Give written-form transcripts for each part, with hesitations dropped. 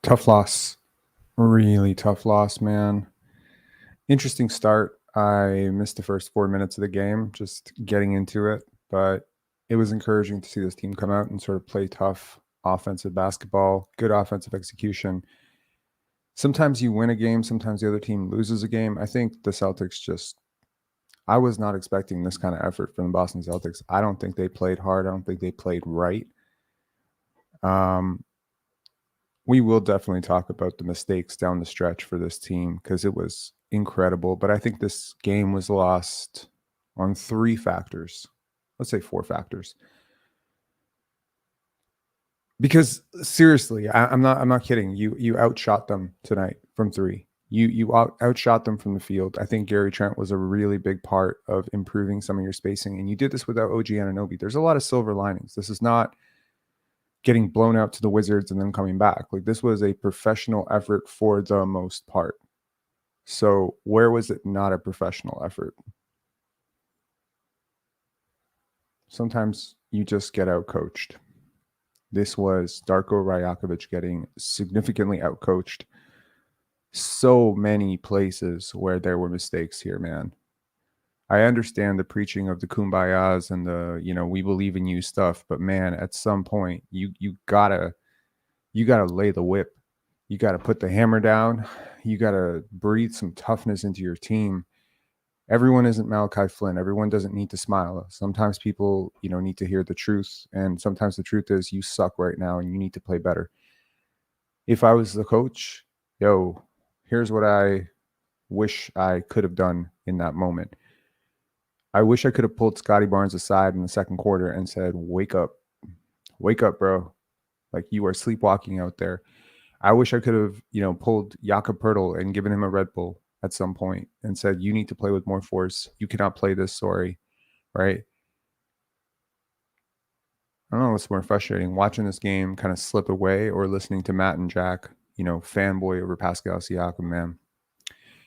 Tough loss. Really tough loss, man. Interesting start. I missed the first 4 minutes of the game, just getting into it, but it was encouraging to see this team come out and sort of play tough offensive basketball, good offensive execution. Sometimes you win a game, sometimes the other team loses a game. I think the Celtics I was not expecting this kind of effort from the Boston Celtics. I don't think they played hard. I don't think they played right. We will definitely talk about the mistakes down the stretch for this team because it was incredible. But I think this game was lost on 3 factors. Let's say 4 factors. Because seriously, I'm not kidding. You outshot them tonight from 3. You outshot them from the field. I think Gary Trent was a really big part of improving some of your spacing, and you did this without O.G Anunoby. There's a lot of silver linings. This is not getting blown out to the Wizards and then coming back. Like, this was a professional effort for the most part. So where was it not a professional effort? Sometimes you just get outcoached. This was Darko Rajakovic getting significantly outcoached. So many places where there were mistakes here, man. I understand the preaching of the kumbayas and the, we believe in you stuff, but man, at some point you gotta lay the whip. You gotta put the hammer down. You gotta breathe some toughness into your team. Everyone isn't Malachi Flynn. Everyone doesn't need to smile. Sometimes people, need to hear the truth. And sometimes the truth is you suck right now and you need to play better. If I was the coach, here's what I wish I could have done in that moment. I wish I could have pulled Scotty Barnes aside in the second quarter and said, wake up, bro. Like, you are sleepwalking out there. I wish I could have, pulled Jakob Poeltl and given him a Red Bull at some point and said, you need to play with more force. You cannot play this, sorry, right? I don't know what's more frustrating, watching this game kind of slip away or listening to Matt and Jack, fanboy over Pascal Siakam, man.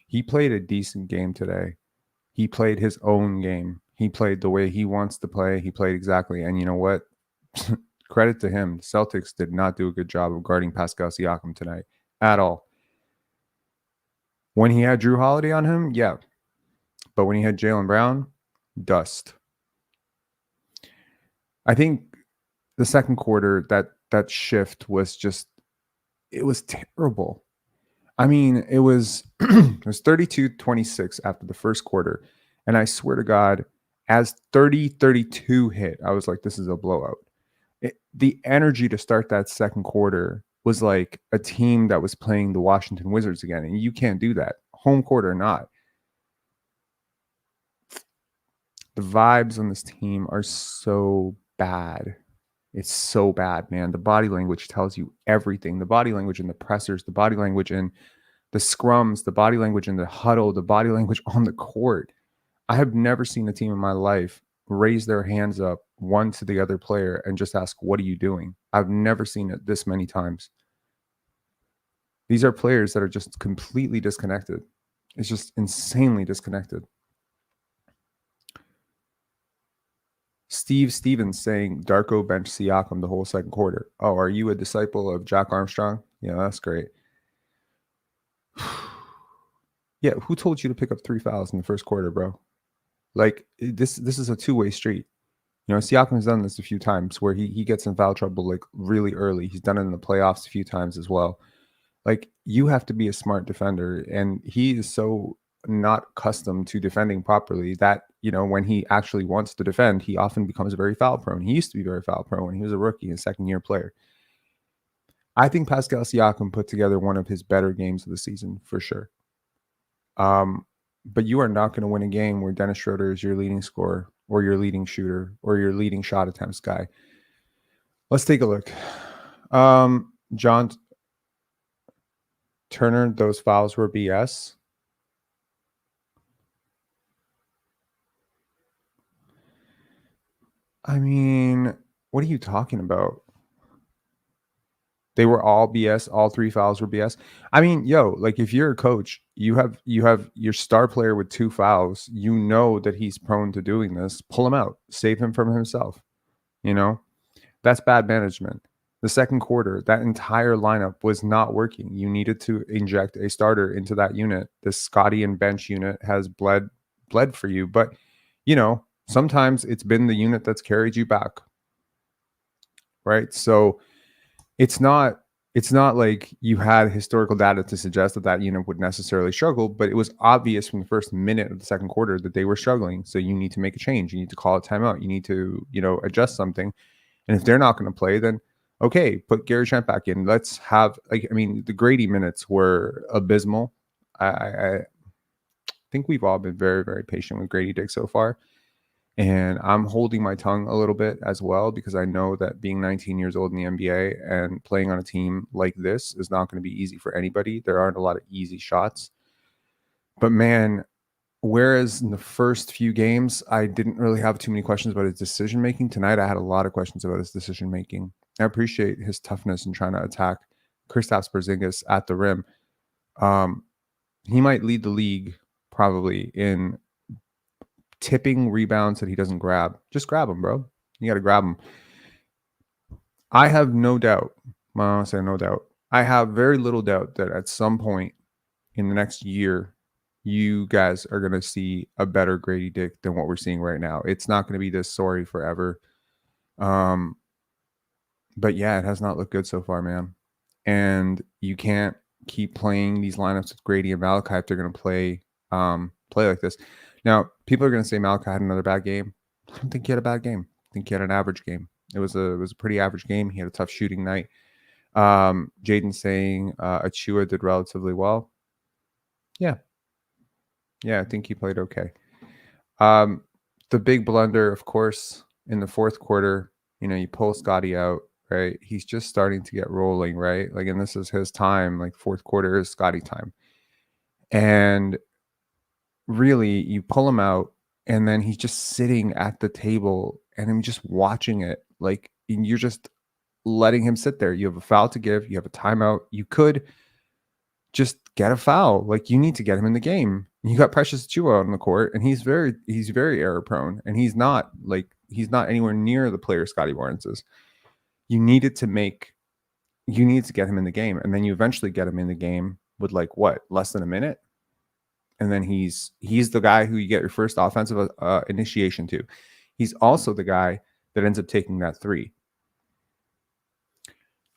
He played a decent game today. He played his own game. He played the way he wants to play. He played exactly. And you know what? Credit to him. The Celtics did not do a good job of guarding Pascal Siakam tonight at all. When he had Drew Holiday on him, yeah. But when he had Jaylen Brown, dust. I think the second quarter, that shift was just, it was terrible. I mean, it was 32-26 after the first quarter. And I swear to God, as 30-32 hit, I was like, this is a blowout. The energy to start that second quarter was like a team that was playing the Washington Wizards again. And you can't do that, home court or not. The vibes on this team are so bad. It's so bad, man. The body language tells you everything. The body language in the pressers, the body language in the scrums, the body language in the huddle, the body language on the court. I have never seen a team in my life raise their hands up one to the other player and just ask, what are you doing? I've never seen it this many times. These are players that are just completely disconnected. It's just insanely disconnected. Steve Stevens saying Darko bench Siakam the whole second quarter. Oh, are you a disciple of Jack Armstrong? Yeah, that's great. Yeah, who told you to pick up 3 fouls in the first quarter, bro? Like, this is a two-way street. You know, Siakam's done this a few times where he gets in foul trouble like really early. He's done it in the playoffs a few times as well. Like, you have to be a smart defender, and he is so not accustomed to defending properly that, you know, when he actually wants to defend, he often becomes very foul prone. He used to be very foul prone when he was a rookie and second year player. I think Pascal Siakam put together one of his better games of the season for sure. But you are not going to win a game where Dennis Schroeder is your leading scorer or your leading shooter or your leading shot attempts guy. Let's take a look. John Turner, those fouls were BS. I mean, what are you talking about? They were all BS. All 3 fouls were BS. I mean, yo, like, if you're a coach, you have your star player with 2 fouls. You know that he's prone to doing this. Pull him out. Save him from himself. You know, that's bad management. The second quarter, that entire lineup was not working. You needed to inject a starter into that unit. The Scotty and bench unit has bled for you, but you know, sometimes it's been the unit that's carried you back, right? So it's not like you had historical data to suggest that that unit would necessarily struggle, but it was obvious from the first minute of the second quarter that they were struggling. So you need to make a change. You need to call a timeout. You need to, you know, adjust something. And if they're not going to play, then okay, put Gary Trent back in. Let's have, like, I mean, the Grady minutes were abysmal. I think we've all been very, very patient with Grady Dick so far. And I'm holding my tongue a little bit as well, because I know that being 19 years old in the NBA and playing on a team like this is not going to be easy for anybody. There aren't a lot of easy shots. But man, whereas in the first few games, I didn't really have too many questions about his decision making, tonight I had a lot of questions about his decision making. I appreciate his toughness in trying to attack Kristaps Porzingis at the rim. He might lead the league probably in tipping rebounds that he doesn't grab. Just grab them, bro. You got to grab them. I have no doubt. Well, I don't say no doubt. I have very little doubt that at some point in the next year, you guys are going to see a better Grady Dick than what we're seeing right now. It's not going to be this sorry forever. But yeah, it has not looked good so far, man. And you can't keep playing these lineups with Grady and Malachi if they're going to play like this. Now, people are going to say Malachi had another bad game. I don't think he had a bad game. I think he had an average game. It was a pretty average game. He had a tough shooting night. Jaden saying Achua did relatively well. Yeah, I think he played okay. The big blunder, of course, in the fourth quarter, you know, you pull Scotty out, right? He's just starting to get rolling, right? Like, and this is his time. Like, fourth quarter is Scotty time. And really, you pull him out, and then he's just sitting at the table, and I'm just watching it. Like, and you're just letting him sit there. You have a foul to give. You have a timeout. You could just get a foul. Like, you need to get him in the game. You got Precious Achiuwa on the court, and he's very error prone, and he's not anywhere near the player Scotty Barnes is. You needed to get him in the game, and then you eventually get him in the game with like what, less than a minute, and then he's the guy who you get your first offensive initiation to. He's also the guy that ends up taking that three.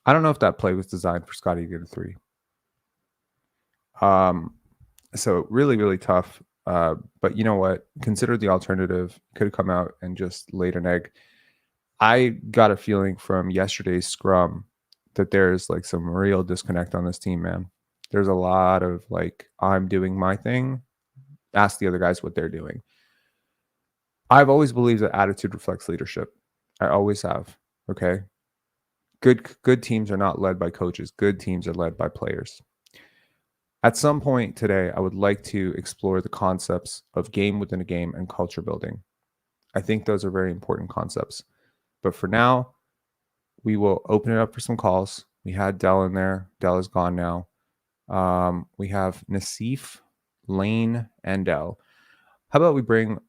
I don't know if that play was designed for Scotty to get a three. So really, really tough. But you know what? Consider the alternative. Could have come out and just laid an egg. I got a feeling from yesterday's scrum that there's like some real disconnect on this team, man. There's a lot of like, I'm doing my thing. Ask the other guys what they're doing. I've always believed that attitude reflects leadership. I always have. Okay. Good teams are not led by coaches. Good teams are led by players. At some point today, I would like to explore the concepts of game within a game and culture building. I think those are very important concepts. But for now, we will open it up for some calls. We had Dell in there. Dell is gone now. We have Nassif, Lane, and Dell. How about we bring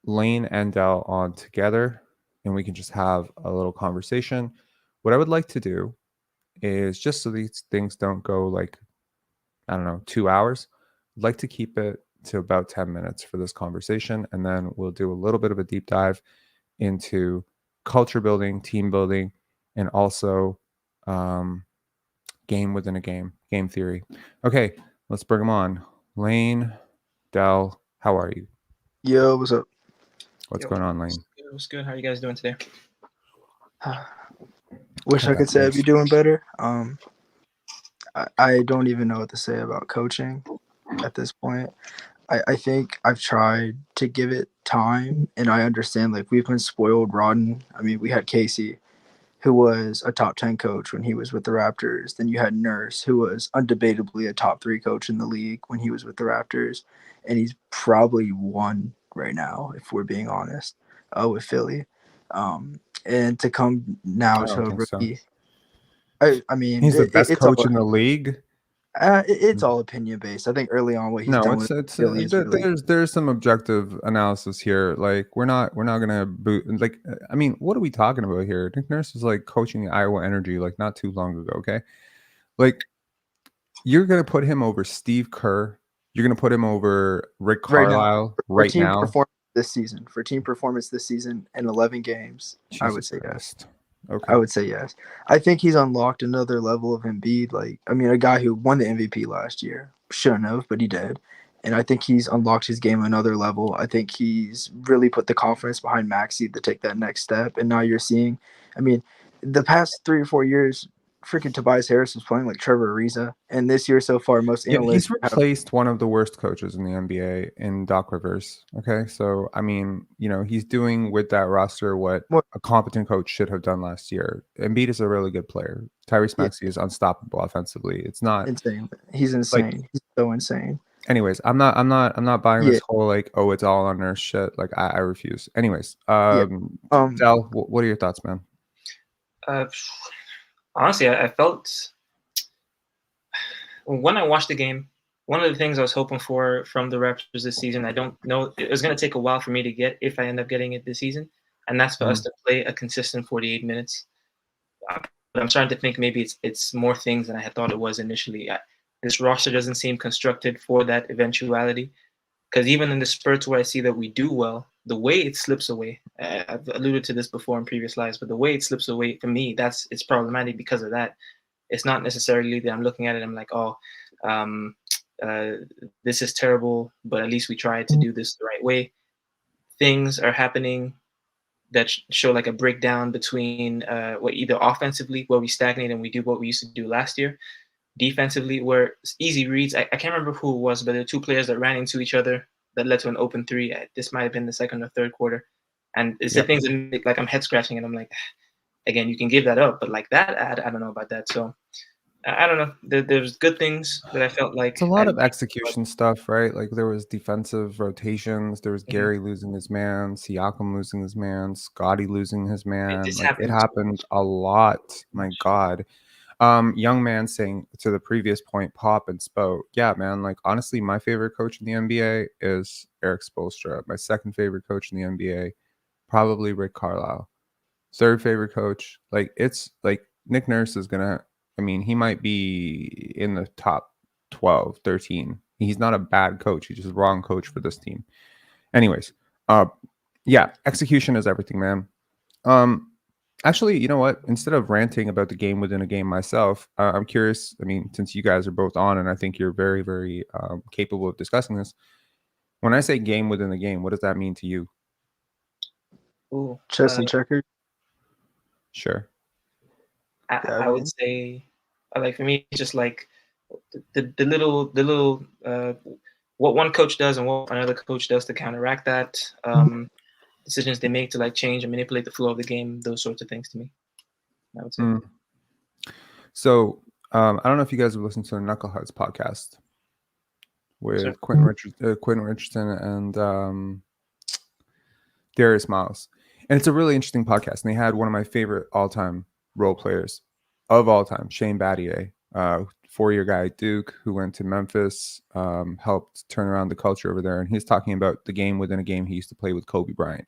Lane and Dell on together, and we can just have a little conversation. What I would like to do is, just so these things don't go like, I don't know, 2 hours, I'd like to keep it to about 10 minutes for this conversation, and then we'll do a little bit of a deep dive into culture building, team building, and also game within a game theory. Okay, let's bring them on. Lane, Dell, how are you? Yo, what's up? What's going on, Lane? What's good? How are you guys doing today? Wish I could say I'd be doing better. I don't even know what to say about coaching at this point. I think I've tried to give it time, and I understand, like, we've been spoiled rotten. I mean, we had Casey, who was a top 10 coach when he was with the Raptors. Then you had Nurse, who was undebatably a top 3 coach in the league when he was with the Raptors. And he's probably one right now, if we're being honest, with Philly. And to come now I to don't a think so. rookie, I mean, He's the best it's coach all, in the league. it's all opinion based. I think early on what he's done with Philly is really. There's some objective analysis here. Like we're not gonna boot. Like I mean, what are we talking about here? Nick Nurse was like coaching Iowa Energy like not too long ago. Okay, like you're gonna put him over Steve Kerr. You're gonna put him over Rick Carlisle right now. For team performance this season in 11 games, Jesus I would say Christ. yes. Okay. I would say yes. I think he's unlocked another level of Embiid. Like, I mean, a guy who won the MVP last year shouldn't have, but he did. And I think he's unlocked his game another level. I think he's really put the confidence behind Maxey to take that next step. And now you're seeing, I mean, the past 3 or 4 years, freaking Tobias Harris was playing like Trevor Ariza. And this year so far, most Yeah, analysts he's replaced one of the worst coaches in the NBA in Doc Rivers. Okay, so I mean, he's doing with that roster what a competent coach should have done last year. Embiid is a really good player. Tyrese Maxey is unstoppable offensively. It's not insane. He's insane. He's so insane. Anyways, I'm not buying this whole like, oh, it's all on Nurse shit. Like I refuse. Anyways, Del, what are your thoughts, man? Honestly, I felt when I watched the game, one of the things I was hoping for from the Raptors this season, I don't know, it was going to take a while for me to get if I end up getting it this season, and that's for us to play a consistent 48 minutes. But I'm starting to think maybe it's more things than I had thought it was initially. This roster doesn't seem constructed for that eventuality, because even in the spurts where I see that we do well, the way it slips away, I've alluded to this before in previous lives, but the way it slips away for me, it's problematic because of that. It's not necessarily that I'm looking at it, I'm like, oh, this is terrible, but at least we tried to do this the right way. Things are happening that show like a breakdown between what either offensively, where we stagnate and we do what we used to do last year, defensively, where easy reads. I can't remember who it was, but there were two players that ran into each other that led to an open three. This might have been the second or third quarter. And it's the things that make, like, I'm head scratching and I'm like, again, you can give that up, but like that, I don't know about that. So I don't know. There's good things that I felt like. It's a lot of execution stuff, right? Like there was defensive rotations. There was Gary losing his man, Siakam losing his man, Scotty losing his man. It happened a lot. My God. Young man saying to the previous point, Pop and Spo. Yeah, man. Like honestly, my favorite coach in the NBA is Eric Spoelstra. My second favorite coach in the NBA, probably Rick Carlisle. Third favorite coach, like it's like Nick Nurse is gonna. I mean, he might be in the top 12, 13. He's not a bad coach. He's just the wrong coach for this team. Anyways, yeah, execution is everything, man. Actually, you know what? Instead of ranting about the game within a game myself, I'm curious. I mean, since you guys are both on, and I think you're very, very capable of discussing this. When I say game within the game, what does that mean to you? Ooh, chess and checkers. Sure. I would say, like for me, it's just like the little what one coach does and what another coach does to counteract that. Decisions they make to like change and manipulate the flow of the game. Those sorts of things to me, I would say. So I don't know if you guys have listened to the Knuckleheads podcast with Quentin Richardson and Darius Miles. And it's a really interesting podcast. And they had one of my favorite all-time role players of all time, Shane Battier, 4-year guy at Duke who went to Memphis, helped turn around the culture over there. And he's talking about the game within a game he used to play with Kobe Bryant.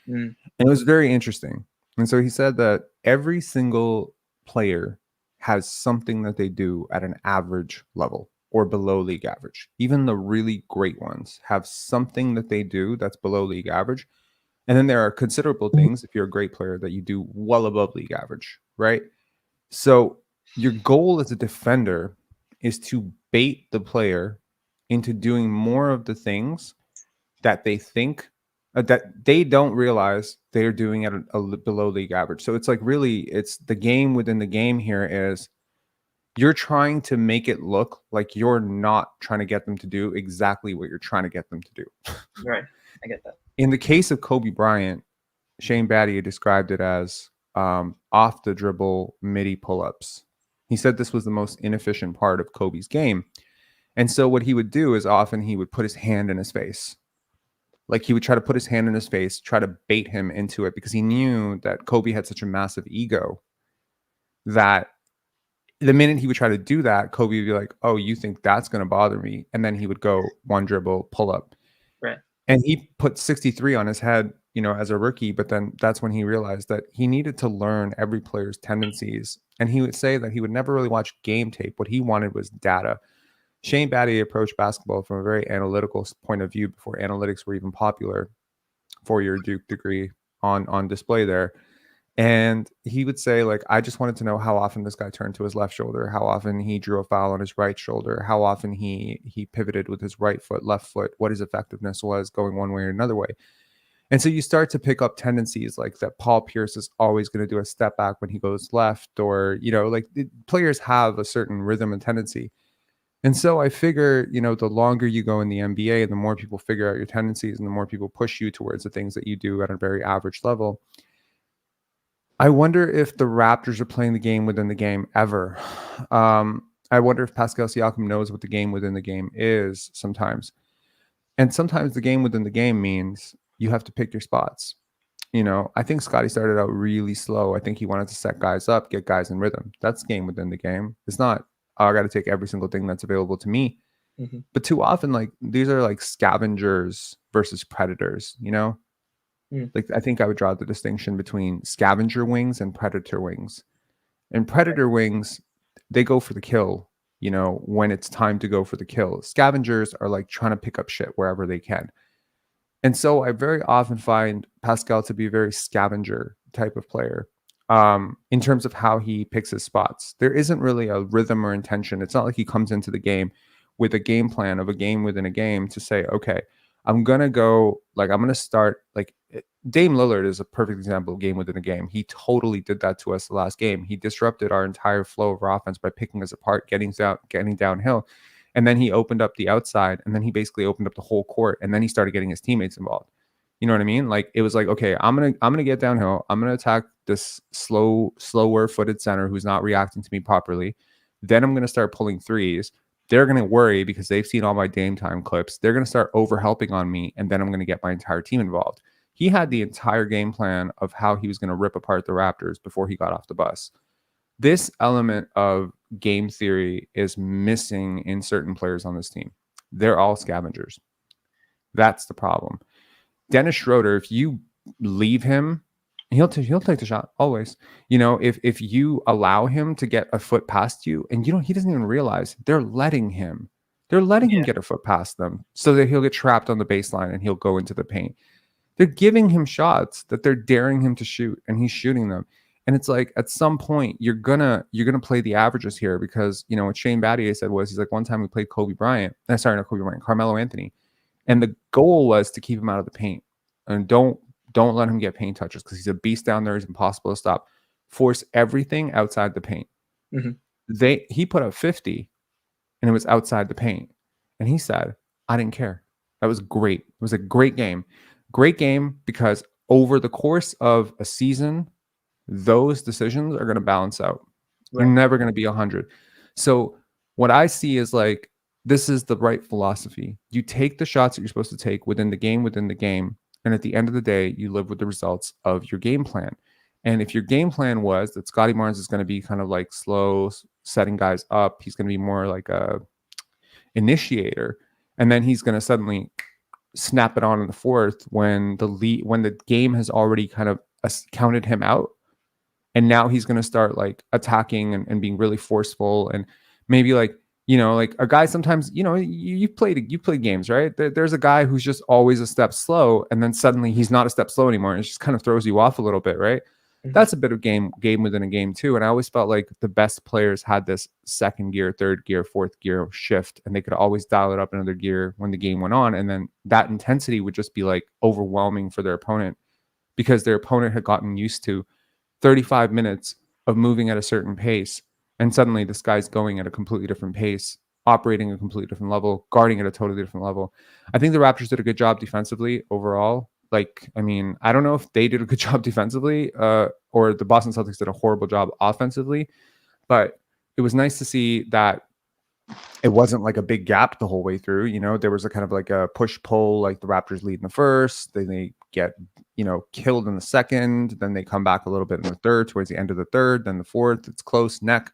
And it was very interesting. And so he said that every single player has something that they do at an average level or below league average. Even the really great ones have something that they do that's below league average. And then there are considerable things, if you're a great player, that you do well above league average, right? So your goal as a defender is to bait the player into doing more of the things that they think that they don't realize they're doing at below league average. So it's like really, it's the game within the game here is you're trying to make it look like you're not trying to get them to do exactly what you're trying to get them to do. Right. I get that. In the case of Kobe Bryant, Shane Battier described it as off the dribble midi pull-ups. He said this was the most inefficient part of Kobe's game. And so what he would do is often he would put his hand in his face. Like he would try to put his hand in his face, try to bait him into it because he knew that Kobe had such a massive ego that the minute he would try to do that, Kobe would be like, oh, you think that's going to bother me? And then he would go one dribble, pull up. Right. And he put 63 on his head, as a rookie. But then that's when he realized that he needed to learn every player's tendencies. And he would say that he would never really watch game tape. What he wanted was data. Shane Battier approached basketball from a very analytical point of view before analytics were even popular. 4-year Duke degree on display there. And he would say, like, I just wanted to know how often this guy turned to his left shoulder, how often he drew a foul on his right shoulder, how often he pivoted with his right foot, left foot, what his effectiveness was going one way or another way. And so you start to pick up tendencies like that Paul Pierce is always going to do a step back when he goes left, or, like players have a certain rhythm and tendency. And so I figure, the longer you go in the NBA, the more people figure out your tendencies and the more people push you towards the things that you do at a very average level. I wonder if the Raptors are playing the game within the game ever. I wonder if Pascal Siakam knows what the game within the game is sometimes. And sometimes the game within the game means you have to pick your spots. I think Scotty started out really slow. I think he wanted to set guys up, get guys in rhythm. That's game within the game. It's not, I got to take every single thing that's available to me. Mm-hmm. But too often, like, these are like scavengers versus predators, Like, I think I would draw the distinction between scavenger wings and predator wings. And predator wings, they go for the kill, when it's time to go for the kill. Scavengers are like trying to pick up shit wherever they can. And so I very often find Pascal to be a very scavenger type of player in terms of how he picks his spots. There isn't really a rhythm or intention. It's not like he comes into the game with a game plan of a game within a game to say, okay, I'm going to start, like, Dame Lillard is a perfect example of game within a game. He totally did that to us the last game. He disrupted our entire flow of our offense by picking us apart, getting downhill. And then he opened up the outside, and then he basically opened up the whole court, and then he started getting his teammates involved. You know what I mean? Like, it was like, okay, I'm gonna get downhill. I'm gonna attack this slower footed center who's not reacting to me properly. Then I'm gonna start pulling threes. They're gonna worry because they've seen all my Dame time clips. They're gonna start over helping on me, and then I'm gonna get my entire team involved. He had the entire game plan of how he was gonna rip apart the Raptors before he got off the bus. This element of game theory is missing in certain players on this team. They're all scavengers. That's the problem. Dennis Schroeder, if you leave him, he'll take the shot always. If you allow him to get a foot past you, and he doesn't even realize they're letting him. They're letting him get a foot past them so that he'll get trapped on the baseline and he'll go into the paint. They're giving him shots that they're daring him to shoot, and he's shooting them. And it's like, at some point, you're gonna play the averages here, because what Shane Battier said was, he's like, one time we played Carmelo Anthony, and the goal was to keep him out of the paint, and don't let him get paint touches, because he's a beast down there. He's impossible to stop. Force everything outside the paint. Mm-hmm. He put up 50, and it was outside the paint, and he said, I didn't care. That was great. It was a great game. Great game, because over the course of a season, those decisions are going to balance out. Right. You're never going to be 100. So what I see is, like, this is the right philosophy. You take the shots that you're supposed to take within the game. And at the end of the day, you live with the results of your game plan. And if your game plan was that Scotty Barnes is going to be kind of like slow, setting guys up, he's going to be more like a initiator, and then he's going to suddenly snap it on in the fourth when the game has already kind of counted him out. And now he's going to start, like, attacking and being really forceful, and maybe, like, You know, like a guy sometimes, you know, you played games, right? There's a guy who's just always a step slow, and then suddenly he's not a step slow anymore, and it just kind of throws you off a little bit, right? That's a bit of game within a game too. And I always felt like the best players had this second gear, third gear, fourth gear shift, and they could always dial it up another gear when the game went on, and then that intensity would just be like overwhelming for their opponent because their opponent had gotten used to 35 minutes of moving at a certain pace. And suddenly this guy's going at a completely different pace, operating at a completely different level, guarding at a totally different level. I think the Raptors did a good job defensively overall. Like, I mean, I don't know if they did a good job defensively or the Boston Celtics did a horrible job offensively, but it was nice to see that it wasn't like a big gap the whole way through. You know, there was a kind of like a push pull, like the Raptors lead in the first, then they get, you know, killed in the second, then they come back a little bit in the third, towards the end of the third, then the fourth, it's close neck.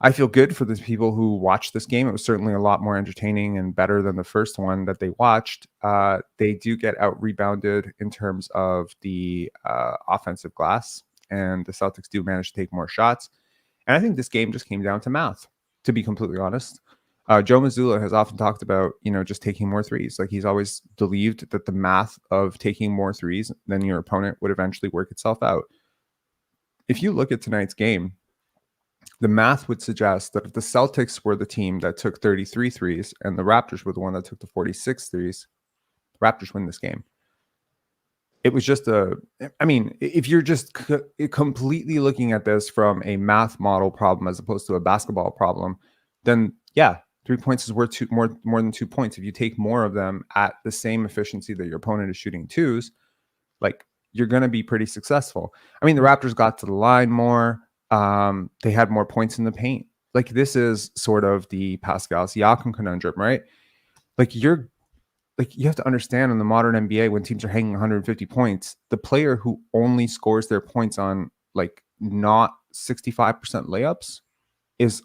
I feel good for the people who watched this game. It was certainly a lot more entertaining and better than the first one that they watched. They do get out rebounded in terms of the offensive glass, and the Celtics do manage to take more shots. And I think this game just came down to math, to be completely honest. Joe Mazzulla has often talked about, you know, just taking more threes. Like he's always believed that the math of taking more threes than your opponent would eventually work itself out. If you look at tonight's game, the math would suggest that if the Celtics were the team that took 33 threes and the Raptors were the one that took the 46 threes, the Raptors win this game. It was just I mean, if you're just completely looking at this from a math model problem as opposed to a basketball problem, then yeah, 3 points is worth more than 2 points. If you take more of them at the same efficiency that your opponent is shooting twos, like you're going to be pretty successful. I mean, the Raptors got to the line more. They had more points in the paint. Like this is sort of the Pascal Siakam conundrum, right? Like you have to understand in the modern NBA when teams are hanging 150 points, the player who only scores their points on like not 65% layups is,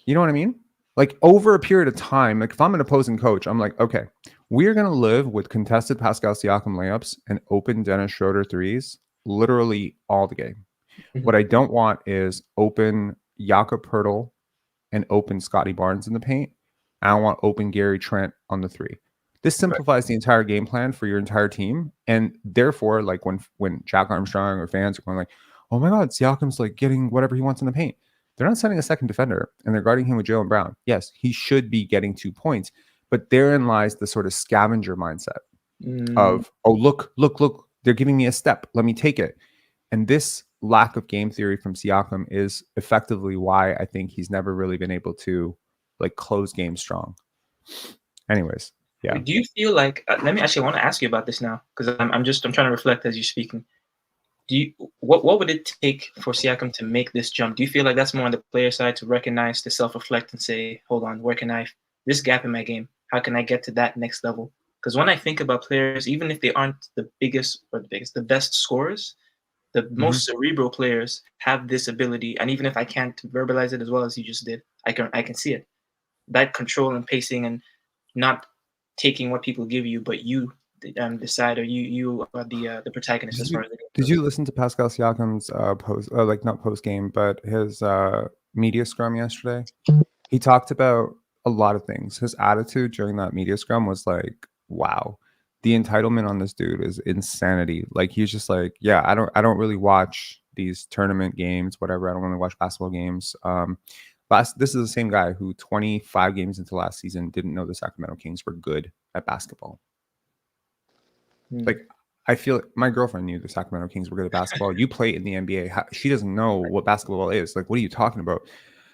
you know what I mean? Like over a period of time, like if I'm an opposing coach, I'm like, okay, we're going to live with contested Pascal Siakam layups and open Dennis Schroeder threes literally all the game. What I don't want is open Jakob Poeltl and open Scotty Barnes in the paint. I don't want open Gary Trent on the three. This simplifies the entire game plan for your entire team. And therefore, like when Jack Armstrong or fans are going like, oh my God, Siakam's like getting whatever he wants in the paint. They're not sending a second defender and they're guarding him with Jaylen Brown. Yes, he should be getting 2 points, but therein lies the sort of scavenger mindset of, oh, look, they're giving me a step. Let me take it. And this lack of game theory from Siakam is effectively why I think he's never really been able to like close games strong. Anyways, yeah. Do you feel like I want to ask you about this now because I'm trying to reflect as you're speaking. What would it take for Siakam to make this jump? Do you feel like that's more on the player side to recognize, to self-reflect and say, hold on, where can I this gap in my game? How can I get to that next level? Because when I think about players, even if they aren't the best scorers, the most cerebral players have this ability, and even if I can't verbalize it as well as you just did, I can see it. That control and pacing and not taking what people give you, but you decide, or you are the protagonist as far as it goes. Did you listen to Pascal Siakam's post, like not post game, but his media scrum yesterday? He talked about a lot of things. His attitude during that media scrum was like, wow. The entitlement on this dude is insanity. Like he's just like, yeah, I don't really watch these tournament games, whatever. I don't really watch basketball games. This is the same guy who 25 games into last season didn't know the Sacramento Kings were good at basketball. Like I feel like my girlfriend knew the Sacramento Kings were good at basketball. You play in the NBA. She doesn't know what basketball is. Like, what are you talking about?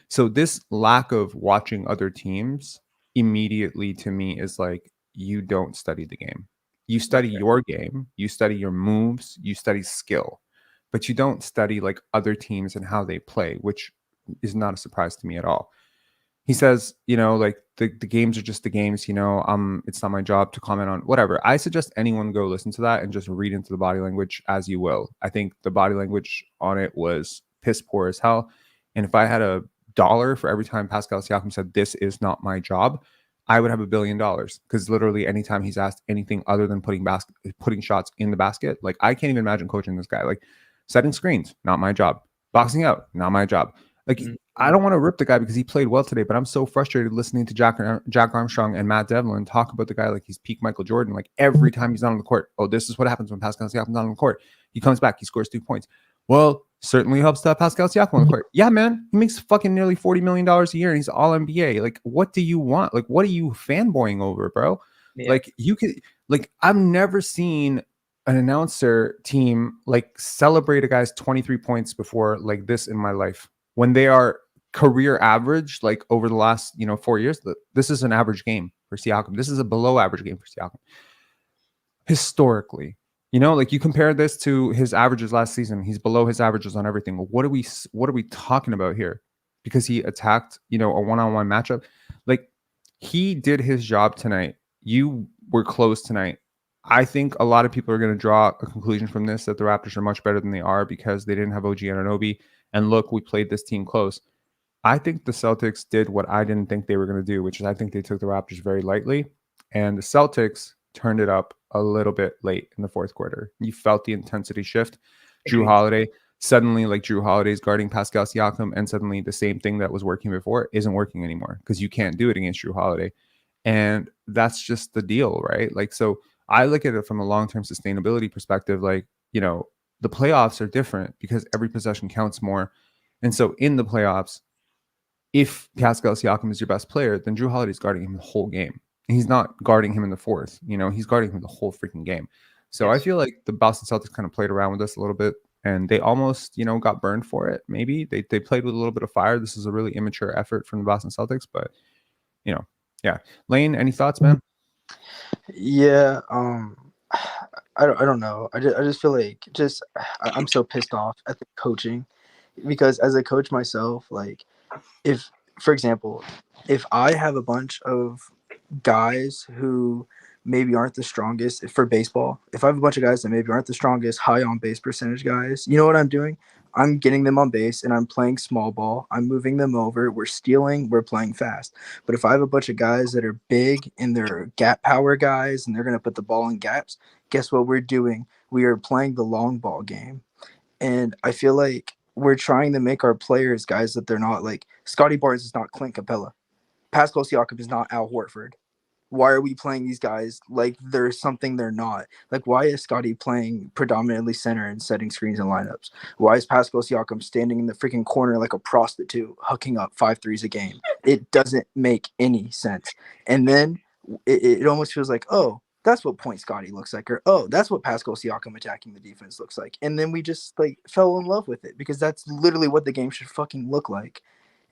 So this lack of watching other teams immediately to me is like, you don't study the game. You study your game, you study your moves, you study skill, but you don't study like other teams and how they play, which is not a surprise to me at all. He says, you know, like the games are just the games, you know, it's not my job to comment on whatever. I suggest anyone go listen to that and just read into the body language as you will. I think the body language on it was piss poor as hell. And if I had $1 for every time Pascal Siakam said, this is not my job, I would have $1 billion, because literally anytime he's asked anything other than putting shots in the basket, like I can't even imagine coaching this guy. Like setting screens, not my job. Boxing out, not my job. Like I don't want to rip the guy because he played well today, but I'm so frustrated listening to Jack Armstrong and Matt Devlin talk about the guy like he's peak Michael Jordan. Like every time he's not on the court, oh, this is what happens when Pascal Siakam's not on the court. He comes back, he scores 2 points. Well, certainly helps to have Pascal Siakam on the court. Yeah, man, he makes fucking nearly $40 million a year and he's all NBA. Like, what do you want? Like, what are you fanboying over, bro? Yeah. Like, you could, like, I've never seen an announcer team like celebrate a guy's 23 points before like this in my life. When they are career average, like over the last 4 years, this is an average game for Siakam. This is a below average game for Siakam. Historically, like you compare this to his averages last season, he's below his averages on everything. What are we talking about here? Because he attacked, a one-on-one matchup. Like he did his job tonight. You were close tonight. I think a lot of people are going to draw a conclusion from this that the Raptors are much better than they are because they didn't have O.G Anunoby. And look, we played this team close. I think the Celtics did what I didn't think they were going to do, which is I think they took the Raptors very lightly. And the Celtics turned it up a little bit late in the fourth quarter. You felt the intensity shift. Drew Holiday, suddenly like Drew Holiday's guarding Pascal Siakam, and suddenly the same thing that was working before isn't working anymore because you can't do it against Drew Holiday. And that's just the deal, right? Like, so I look at it from a long-term sustainability perspective. Like, the playoffs are different because every possession counts more. And so in the playoffs, if Pascal Siakam is your best player, then Drew Holiday's guarding him the whole game. He's not guarding him in the fourth. He's guarding him the whole freaking game. So I feel like the Boston Celtics kind of played around with us a little bit, and they almost, got burned for it. Maybe they played with a little bit of fire. This is a really immature effort from the Boston Celtics, but yeah. Lane, any thoughts, man? Yeah, I don't know. I just feel like I'm so pissed off at the coaching because as a coach myself, like if, for example, if I have a bunch of guys who maybe aren't the strongest for baseball, if I have a bunch of guys that maybe aren't the strongest high on base percentage guys, you know what I'm doing? I'm getting them on base and I'm playing small ball. I'm moving them over. We're stealing. We're playing fast. But if I have a bunch of guys that are big and they're gap power guys and they're going to put the ball in gaps, guess what we're doing? We are playing the long ball game. And I feel like we're trying to make our players guys that they're not. Like Scotty Barnes is not Clint Capella. Pascal Siakam is not Al Horford. Why are we playing these guys like they're something they're not? Like, why is Scotty playing predominantly center and setting screens and lineups? Why is Pascal Siakam standing in the freaking corner like a prostitute, hooking up 5 threes a game? It doesn't make any sense. And then it almost feels like, oh, that's what Point Scotty looks like, or oh, that's what Pascal Siakam attacking the defense looks like. And then we just like fell in love with it because that's literally what the game should fucking look like.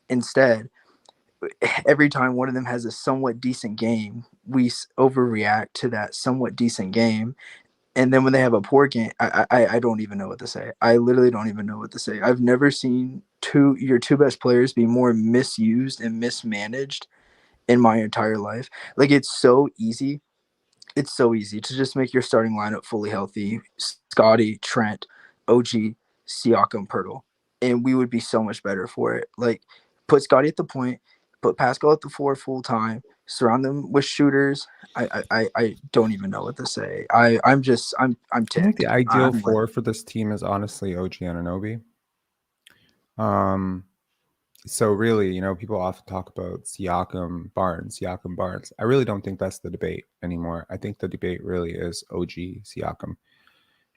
Instead, every time one of them has a somewhat decent game, we overreact to that somewhat decent game. And then when they have a poor game, I don't even know what to say. I literally don't even know what to say. I've never seen your two best players be more misused and mismanaged in my entire life. Like, it's so easy. It's so easy to just make your starting lineup fully healthy. Scotty, Trent, OG, Siakam, Poeltl. And we would be so much better for it. Like, put Scotty at the point, put Pascal at the 4 full time, surround them with shooters. I don't even know what to say. I'm ticked. I think the ideal 4 for this team is honestly O.G Anunoby. So really, people often talk about Siakam, Barnes. I really don't think that's the debate anymore. I think the debate really is OG, Siakam.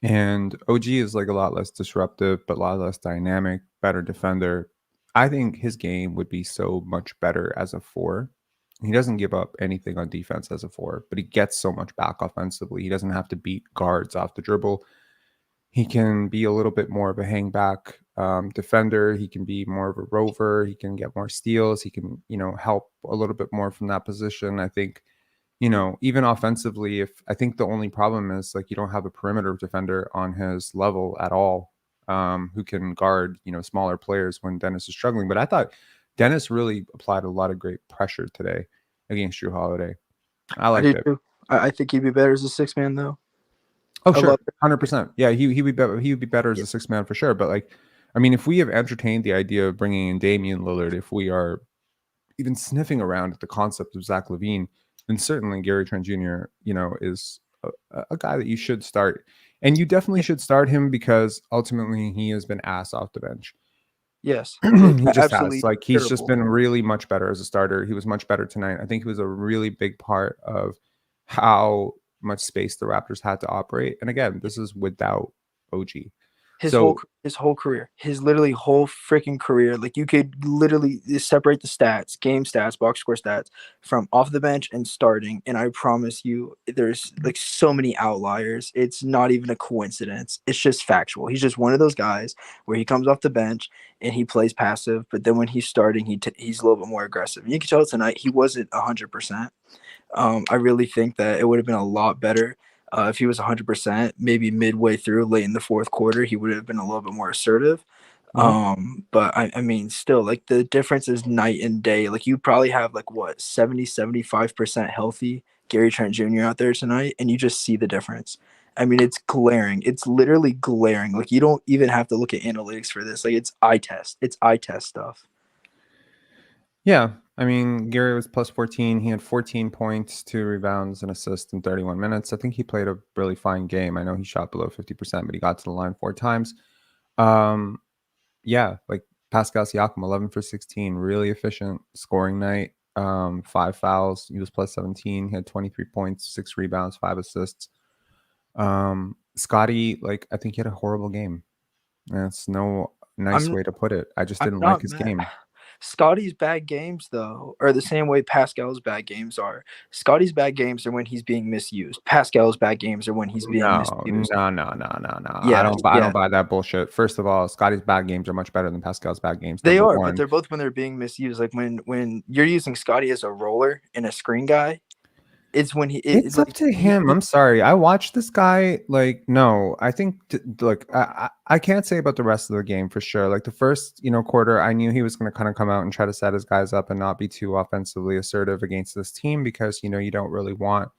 And OG is like a lot less disruptive, but a lot less dynamic, better defender. I think his game would be so much better as a 4. He doesn't give up anything on defense as a 4, but he gets so much back offensively. He doesn't have to beat guards off the dribble. He can be a little bit more of a hang back defender. He can be more of a rover. He can get more steals. He can, help a little bit more from that position. I think, even offensively, I think the only problem is like you don't have a perimeter defender on his level at all who can guard, smaller players when Dennis is struggling. But I thought Dennis really applied a lot of great pressure today against Drew Holiday. I liked it. I think he'd be better as a 6-man though. Oh, sure. 100%. Yeah, he would be better as a 6-man for sure. But like, I mean, if we have entertained the idea of bringing in Damian Lillard, if we are even sniffing around at the concept of Zach LaVine, then certainly Gary Trent Jr., is a guy that you should start. And you definitely should start him because ultimately he has been ass off the bench. Yes, He just absolutely has. Like, he's just terrible. been really much better as a starter. He was much better tonight. I think he was a really big part of how much space the Raptors had to operate. And again, this is without OG. His So whole career, his literally whole freaking career. Like you could literally separate the stats, game stats, box score stats from off the bench and starting. And I promise you, there's like so many outliers. It's not even a coincidence. It's just factual. He's just one of those guys where he comes off the bench and he plays passive, but then when he's starting, he's a little bit more aggressive. And you can tell tonight he wasn't 100%. I really think that it would have been a lot better if he was 100%. Maybe midway through, late in the fourth quarter, he would have been a little bit more assertive. But I mean, still, like the difference is night and day. Like you probably have like what 75% healthy Gary Trent Jr. out there tonight, and you just see the difference. I mean, it's glaring. It's literally glaring. Like you don't even have to look at analytics for this. Like it's eye test. It's eye test stuff. yeah, I mean, Gary was plus 14. He had 14 points, 2 rebounds, and assists in 31 minutes. I think he played a really fine game. I know he shot below 50%, but he got to the line 4 times. Yeah, like Pascal Siakam, 11 for 16, really efficient scoring night. 5 fouls. He was plus 17. He had 23 points, 6 rebounds, 5 assists. Scotty, like, I think he had a horrible game. That's no nice way to put it. I just didn't like his game. Scotty's bad games, though, are the same way Pascal's bad games are. Scotty's bad games are when he's being misused. Pascal's bad games are when he's being misused. No. Yeah, I don't buy that bullshit. First of all, Scotty's bad games are much better than Pascal's bad games. They Number are, one. but they're both when they're being misused. Like when you're using Scotty as a roller and a screen guy, it's when It's up to him. I'm sorry. I watched this guy. Like, no, I think like I can't say about the rest of the game for sure. Like the first, quarter, I knew he was going to kind of come out and try to set his guys up and not be too offensively assertive against this team because you don't really want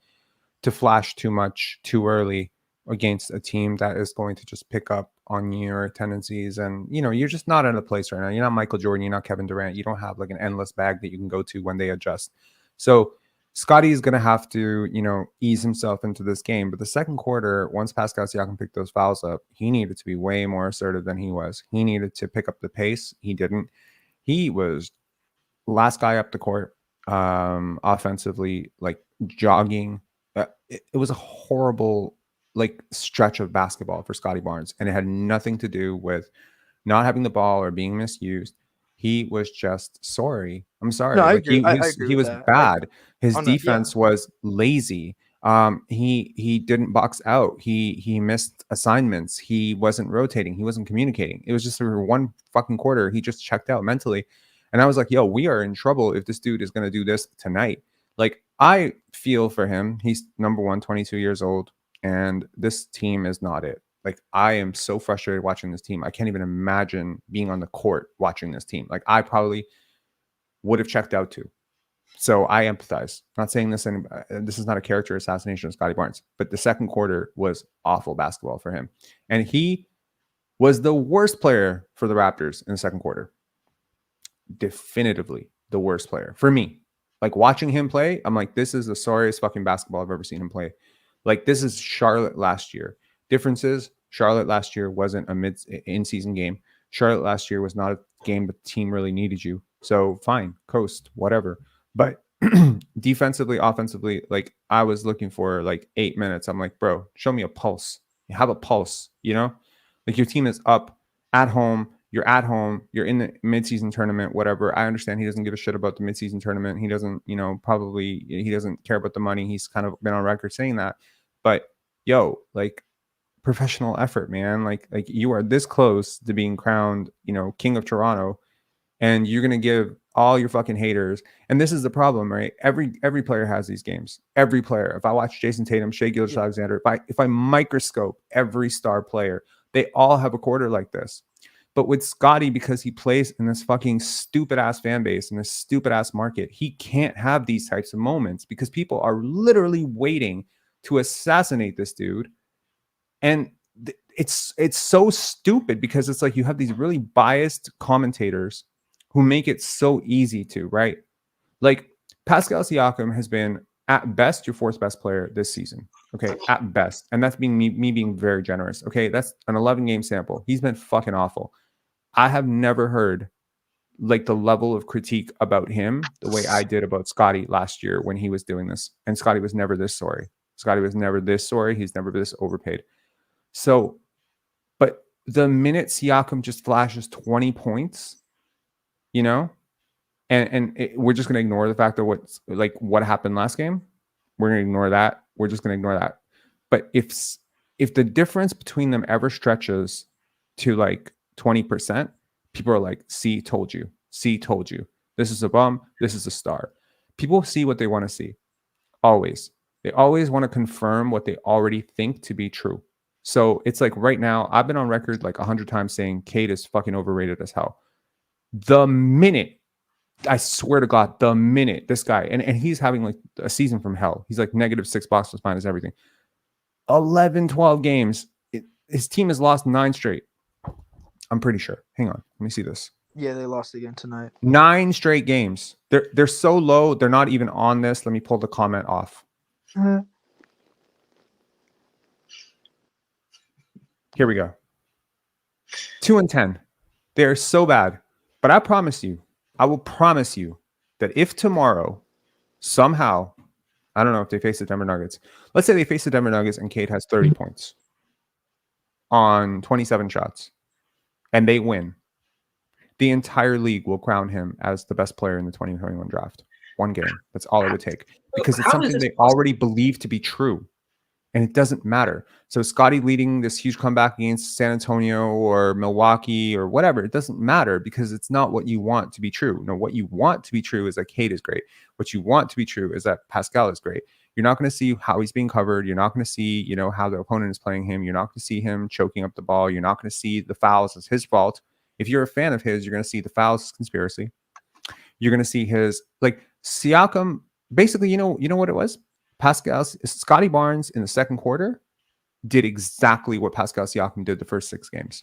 to flash too much too early against a team that is going to just pick up on your tendencies. And you're just not in a place right now. You're not Michael Jordan. You're not Kevin Durant. You don't have like an endless bag that you can go to when they adjust. So Scotty is going to have to, ease himself into this game. But the second quarter, once Pascal Siakam picked those fouls up, he needed to be way more assertive than he was. He needed to pick up the pace. He didn't. He was last guy up the court offensively, like jogging. It was a horrible like stretch of basketball for Scotty Barnes. And it had nothing to do with not having the ball or being misused. He was just sorry. I'm sorry. No, I like agree. I agree he with was that. bad. His On that, defense was lazy. He didn't box out. He missed assignments. He wasn't rotating. He wasn't communicating. It was just for one fucking quarter. He just checked out mentally. And I was like, yo, we are in trouble if this dude is going to do this tonight. Like, I feel for him. He's number one, 22 years old. And this team is not it. Like, I am so frustrated watching this team. I can't even imagine being on the court watching this team. Like, I probably would have checked out too. So I empathize. Not saying this, and this is not a character assassination of Scotty Barnes, but the second quarter was awful basketball for him. And he was the worst player for the Raptors in the second quarter. Definitively the worst player for me. Like watching him play, I'm like, this is the sorriest fucking basketball I've ever seen him play. Like this is Charlotte last year. Differences, Charlotte last year wasn't a in-season game. Charlotte last year was not a game the team really needed you. So fine, coast, whatever. But defensively, offensively, like I was looking for like 8 minutes. I'm like, bro, show me a pulse. You have a pulse, Like your team is up at home. You're at home. You're in the midseason tournament, whatever. I understand he doesn't give a shit about the midseason tournament. He doesn't, probably he doesn't care about the money. He's kind of been on record saying that. But yo, like professional effort, man. Like you are this close to being crowned, king of Toronto, and you're gonna give all your fucking haters. And this is the problem, right? Every player has these games. Every player. If I watch Jason Tatum, Shai Gilgeous-Alexander, if I microscope every star player, they all have a quarter like this. But with Scotty, because he plays in this fucking stupid ass fan base in this stupid ass market, he can't have these types of moments because people are literally waiting to assassinate this dude. And it's so stupid because it's like you have these really biased commentators who make it so easy to, right? Like Pascal Siakam has been at best your fourth best player this season. Okay, at best. And that's being me being very generous. Okay, that's an 11 game sample. He's been fucking awful. I have never heard like the level of critique about him the way I did about Scotty last year when he was doing this. And Scotty was never this sorry. Scotty was never this sorry. He's never this overpaid. So, but the minute Siakam just flashes 20 points, you know, we're just going to ignore the fact that what happened last game. We're going to ignore that. We're just going to ignore that. But if the difference between them ever stretches to like 20%, people are like, see, told you. See, told you. This is a bum. This is a star. People see what they want to see. Always. They always want to confirm what they already think to be true. So it's like right now, I've been on record like 100 times saying Cade is fucking overrated as hell. The minute, I swear to God, the minute this guy, and he's having like a season from hell. He's like -6 box plus minus everything. 11, 12 games. His team has lost 9 straight. I'm pretty sure. Hang on. Let me see this. Yeah, they lost again tonight. 9 straight games. They're so low. They're not even on this. Let me pull the comment off. Here we go. 2-10. They are so bad. But I promise you, I will promise you that if tomorrow, somehow, I don't know if they face the Denver Nuggets. Let's say they face the Denver Nuggets and Cade has 30 points on 27 shots and they win. The entire league will crown him as the best player in the 2021 draft. One game. That's all it would take. Because it's something they already believe to be true. And it doesn't matter. So Scotty leading this huge comeback against San Antonio or Milwaukee or whatever, it doesn't matter because it's not what you want to be true. No, what you want to be true is that Cade is great. What you want to be true is that Pascal is great. You're not going to see how he's being covered. You're not going to see, how the opponent is playing him. You're not going to see him choking up the ball. You're not going to see the fouls as his fault. If you're a fan of his, you're going to see the fouls as conspiracy. You're going to see his, like, Siakam, basically, you know what it was? Scotty Barnes in the second quarter did exactly what Pascal Siakam did the first 6 games.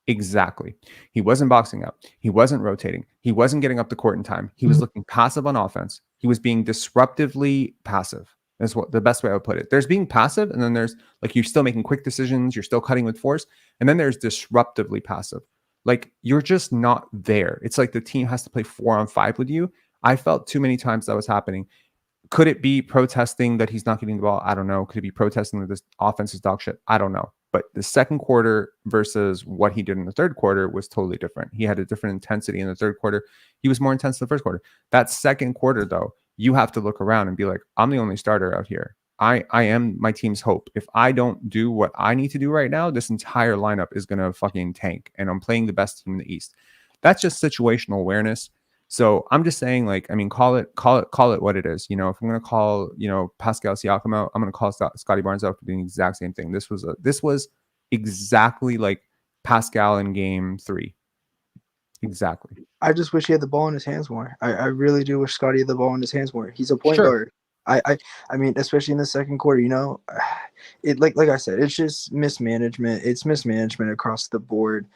Exactly. He wasn't boxing up. He wasn't rotating. He wasn't getting up the court in time. He was looking passive on offense. He was being disruptively passive. That's what the best way I would put it. There's being passive, and then there's like you're still making quick decisions. You're still cutting with force, and then there's disruptively passive. Like you're just not there. It's like the team has to play 4-on-5 with you. I felt too many times that was happening. Could it be protesting that he's not getting the ball? I don't know. Could it be protesting that this offense is dog shit? I don't know. But the second quarter versus what he did in the third quarter was totally different. He had a different intensity in the third quarter. He was more intense in the first quarter. That second quarter, though, you have to look around and be like, I'm the only starter out here. I am my team's hope. If I don't do what I need to do right now, this entire lineup is going to fucking tank. And I'm playing the best team in the East. That's just situational awareness. So I'm just saying, like, I mean, call it what it is. If I'm going to call, Pascal Siakam out, I'm going to call Scotty Barnes out for doing the exact same thing. This was exactly like Pascal in game 3. Exactly. I just wish he had the ball in his hands more. I really do wish Scotty had the ball in his hands more. He's a point guard. I mean, especially in the second quarter, it like I said, it's just mismanagement. It's mismanagement across the board.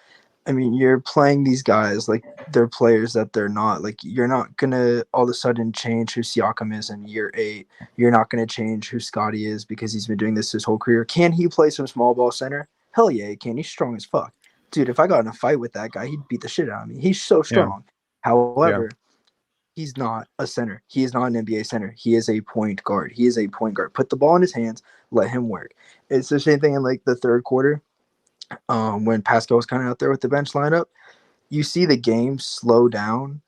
I mean, you're playing these guys like they're players that they're not. Like, you're not going to all of a sudden change who Siakam is in year 8. You're not going to change who Scotty is because he's been doing this his whole career. Can he play some small ball center? Hell yeah, he can. He's strong as fuck. Dude, if I got in a fight with that guy, he'd beat the shit out of me. He's so strong. Yeah. However, he's not a center. He is not an NBA center. He is a point guard. He is a point guard. Put the ball in his hands. Let him work. It's the same thing in, like, the third quarter. When Pascal was kind of out there with the bench lineup, you see the game slow down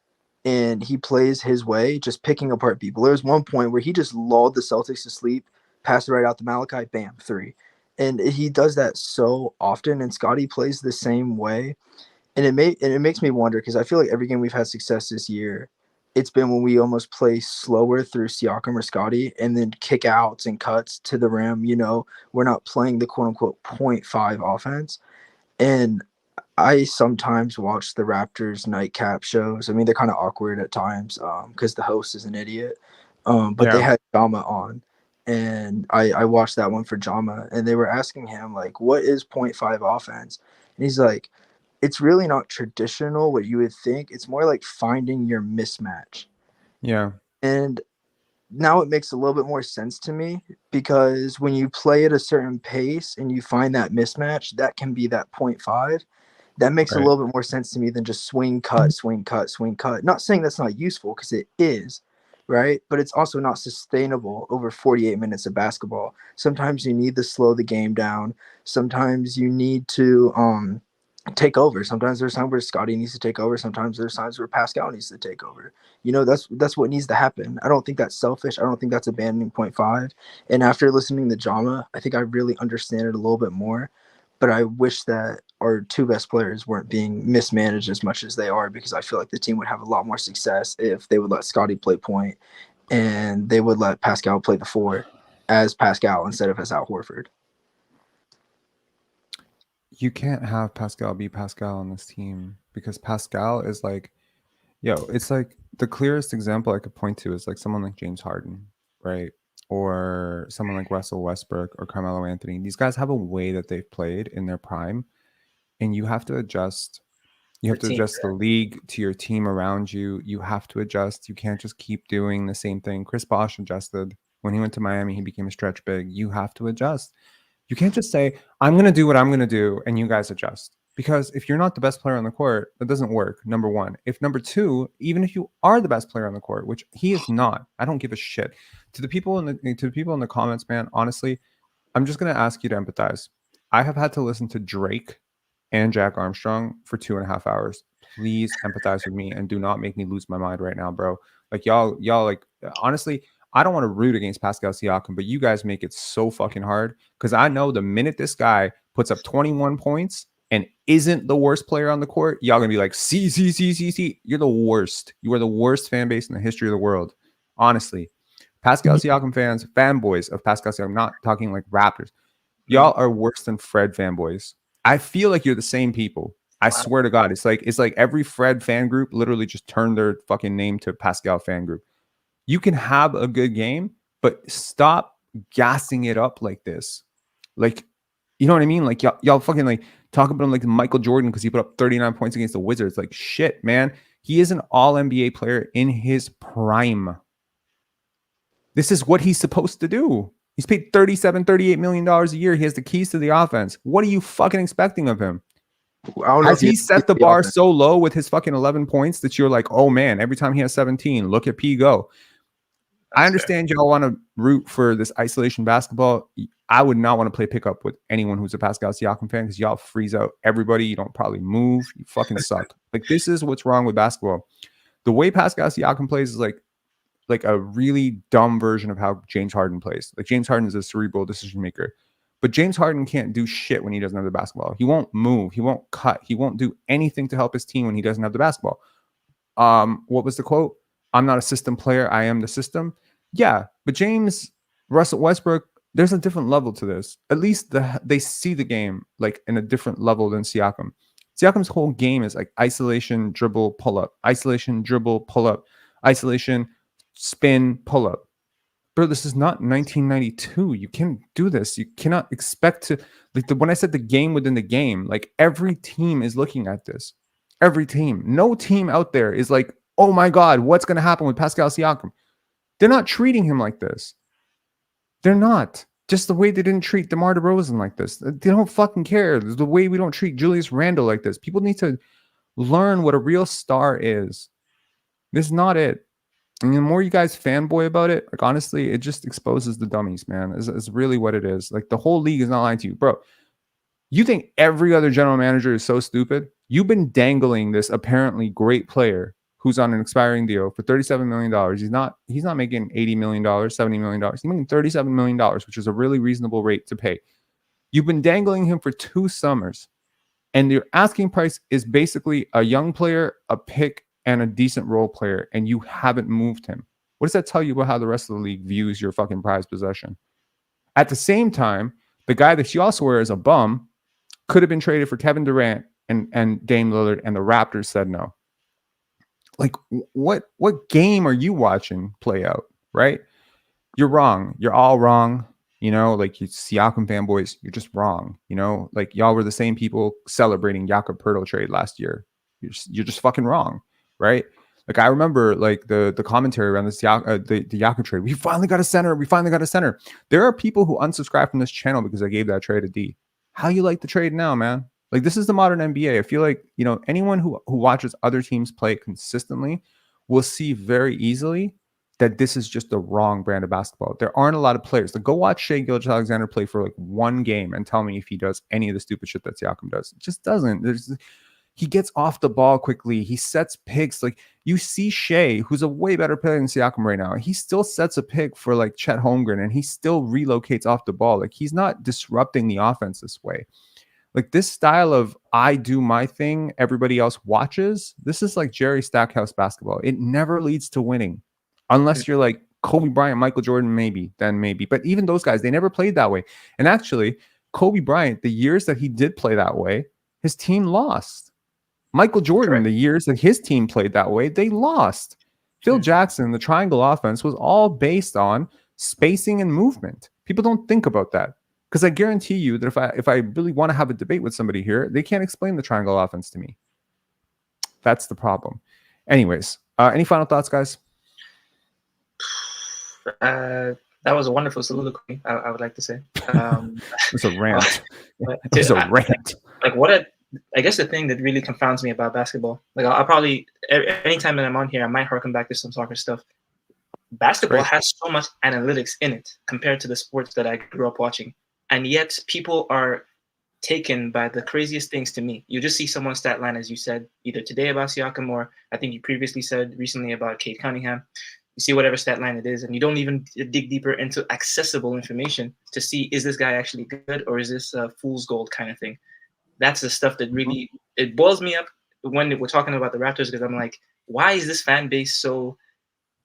and he plays his way, just picking apart people. There was one point where he just lulled the Celtics to sleep, passed it right out to Malachi, bam, 3. And he does that so often, and Scotty plays the same way. And it makes me wonder, because I feel like every game we've had success this year, it's been when we almost play slower through Siakam or Scotty and then kick outs and cuts to the rim. We're not playing the quote-unquote 0.5 offense. And I sometimes watch the Raptors nightcap shows. I mean, they're kind of awkward at times because the host is an idiot. But they had Jama on. And I watched that one for Jama. And they were asking him, like, what is 0.5 offense? And he's like, it's really not traditional what you would think. It's more like finding your mismatch. Yeah. And now it makes a little bit more sense to me, because when you play at a certain pace and you find that mismatch, that can be that 0.5. That makes a Right. little bit more sense to me than just swing, cut, swing, cut, swing, cut. Not saying that's not useful, because it is, right? But it's also not sustainable over 48 minutes of basketball. Sometimes you need to slow the game down. Sometimes you need to take over. Sometimes there's times where Scotty needs to take over. Sometimes there's times where Pascal needs to take over. That's what needs to happen. I don't think that's selfish. I don't think that's abandoning point five. And after listening to Jama, I think I really understand it a little bit more. But I wish that our two best players weren't being mismanaged as much as they are, because I feel like the team would have a lot more success if they would let Scotty play point and they would let Pascal play the four as Pascal instead of as Al Horford. You can't have Pascal be Pascal on this team, because Pascal is like, it's like the clearest example I could point to is like someone like James Harden, right? Or someone like Russell Westbrook or Carmelo Anthony. These guys have a way that they've played in their prime, and you have to adjust. You have to adjust the league to your team around you. You have to adjust. You can't just keep doing the same thing. Chris Bosh adjusted. When he went to Miami, he became a stretch big. You have to adjust. You can't just say, I'm going to do what I'm going to do, and you guys adjust. Because if you're not the best player on the court, that doesn't work, number one. If number two, even if you are the best player on the court, which he is not, I don't give a shit. To the people in the comments, man, honestly, I'm just going to ask you to empathize. I have had to listen to Drake and Jack Armstrong for 2.5 hours. Please empathize with me and do not make me lose my mind right now, bro. Like y'all like, honestly, I don't want to root against Pascal Siakam, but you guys make it so fucking hard, because I know the minute this guy puts up 21 points and isn't the worst player on the court, y'all gonna be like, see. You're the worst. You are the worst fan base in the history of the world. Honestly, Pascal Siakam fans, fanboys of Pascal Siakam, I'm not talking like Raptors. Y'all are worse than Fred fanboys. I feel like you're the same people. I swear to God, it's like every Fred fan group literally just turned their fucking name to Pascal fan group. You can have a good game, but stop gassing it up like this. Like, you know what I mean? Like y'all fucking like talk about him like Michael Jordan because he put up 39 points against the Wizards. Like, shit, man. He is an all NBA player in his prime. This is what he's supposed to do. He's paid $38 million a year. He has the keys to the offense. What are you fucking expecting of him? Has he set the bar so low with his fucking 11 points that you're like, oh man, every time he has 17, look at P go. I understand y'all want to root for this isolation basketball. I would not want to play pickup with anyone who's a Pascal Siakam fan, because y'all freeze out everybody. You don't probably move. You fucking suck. Like, this is what's wrong with basketball. The way Pascal Siakam plays is like a really dumb version of how James Harden plays. Like, James Harden is a cerebral decision maker, but James Harden can't do shit when he doesn't have the basketball. He won't move. He won't cut. He won't do anything to help his team when he doesn't have the basketball. What was the quote? I'm not a system player. I am the system. Yeah, but Russell Westbrook, there's a different level to this. At least they see the game like in a different level than Siakam. Siakam's whole game is like isolation, dribble, pull up, isolation, dribble, pull up, isolation, spin, pull up. Bro, this is not 1992. You can't do this. You cannot expect to, like, when I said the game within the game, like, every team is looking at this. Every team. No team out there is like, oh my God, what's going to happen with Pascal Siakam? They're not treating him like this. They're not. Just the way they didn't treat DeMar DeRozan like this. They don't fucking care. The way we don't treat Julius Randle like this. People need to learn what a real star is. This is not it. And the more you guys fanboy about it, like, honestly, it just exposes the dummies, man. It's really what it is. Like, the whole league is not lying to you. Bro, you think every other general manager is so stupid? You've been dangling this apparently great player who's on an expiring deal for $37 million. He's not making $80 million, $70 million. He's making $37 million, which is a really reasonable rate to pay. You've been dangling him for 2 summers, and your asking price is basically a young player, a pick, and a decent role player, and you haven't moved him. What does that tell you about how the rest of the league views your fucking prized possession? At the same time, the guy that you also swear is a bum could have been traded for Kevin Durant and Dame Lillard, and the Raptors said no. Like, what game are you watching play out, right? You're wrong. You're all wrong. You know, like, you Siakam fanboys, you're just wrong. You know, like, y'all were the same people celebrating Jakob Poeltl trade last year. You're just fucking wrong, right? Like, I remember, like, the commentary around the Jakob trade. We finally got a center. We finally got a center. There are people who unsubscribe from this channel because I gave that trade a D. How you like the trade now, man? Like, this is the modern NBA. I feel like, you know, anyone who watches other teams play consistently will see very easily that this is just the wrong brand of basketball. There aren't a lot of players. Like, go watch Shai Gilgeous-Alexander play for like one game and tell me if he does any of the stupid shit that Siakam does. It just doesn't. He gets off the ball quickly. He sets picks. Like, you see Shai, who's a way better player than Siakam right now. He still sets a pick for like Chet Holmgren, and he still relocates off the ball. Like, he's not disrupting the offense this way. Like, this style of I do my thing, everybody else watches. This is like Jerry Stackhouse basketball. It never leads to winning, unless you're like Kobe Bryant, Michael Jordan, maybe. But even those guys, they never played that way. And actually, Kobe Bryant, the years that he did play that way, his team lost. Michael Jordan, Correct. the years that his team played that way, they lost. Phil Jackson, the triangle offense was all based on spacing and movement. People don't think about that, because I guarantee you that if I really want to have a debate with somebody here, they can't explain the triangle offense to me. That's the problem. Anyways, any final thoughts, guys? That was a wonderful soliloquy, I would like to say. It's a rant. But It's a rant. Like, I guess the thing that really confounds me about basketball, like I'll probably, anytime that I'm on here, I might harken back to some soccer stuff. Basketball has so much analytics in it compared to the sports that I grew up watching. And yet people are taken by the craziest things to me. You just see someone's stat line, as you said, either today about Siakam, or I think you previously said recently about Cade Cunningham. You see whatever stat line it is, and you don't even dig deeper into accessible information to see, is this guy actually good, or is this fool's gold kind of thing? That's the stuff that really, it boils me up when we're talking about the Raptors, because I'm like, why is this fan base so,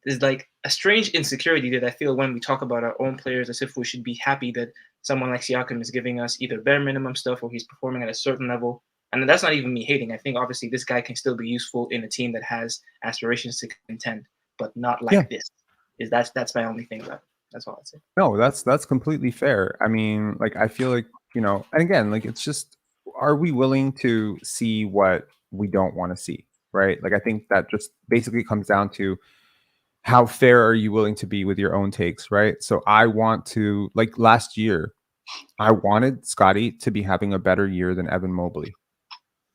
there's like a strange insecurity that I feel when we talk about our own players, as if we should be happy that someone like Siakam is giving us either bare minimum stuff or he's performing at a certain level. And that's not even me hating. I think obviously this guy can still be useful in a team that has aspirations to contend, but not like this. That's my only thing about it. That's all I'd say. No, that's completely fair. I mean, like, I feel like, you know, and again, like, it's just, are we willing to see what we don't want to see, right? Like, I think that just basically comes down to how fair are you willing to be with your own takes, right? So I want to, like, last year, I wanted Scotty to be having a better year than Evan Mobley.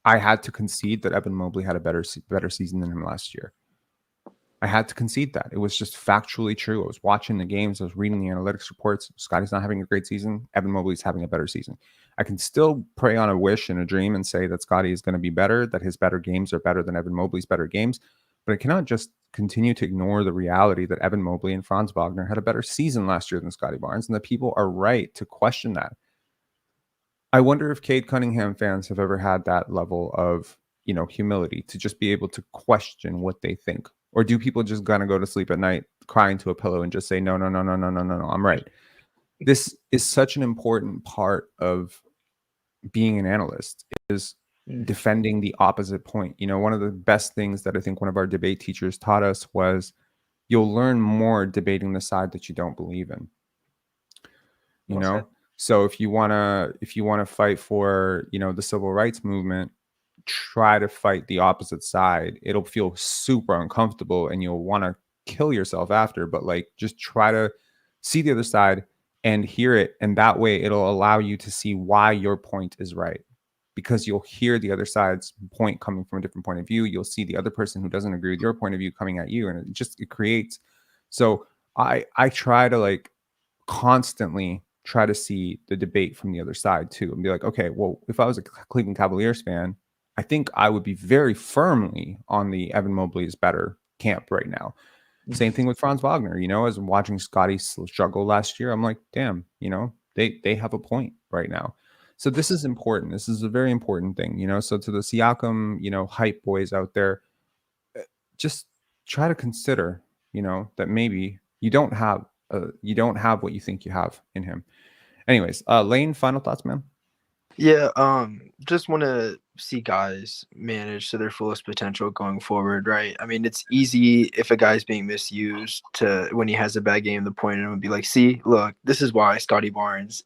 I had to concede that Evan Mobley had a better season than him last year. I had to concede that. It was just factually true. I was watching the games. I was reading the analytics reports. Scotty's not having a great season. Evan Mobley's having a better season. I can still pray on a wish and a dream and say that Scotty is going to be better, that his better games are better than Evan Mobley's better games. But I cannot just continue to ignore the reality that Evan Mobley and Franz Wagner had a better season last year than Scotty Barnes, and that people are right to question that. I wonder if Cade Cunningham fans have ever had that level of, you know, humility to just be able to question what they think. Or do people just gonna go to sleep at night crying to a pillow and just say, no, I'm right? This is such an important part of being an analyst, is defending the opposite point. You know, one of the best things that I think one of our debate teachers taught us was, you'll learn more debating the side that you don't believe in. You know, so if you wanna fight for, you know, the civil rights movement, try to fight the opposite side. It'll feel super uncomfortable and you'll want to kill yourself after, but like, just try to see the other side and hear it, and that way it'll allow you to see why your point is right, because you'll hear the other side's point coming from a different point of view. You'll see the other person who doesn't agree with your point of view coming at you, and it creates. So I try to, like, constantly try to see the debate from the other side too, and be like, okay, well, if I was a Cleveland Cavaliers fan, I think I would be very firmly on the Evan Mobley is better camp right now. Same thing with Franz Wagner. You know, as I'm watching Scotty struggle last year, I'm like, damn, you know, they have a point right now. So this is important. This is a very important thing, you know. So to the Siakam, you know, hype boys out there, just try to consider, you know, that maybe you don't have what you think you have in him. Anyways, Lane, final thoughts, man? Yeah, just want to see guys manage to their fullest potential going forward, right? I mean, it's easy if a guy's being misused to, when he has a bad game, to point at him and be like, see, look, this is why Scotty Barnes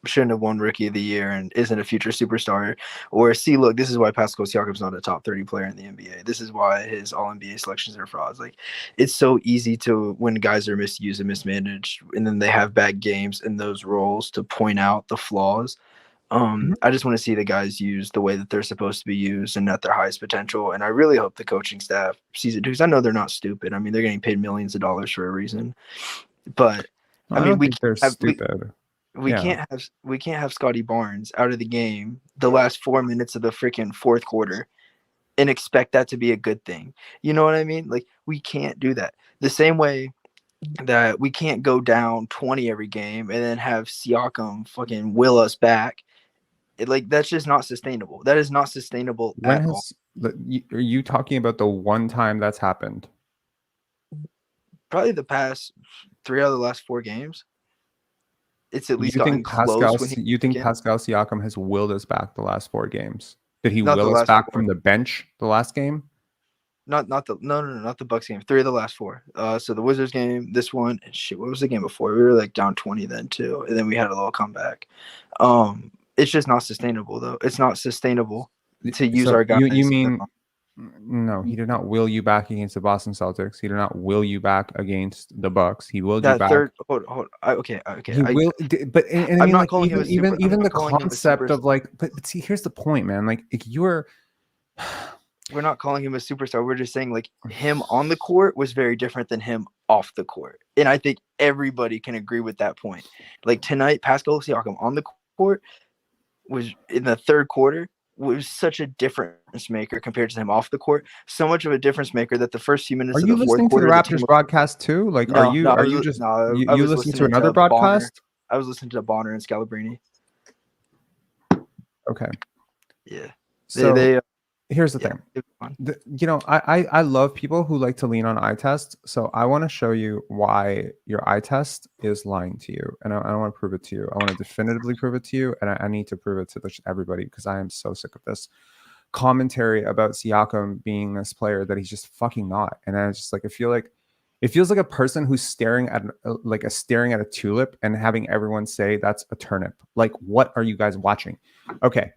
shouldn't have won Rookie of the Year and isn't a future superstar. Or see, look, this is why Pascal Siakam's not a top 30 player in the NBA. This is why his All-NBA selections are frauds. Like, it's so easy to, when guys are misused and mismanaged, and then they have bad games in those roles, to point out the flaws. I just want to see the guys used the way that they're supposed to be used and at their highest potential. And I really hope the coaching staff sees it, because I know they're not stupid. I mean, they're getting paid millions of dollars for a reason. But I mean, don't we think they're can't have, stupid. we can't have Scotty Barnes out of the game the last 4 minutes of the freaking fourth quarter and expect that to be a good thing. You know what I mean? Like, we can't do that. The same way that we can't go down 20 every game and then have Siakam fucking will us back. Like, that's just not sustainable. That is not sustainable at all. Are you talking about the one time that's happened? Probably the past 3 out of the last 4 games. It's at least gotten Pascal, close. you think Pascal Siakam has willed us back the last 4 games? Did he Not will the us last back 4. from the bench the last game? Not the not the Bucks game. 3 of the last 4. So the Wizards game, this one, and shit. What was the game before? We were like down 20 then too, and then we had a little comeback. It's just not sustainable though. It's not sustainable to use our guys. You mean no? He did not will you back against the Boston Celtics. He did not will you back against the Bucks. He willed you back. Third. Hold. Okay. He will, but and I mean, not like, calling him a super, even the calling him a concept superstar. of like, but see, here's the point, man. Like, you're. We're not calling him a superstar. We're just saying, like, him on the court was very different than him off the court. And I think everybody can agree with that point. Like, tonight, Pascal Siakam on the court was, in the third quarter, was such a difference maker compared to him off the court. So much of a difference maker that the first few minutes Are of you the fourth listening to quarter, the Raptors broadcast too? Like, No, are you listening to another broadcast? I was listening to Bonner and Scalabrini. Okay. Yeah. So here's the yeah, thing. it was fun. I love people who like to lean on eye test. So I want to show you why your eye test is lying to you. And I want to prove it to you. I want to definitively prove it to you. And I need to prove it to everybody, because I am so sick of this commentary about Siakam being this player that he's just fucking not. And I just like, it feels like a person who's staring at a tulip and having everyone say that's a turnip. Like, what are you guys watching? Okay.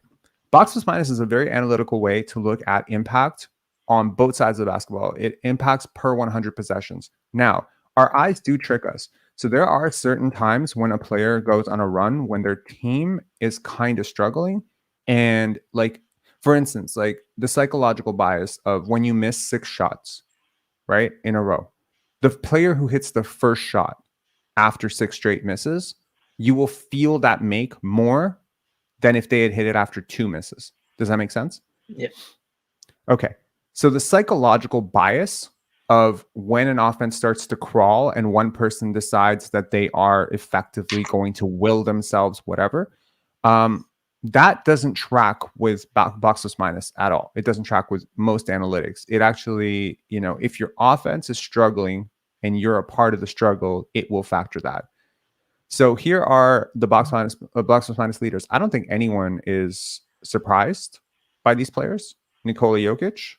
Box plus minus is a very analytical way to look at impact on both sides of the basketball. It impacts per 100 possessions. Now, our eyes do trick us. So there are certain times when a player goes on a run when their team is kind of struggling. And like, for instance, like the psychological bias of when you miss 6 shots, right, in a row, the player who hits the first shot after 6 straight misses, you will feel that make more than if they had hit it after 2 misses. Does that make sense? Yeah. Okay. So the psychological bias of when an offense starts to crawl and one person decides that they are effectively going to will themselves, whatever, that doesn't track with box plus minus at all. It doesn't track with most analytics. It actually, if your offense is struggling and you're a part of the struggle, it will factor that. So here are the box plus minus leaders. I don't think anyone is surprised by these players. Nikola Jokic,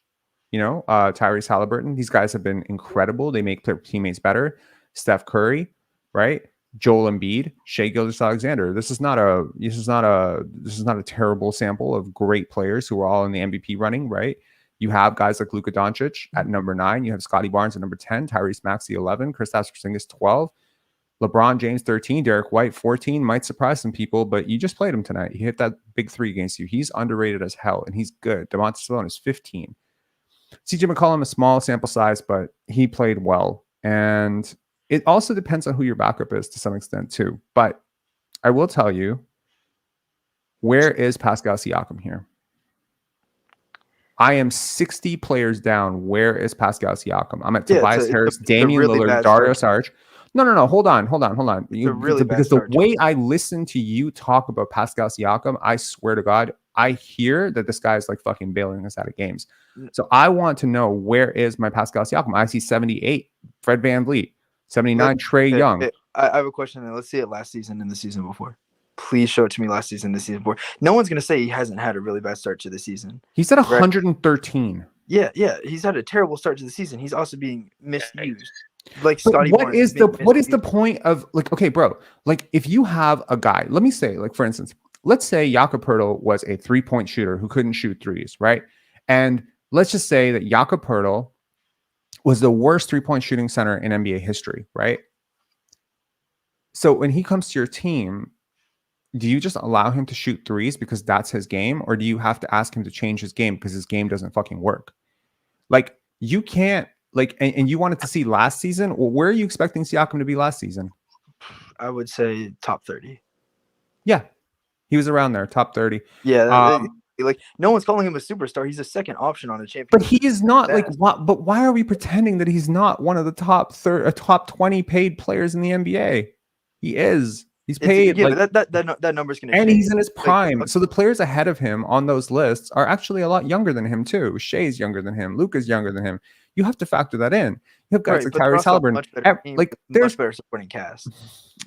Tyrese Halliburton. These guys have been incredible. They make their teammates better. Steph Curry, right? Joel Embiid, Shai Gilgeous-Alexander. This is not a terrible sample of great players who are all in the MVP running, right? You have guys like Luka Doncic at number 9. You have Scotty Barnes at number 10, Tyrese Maxey 11, Kristaps Porzingis 12. LeBron James 13, Derek White 14. Might surprise some people, but you just played him tonight. He hit that big 3 against you. He's underrated as hell, and he's good. Domantas Sabonis 15. CJ McCollum, a small sample size, but he played well. And it also depends on who your backup is to some extent too. But I will tell you, where is Pascal Siakam here? I am 60 players down. Where is Pascal Siakam? I'm at Tobias Harris, Damian Lillard, Dario Saric. No. Hold on. Because the way I listen to you talk about Pascal Siakam, I swear to God, I hear that this guy is like fucking bailing us out of games. So I want to know, where is my Pascal Siakam? I see 78, Fred VanVleet, 79, Trae Young. I have a question. Let's see it last season and the season before. Please show it to me last season, the season before. No one's going to say he hasn't had a really bad start to the season. He's at 113. Yeah. He's had a terrible start to the season. He's also being misused. Like Scotty Barnes. What is the point of, like, okay, bro, like if you have a guy, let me say, like, for instance, let's say Jakob Poeltl was a 3-point shooter who couldn't shoot threes, right? And let's just say that Jakob Poeltl was the worst 3-point shooting center in NBA history, right? So when he comes to your team, do you just allow him to shoot threes because that's his game, or do you have to ask him to change his game because his game doesn't fucking work? Like, you can't, like, and you wanted to see last season. Well, where are you expecting Siakam to be last season? I would say top 30. Yeah, he was around there, top 30. Yeah, like no one's calling him a superstar. He's a second option on a championship. But he is not like what? But why are we pretending that he's not one of the top 20 paid players in the NBA? He is. He's paid. Yeah, like, but that number's going to and change. he's in his prime. So the players ahead of him on those lists are actually a lot younger than him too. Shea's younger than him. Luka's younger than him. You have to factor that in. You have guys like Tyrese Halliburton. Like, there's much better supporting cast.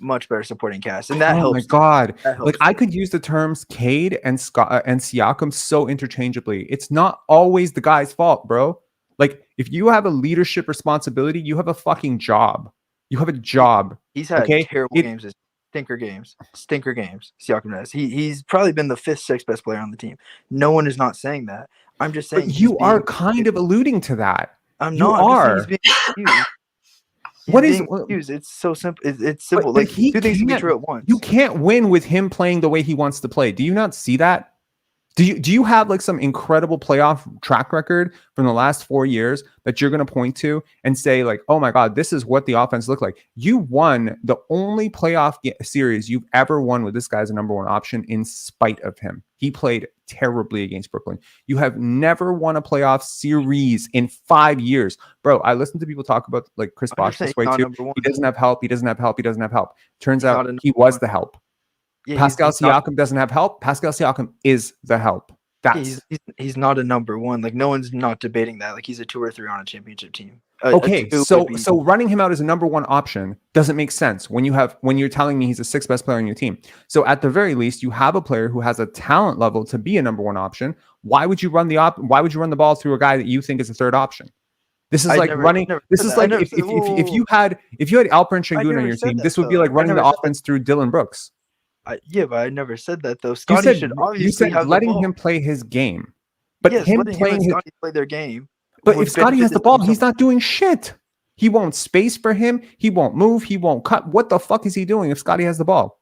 Much better supporting cast, and that helps. Oh my god! Helps. Like, I could use the terms Cade and Scott and Siakam so interchangeably. It's not always the guy's fault, bro. Like, if you have a leadership responsibility, you have a fucking job. You have a job. He's had terrible games. Stinker games. Siakam has. He's probably been the 5th, 6th best player on the team. No one is not saying that. I'm just saying. But you are kind of alluding to that. I'm you not. Are. What is it's so simple. It's simple. Like, two things can be true at once. You can't win with him playing the way he wants to play. Do you not see that? Do you have like some incredible playoff track record from the last 4 years that you're going to point to and say like, oh my God, this is what the offense looked like? You won the only playoff series you've ever won with this guy as a number one option in spite of him. He played terribly against Brooklyn. You have never won a playoff series in 5 years. Bro, I listen to people talk about like Chris Bosh this way too. He doesn't have help. He doesn't have help. He doesn't have help. Turns out he was the help. Yeah, Pascal Siakam doesn't have help. Pascal Siakam is the help. He's not a number one. Like, no one's not debating that. Like, he's a 2 or 3 on a championship team. Okay, so running him out as a number one option doesn't make sense when you're telling me he's the 6th best player on your team. So at the very least, you have a player who has a talent level to be a number one option. Why would you run the ball through a guy that you think is a 3rd option? This is like running. This is like if you had Alperen Şengün on your team, this would be like running the offense through Dylan Brooks. Yeah, but I never said that though. Scotty should obviously have letting him play his game, but him playing Scotty play their game. But if Scotty has the ball, he's not doing shit. He won't space for him. He won't move. He won't cut. What the fuck is he doing if Scotty has the ball?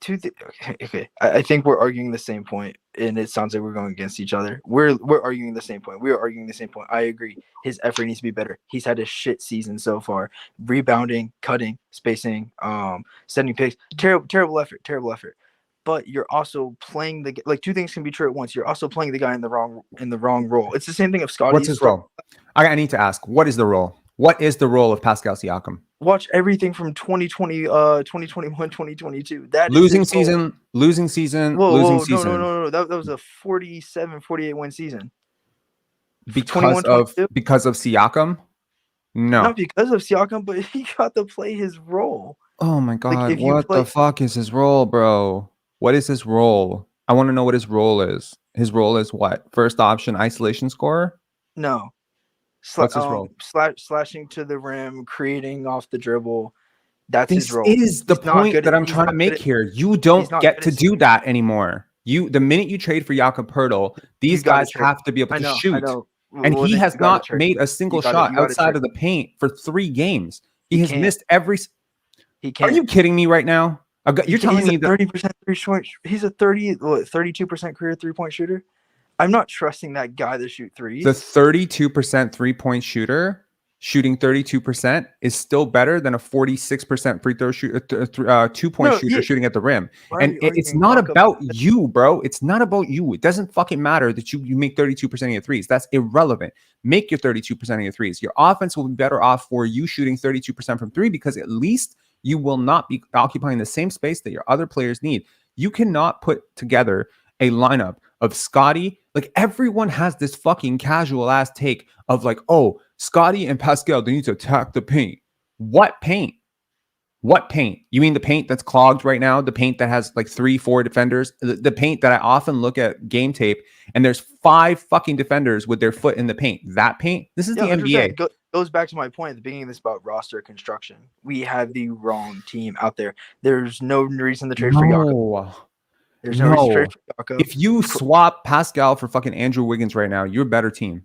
Okay. I think we're arguing the same point, and it sounds like we're going against each other. We're arguing the same point. We are arguing the same point. I agree. His effort needs to be better. He's had a shit season so far. Rebounding, cutting, spacing, setting picks. Terrible effort. But you're also playing like, two things can be true at once. You're also playing the guy in the wrong role. It's the same thing of Scotty. What's his role? I need to ask. What is the role? What is the role of Pascal Siakam? Watch everything from 2020, 2021, 2022. That losing season. No. That was a 47, 48 win season. Because of Siakam? No. Not because of Siakam, but he got to play his role. Oh my God. What the fuck is his role, bro? What is his role? I want to know what his role is. His role is what? First option isolation scorer? No. What's his role? Slashing to the rim, creating off the dribble. That's his role. This is the point that I'm trying to make here. You don't get to do that anymore. The minute you trade for Jakob Poeltl, these guys have to be able to shoot. And he has not made a single shot outside of the paint for 3 games. He has missed every. He can't. Are you kidding me right now? You're telling me that 30% 3-point. He's a 32% career 3-point shooter. I'm not trusting that guy to shoot threes. The 32% 3-point shooter shooting 32% is still better than a 46% free throw shooter, 2-point shooter shooting at the rim. And it's not about you, bro. It's not about you. It doesn't fucking matter that you make 32% of your threes. That's irrelevant. Make your 32% of your threes. Your offense will be better off for you shooting 32% from 3 because at least you will not be occupying the same space that your other players need. You cannot put together a lineup of Scotty. Like, everyone has this fucking casual ass take of like, oh, Scotty and Pascal, they need to attack the paint. What paint? What paint? You mean the paint that's clogged right now? The paint that has like 3-4 defenders? The paint that I often look at game tape and there's 5 fucking defenders with their foot in the paint. That paint? This is the NBA. Goes back to my point at the beginning of this about roster construction. We have the wrong team out there. There's no reason to trade for Jakob. There's no reason to trade for Darko. If you swap Pascal for fucking Andrew Wiggins right now, you're a better team.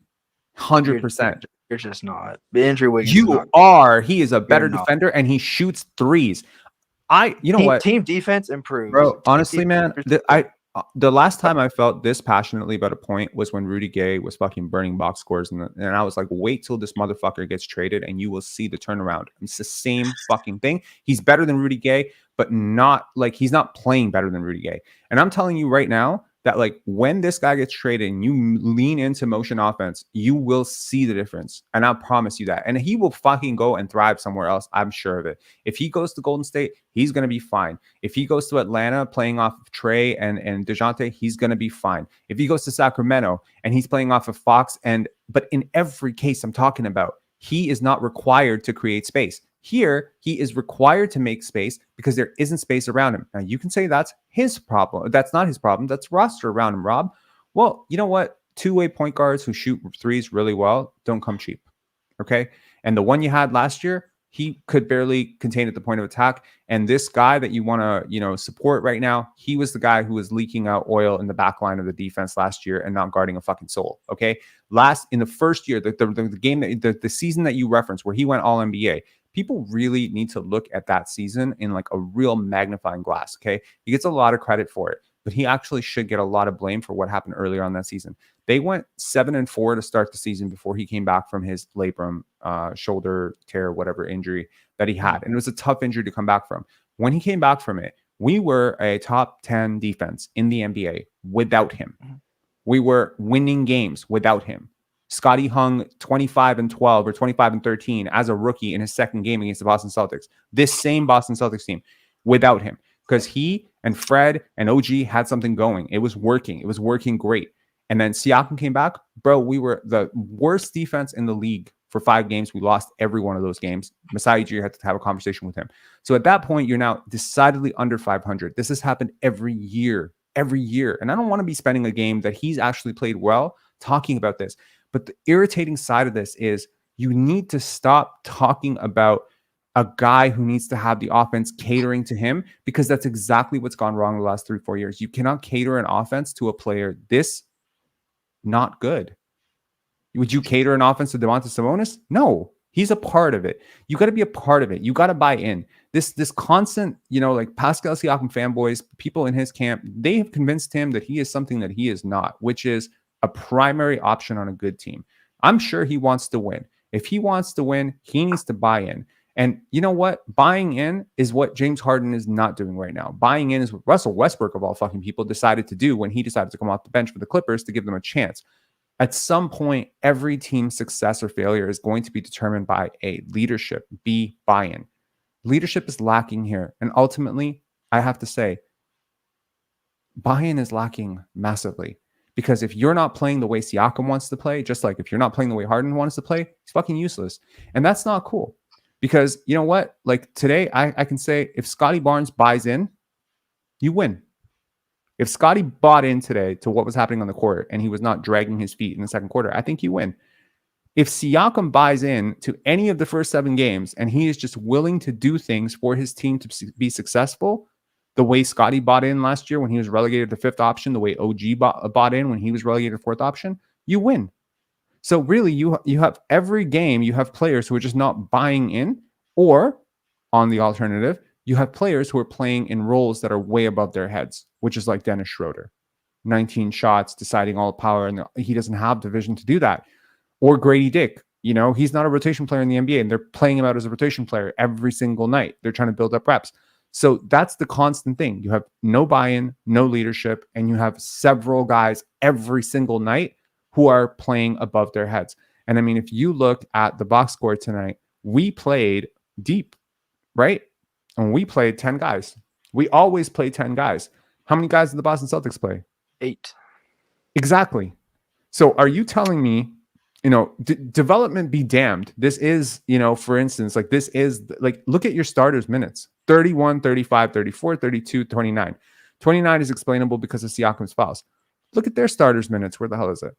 100%. You're just not. Andrew Wiggins. You are. He is a better defender and he shoots threes. You know what, team defense improves. bro? Team Honestly, man, defense the last time I felt this passionately about a point was when Rudy Gay was fucking burning box scores, and I was like, wait till this motherfucker gets traded, and you will see the turnaround. It's the same fucking thing. He's better than Rudy Gay, but not like he's not playing better than Rudy Gay. And I'm telling you right now that like when this guy gets traded and you lean into motion offense, you will see the difference. And I promise you that. And he will fucking go and thrive somewhere else. I'm sure of it. If he goes to Golden State, he's going to be fine. If he goes to Atlanta playing off of Trey and DeJounte, he's going to be fine. If he goes to Sacramento and he's playing off of Fox, but in every case I'm talking about, he is not required to create space. Here, he is required to make space because there isn't space around him. Now, you can say that's his problem. That's not his problem. That's roster around him, Rob. Well, you know what? Two-way point guards who shoot threes really well don't come cheap, okay? And the one you had last year, he could barely contain at the point of attack. And this guy that you want to, support right now, he was the guy who was leaking out oil in the back line of the defense last year and not guarding a fucking soul, okay? In the first year, the game, the season that you referenced where he went all NBA, people really need to look at that season in like a real magnifying glass, okay? He gets a lot of credit for it, but he actually should get a lot of blame for what happened earlier on that season. They went 7-4 to start the season before he came back from his labrum, shoulder tear, whatever injury that he had. And it was a tough injury to come back from. When he came back from it, we were a top 10 defense in the NBA without him. We were winning games without him. Scotty hung 25-12 or 25-13 as a rookie in his second game against the Boston Celtics. This same Boston Celtics team without him, because he and Fred and OG had something going. It was working. It was working great. And then Siakam came back. Bro, we were the worst defense in the league for 5 games. We lost every one of those games. Masai Ujiri had to have a conversation with him. So at that point, you're now decidedly under 500. This has happened every year. And I don't want to be spending a game that he's actually played well talking about this. But the irritating side of this is you need to stop talking about a guy who needs to have the offense catering to him, because that's exactly what's gone wrong the last 3-4 years. You cannot cater an offense to a player this not good. Would you cater an offense to Domantas Sabonis? No, he's a part of it. You got to be a part of it. You got to buy in. This constant, like Pascal Siakam fanboys, people in his camp, they have convinced him that he is something that he is not, which is a primary option on a good team. I'm sure he wants to win. If he wants to win, he needs to buy in. And you know what? Buying in is what James Harden is not doing right now. Buying in is what Russell Westbrook, of all fucking people, decided to do when he decided to come off the bench for the Clippers to give them a chance. At some point, every team's success or failure is going to be determined by A, leadership, B, buy-in. Leadership is lacking here. And ultimately, I have to say, buy-in is lacking massively. Because if you're not playing the way Siakam wants to play, just like if you're not playing the way Harden wants to play, he's fucking useless. And that's not cool. Because you know what? Like today, I can say if Scotty Barnes buys in, you win. If Scotty bought in today to what was happening on the court and he was not dragging his feet in the second quarter, I think you win. If Siakam buys in to any of the first 7 games and he is just willing to do things for his team to be successful, the way Scotty bought in last year when he was relegated to 5th option, the way OG bought in when he was relegated to 4th option, you win. So really, you have every game, you have players who are just not buying in, or on the alternative, you have players who are playing in roles that are way above their heads, which is like Dennis Schroeder. 19 shots, deciding all power, and he doesn't have the vision to do that. Or Grady Dick, he's not a rotation player in the NBA, and they're playing him out as a rotation player every single night. They're trying to build up reps. So that's the constant thing. You have no buy-in, no leadership, and you have several guys every single night who are playing above their heads. And I mean, if you look at the box score tonight, we played deep, right? And we played 10 guys. We always play 10 guys. How many guys did the Boston Celtics play? 8. Exactly. So are you telling me, development be damned. This is, for instance, like this is like, look at your starters minutes, 31, 35, 34, 32, 29. 29 is explainable because of Siakam's fouls. Look at their starters minutes. Where the hell is it?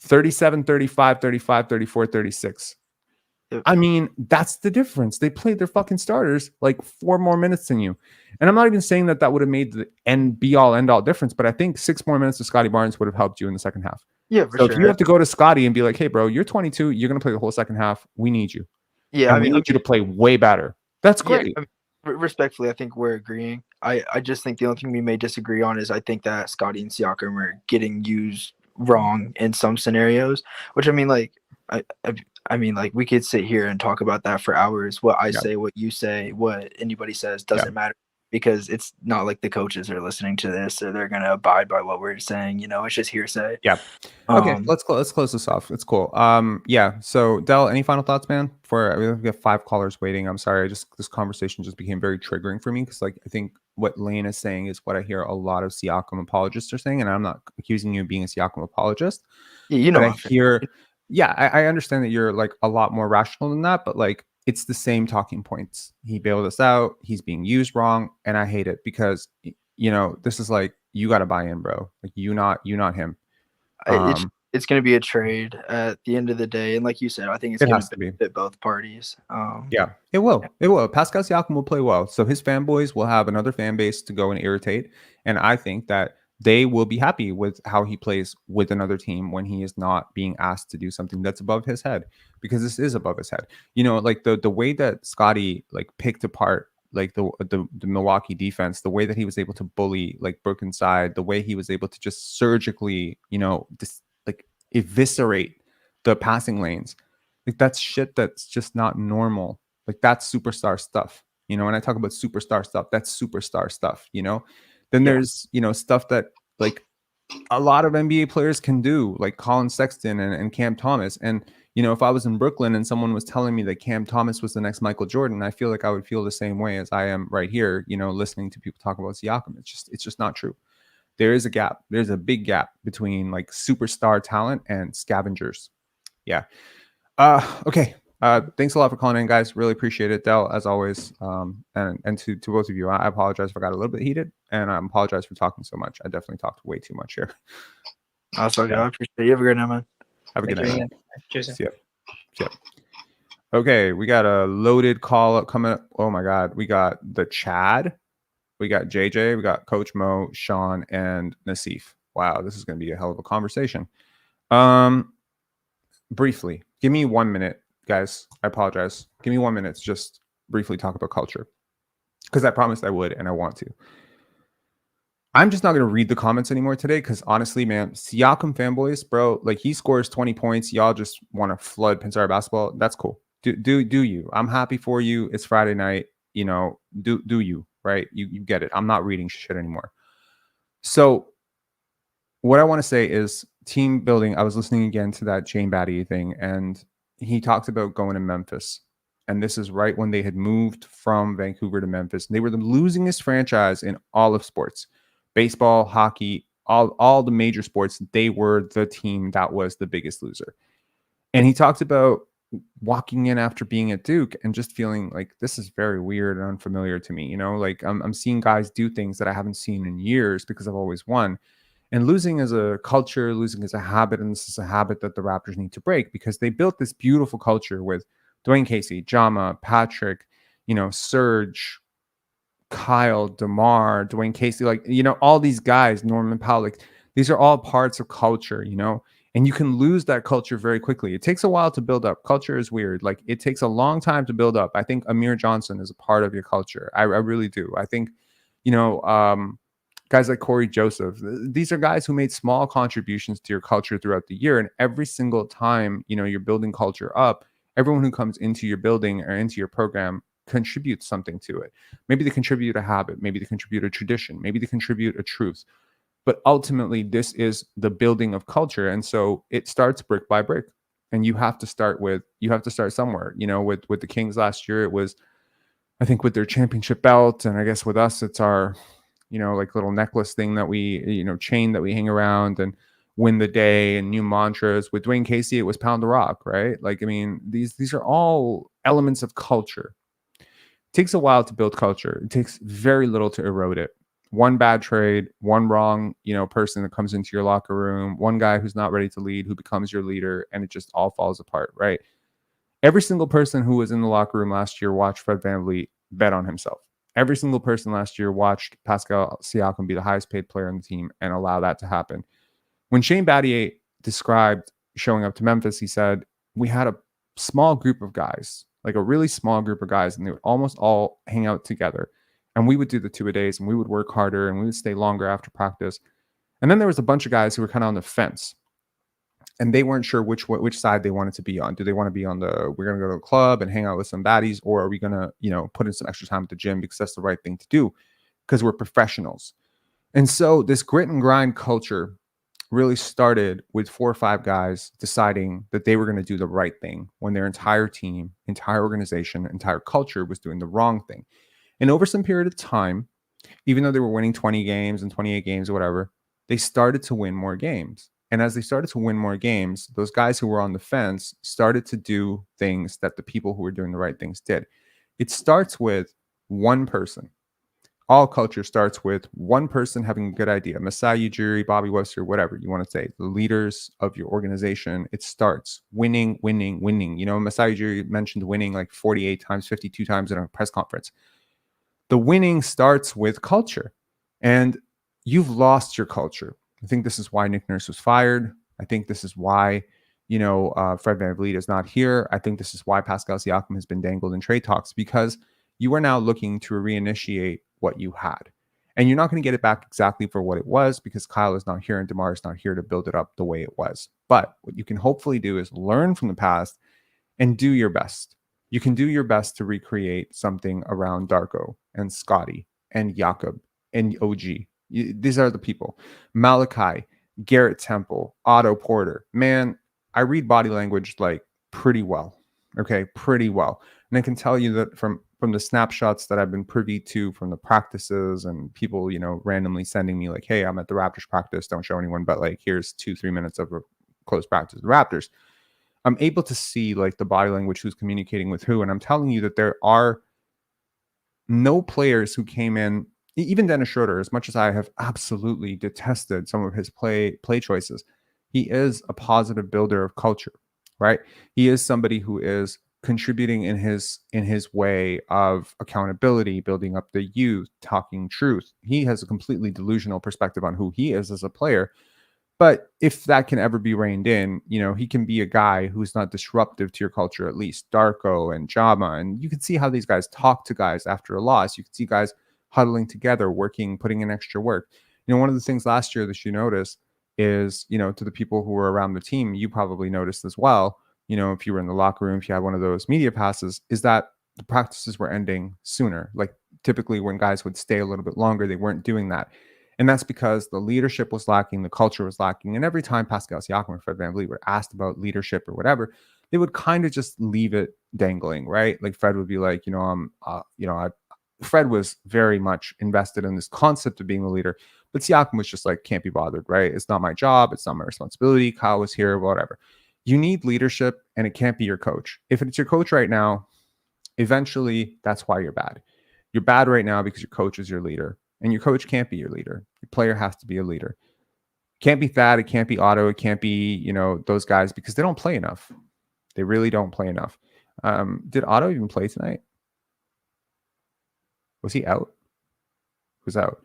37, 35, 35, 34, 36. I mean, that's the difference. They played their fucking starters like 4 more minutes than you. And I'm not even saying that would have made the be-all, end-all difference, but I think 6 more minutes to Scotty Barnes would have helped you in the second half. Yeah, for so sure. If you have to go to Scotty and be like, hey, bro, you're 22. You're going to play the whole second half. We need you. Yeah, we need you to play way better. That's great. Yeah, Respectfully, I think we're agreeing. I just think the only thing we may disagree on is I think that Scotty and Siakam are getting used wrong in some scenarios. Which I mean, like, I mean, like, we could sit here and talk about that for hours. What I Yeah. say, what you say, what anybody says Yeah. doesn't matter, because it's not like the coaches are listening to this or they're gonna abide by what we're saying. You know, it's just hearsay. Yeah. Okay, let's close this off. It's cool. Yeah. So Del, any final thoughts, man? We have 5 callers waiting. I'm sorry. This conversation just became very triggering for me because, like, I think what Lane is saying is what I hear a lot of Siakam apologists are saying, and I'm not accusing you of being a Siakam apologist. Yeah, you know, but I hear, I understand that you're like a lot more rational than that, but like it's the same talking points. He bailed us out. He's being used wrong, and I hate it because this is like you got to buy in, bro. Like you not him. It's going to be a trade at the end of the day, and like you said, I think it's It going has to to be. benefit both parties. Yeah, it will. It will. Pascal Siakam will play well, so his fanboys will have another fan base to go and irritate, and I think that they will be happy with how he plays with another team when he is not being asked to do something that's above his head, because this is above his head. Like the way that Scotty like picked apart like the Milwaukee defense, the way that he was able to bully like Brook inside, the way he was able to just surgically, like eviscerate the passing lanes. Like that's shit that's just not normal. Like that's superstar stuff. When I talk about superstar stuff, that's superstar stuff, Then there's, stuff that like a lot of NBA players can do, like Colin Sexton and Cam Thomas. And, if I was in Brooklyn and someone was telling me that Cam Thomas was the next Michael Jordan, I feel like I would feel the same way as I am right here, listening to people talk about Siakam. It's just not true. There is a gap. There's a big gap between like superstar talent and scavengers. Yeah. Okay. Thanks a lot for calling in, guys. Really appreciate it, Del, as always. And to both of you, I apologize if I got a little bit heated, and I apologize for talking so much. I definitely talked way too much here. That's okay. I appreciate it. You have a great night, man. Have a good night. Cheers. See ya. Okay, we got a loaded call up coming up. Oh my God, we got the Chad, we got JJ, we got Coach Mo, Sean, and Nassif. Wow, this is going to be a hell of a conversation. Briefly, give me 1 minute, guys. I apologize. Give me 1 minute to just briefly talk about culture, because I promised I would, and I want to. I'm just not going to read the comments anymore today because honestly, man, Siakam fanboys, bro, like he scores 20 points. Y'all just want to flood Pinsar basketball. That's cool. Do you. I'm happy for you. It's Friday night. Do you, right? You get it. I'm not reading shit anymore. So what I want to say is team building. I was listening again to that Shane Battier thing, and he talked about going to Memphis. And this is right when they had moved from Vancouver to Memphis. They were the losingest franchise in all of sports. Baseball, hockey, all the major sports, they were the team that was the biggest loser. And he talked about walking in after being at Duke and just feeling like this is very weird and unfamiliar to me. Like I'm seeing guys do things that I haven't seen in years because I've always won. And losing as a culture, losing as a habit, and this is a habit that the Raptors need to break because they built this beautiful culture with Dwayne Casey, Jama, Patrick, Serge, Kyle, DeMar, Dwayne Casey, like, all these guys, Norman Powell, like these are all parts of culture, and you can lose that culture very quickly. It takes a while to build up. Culture is weird. Like it takes a long time to build up. I think Amir Johnson is a part of your culture. I really do. I think, guys like Corey Joseph, these are guys who made small contributions to your culture throughout the year. And every single time, you're building culture up, everyone who comes into your building or into your program contributes something to it. Maybe they contribute a habit, maybe they contribute a tradition, maybe they contribute a truth. But ultimately, this is the building of culture. And so it starts brick by brick. And you have to start somewhere. With the Kings last year, it was, I think, with their championship belt. And I guess with us, it's our, like little necklace thing that we, chain that we hang around and win the day and new mantras. With Dwayne Casey, it was pound the rock, right? Like, I mean, these are all elements of culture. It takes a while to build culture. It takes very little to erode it. One bad trade, one wrong, person that comes into your locker room, one guy who's not ready to lead, who becomes your leader, and it just all falls apart, right? Every single person who was in the locker room last year watched Fred VanVleet bet on himself. Every single person last year watched Pascal Siakam be the highest paid player on the team and allow that to happen. When Shane Battier described showing up to Memphis, he said, we had a small group of guys like a really small group of guys, and they would almost all hang out together. And we would do the 2-a-days, and we would work harder, and we would stay longer after practice. And then there was a bunch of guys who were kind of on the fence, and they weren't sure which side they wanted to be on. Do they want to be on the, we're going to go to a club and hang out with some baddies, or are we going to, put in some extra time at the gym because that's the right thing to do because we're professionals? And so this grit and grind culture really started with 4 or 5 guys deciding that they were going to do the right thing when their entire team, entire organization, entire culture was doing the wrong thing. And over some period of time, even though they were winning 20 games and 28 games or whatever, they started to win more games. And as they started to win more games, those guys who were on the fence started to do things that the people who were doing the right things did. It starts with one person. All culture starts with one person having a good idea. Masai Ujiri, Bobby Webster, whatever you want to say, the leaders of your organization. It starts winning, winning, winning. Masai Ujiri mentioned winning like 48 times, 52 times in a press conference. The winning starts with culture, and you've lost your culture. I think this is why Nick Nurse was fired. I think this is why, Fred VanVleet is not here. I think this is why Pascal Siakam has been dangled in trade talks, because you are now looking to reinitiate what you had. And you're not going to get it back exactly for what it was, because Kyle is not here and DeMar is not here to build it up the way it was. But what you can hopefully do is learn from the past and do your best. You can do your best to recreate something around Darko and Scotty and Jakob and OG. These are the people. Malachi, Garrett Temple, Otto Porter. Man, I read body language like pretty well. Okay, pretty well. And I can tell you that from the snapshots that I've been privy to from the practices and people, randomly sending me like, hey, I'm at the Raptors practice. Don't show anyone, but like, here's 2-3 minutes of a close practice. The Raptors. I'm able to see like the body language, who's communicating with who. And I'm telling you that there are no players who came in, even Dennis Schroeder, as much as I have absolutely detested some of his play choices, he is a positive builder of culture, right? He is somebody who is contributing in his way of accountability, building up the youth, talking truth. He has a completely delusional perspective on who he is as a player. But if that can ever be reined in, he can be a guy who's not disruptive to your culture, at least. Darko and Jama. And you can see how these guys talk to guys after a loss. You can see guys huddling together, working, putting in extra work. One of the things last year that you notice is, to the people who were around the team, you probably noticed as well, if you were in the locker room, if you had one of those media passes, is that the practices were ending sooner. Like typically when guys would stay a little bit longer, they weren't doing that. And that's because the leadership was lacking, the culture was lacking. And every time Pascal Siakam or Fred VanVleet were asked about leadership or whatever, they would kind of just leave it dangling, right? Like Fred would be like, Fred was very much invested in this concept of being a leader, but Siakam was just like, can't be bothered, right? It's not my job. It's not my responsibility. Kyle was here, whatever. You need leadership, and it can't be your coach. If it's your coach right now, eventually that's why you're bad. You're bad right now because your coach is your leader. And your coach can't be your leader. Your player has to be a leader. It can't be Thad. It can't be Otto. It can't be, those guys, because they don't play enough. They really don't play enough. Did Otto even play tonight? Was he out? Who's out?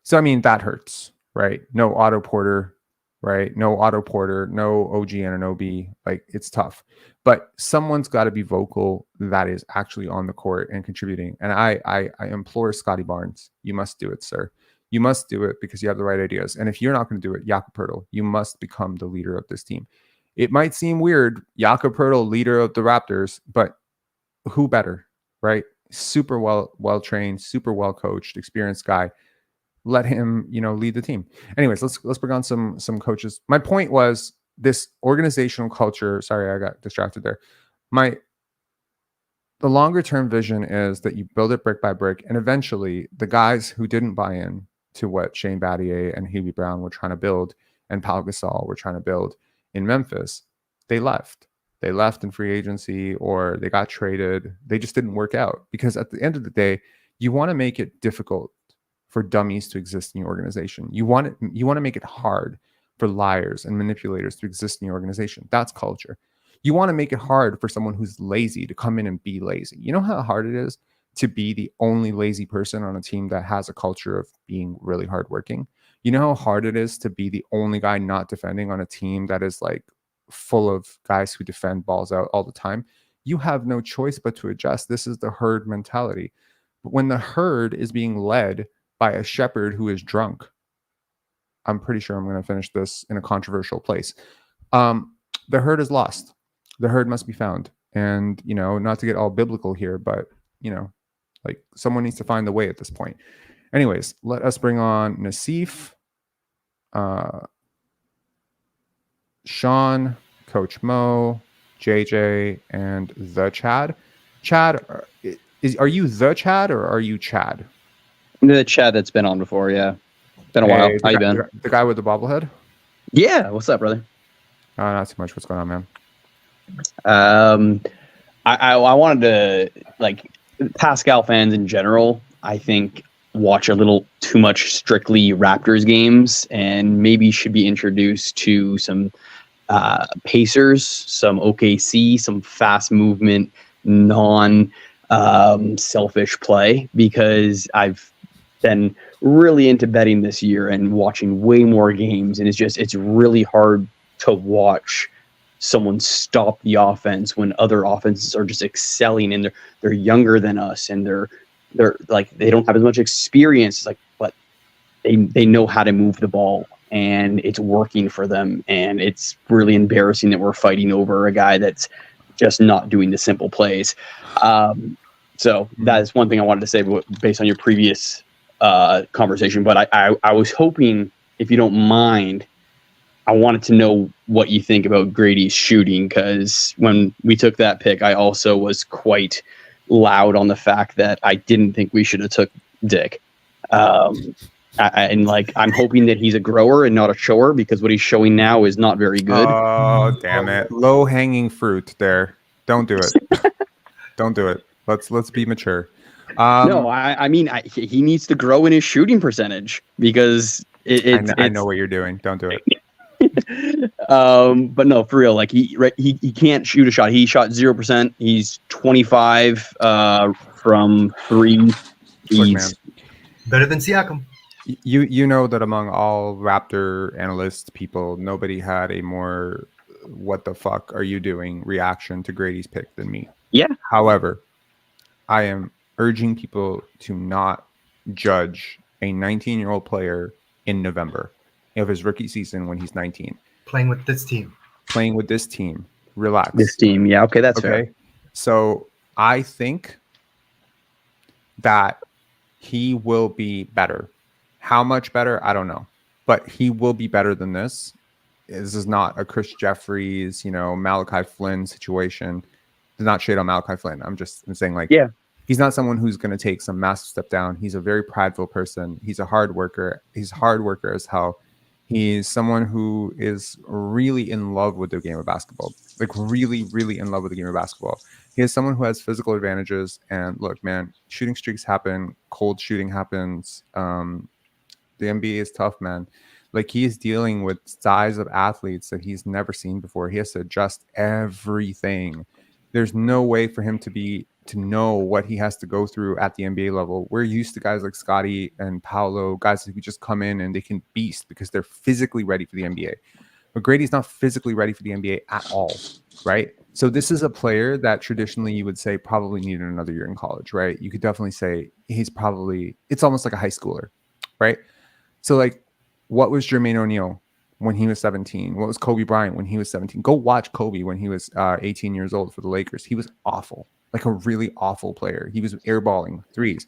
So, that hurts, right? No Otto Porter, right? No Otto Porter, no OG Anunoby. Like, it's tough. But someone's got to be vocal that is actually on the court and contributing. And I implore Scotty Barnes, you must do it, sir. You must do it because you have the right ideas. And if you're not going to do it, Jakob Poeltl, you must become the leader of this team. It might seem weird, Jakob Poeltl, leader of the Raptors, but who better, right? Super well trained, super well coached, experienced guy. Let him, lead the team. Anyways, let's bring on some coaches. My point was this organizational culture. Sorry, I got distracted there. The longer term vision is that you build it brick by brick, and eventually the guys who didn't buy in to what Shane Battier and Hubie Brown were trying to build and Pau Gasol were trying to build in Memphis, they left. They left in free agency or they got traded. They just didn't work out, because at the end of the day, you want to make it difficult for dummies to exist in your organization. You want to make it hard for liars and manipulators to exist in your organization. That's culture. You want to make it hard for someone who's lazy to come in and be lazy. You know how hard it is to be the only lazy person on a team that has a culture of being really hardworking? You know how hard it is to be the only guy not defending on a team that is like full of guys who defend balls out all the time? you have no choice but to adjust. This is the herd mentality. But when the herd is being led by a shepherd who is drunk, I'm pretty sure I'm going to finish this in a controversial place. The herd is lost. The herd must be found. And, not to get all biblical here, but, like someone needs to find the way at this point. Anyways, let us bring on Nassif, Sean, Coach Mo, JJ, and the Chad. Chad, are you the Chad or are you Chad? The Chad that's been on before, yeah. Been a while. How you been? The guy with the bobblehead? Yeah, what's up, brother? Not too much. What's going on, man? I wanted to, like, Pascal fans in general, I think, watch a little too much strictly Raptors games and maybe should be introduced to some Pacers, some OKC, some fast movement, selfish play, because I've been really into betting this year and watching way more games, and it's really hard to watch someone stop the offense when other offenses are just excelling, and they're younger than us, and they're like, they don't have as much experience, like, but they know how to move the ball, and it's working for them. And it's really embarrassing that we're fighting over a guy that's just not doing the simple plays. So that is one thing I wanted to say based on your previous conversation. But I was hoping, if you don't mind, I wanted to know what you think about Grady's shooting, because when we took that pick, I also was quite loud on the fact that I didn't think we should have took Dick. And like, I'm hoping that he's a grower and not a shower, because what he's showing now is not very good. Oh, damn it. Low hanging fruit there. Don't do it. Don't do it. Let's be mature. No, I mean, he needs to grow in his shooting percentage, because I know what you're doing. Don't do it. But no, for real, like, he can't shoot a shot. He shot 0%. He's 25 from 3. He's better than Siakam. You know that among all Raptor analysts, people, nobody had a more "what the fuck are you doing" reaction to Grady's pick than me. Yeah. However, I am urging people to not judge a 19-year-old player in November of his rookie season when he's 19. Playing with this team. Relax. This team. Yeah. Okay. That's fair. So I think that he will be better. How much better? I don't know. But he will be better than this. This is not a Chris Jeffries, Malachi Flynn situation. Does not shade on Malachi Flynn. I'm saying, like, yeah, he's not someone who's going to take some massive step down. He's a very prideful person. He's a hard worker. He's a hard worker as hell. He's someone who is really in love with the game of basketball. Like, really, really in love with the game of basketball. He is someone who has physical advantages. And look, man, shooting streaks happen. Cold shooting happens. The NBA is tough, man. Like, he is dealing with size of athletes that he's never seen before. He has to adjust everything. There's no way for him to know what he has to go through at the NBA level. We're used to guys like Scotty and Paolo, guys who just come in and they can beast because they're physically ready for the NBA. But Grady's not physically ready for the NBA at all, right? So this is a player that traditionally you would say probably needed another year in college, right? You could definitely say it's almost like a high schooler, right? So, like, what was Jermaine O'Neal when he was 17? What was Kobe Bryant when he was 17? Go watch Kobe when he was 18 years old for the Lakers. He was awful, like a really awful player. He was airballing threes.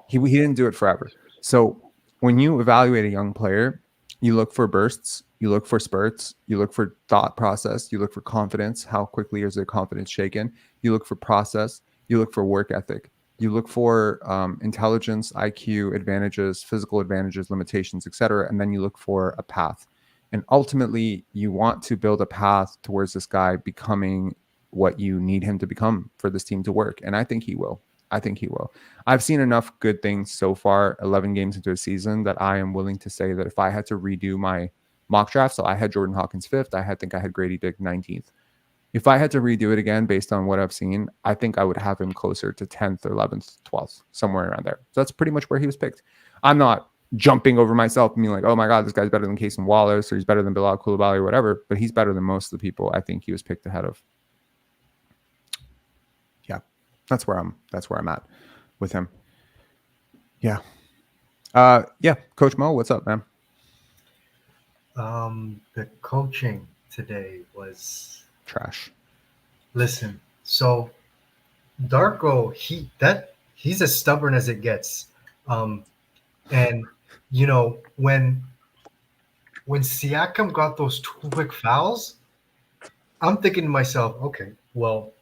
He didn't do it forever. So when you evaluate a young player, you look for bursts, you look for spurts, you look for thought process, you look for confidence. How quickly is their confidence shaken? You look for process, you look for work ethic. You look for intelligence, IQ advantages, physical advantages, limitations, etc. And then you look for a path. And ultimately, you want to build a path towards this guy becoming what you need him to become for this team to work. And I think he will. I've seen enough good things so far, 11 games into a season, that I am willing to say that if I had to redo my mock draft, so I had Jordan Hawkins 5th, I think I had Grady Dick 19th. If I had to redo it again based on what I've seen, I think I would have him closer to 10th, 11th, 12th, somewhere around there. So that's pretty much where he was picked. I'm not jumping over myself and being like, oh my God, this guy's better than Cason Wallace, or he's better than Bilal Coulibaly or whatever, but he's better than most of the people I think he was picked ahead of. That's where I'm at with him. Yeah. Yeah. Coach Mo, what's up, man? The coaching today was Trash. listen. So Darko, he's as stubborn as it gets. And you know when Siakam got those 2 quick fouls, I'm thinking to myself, okay, well,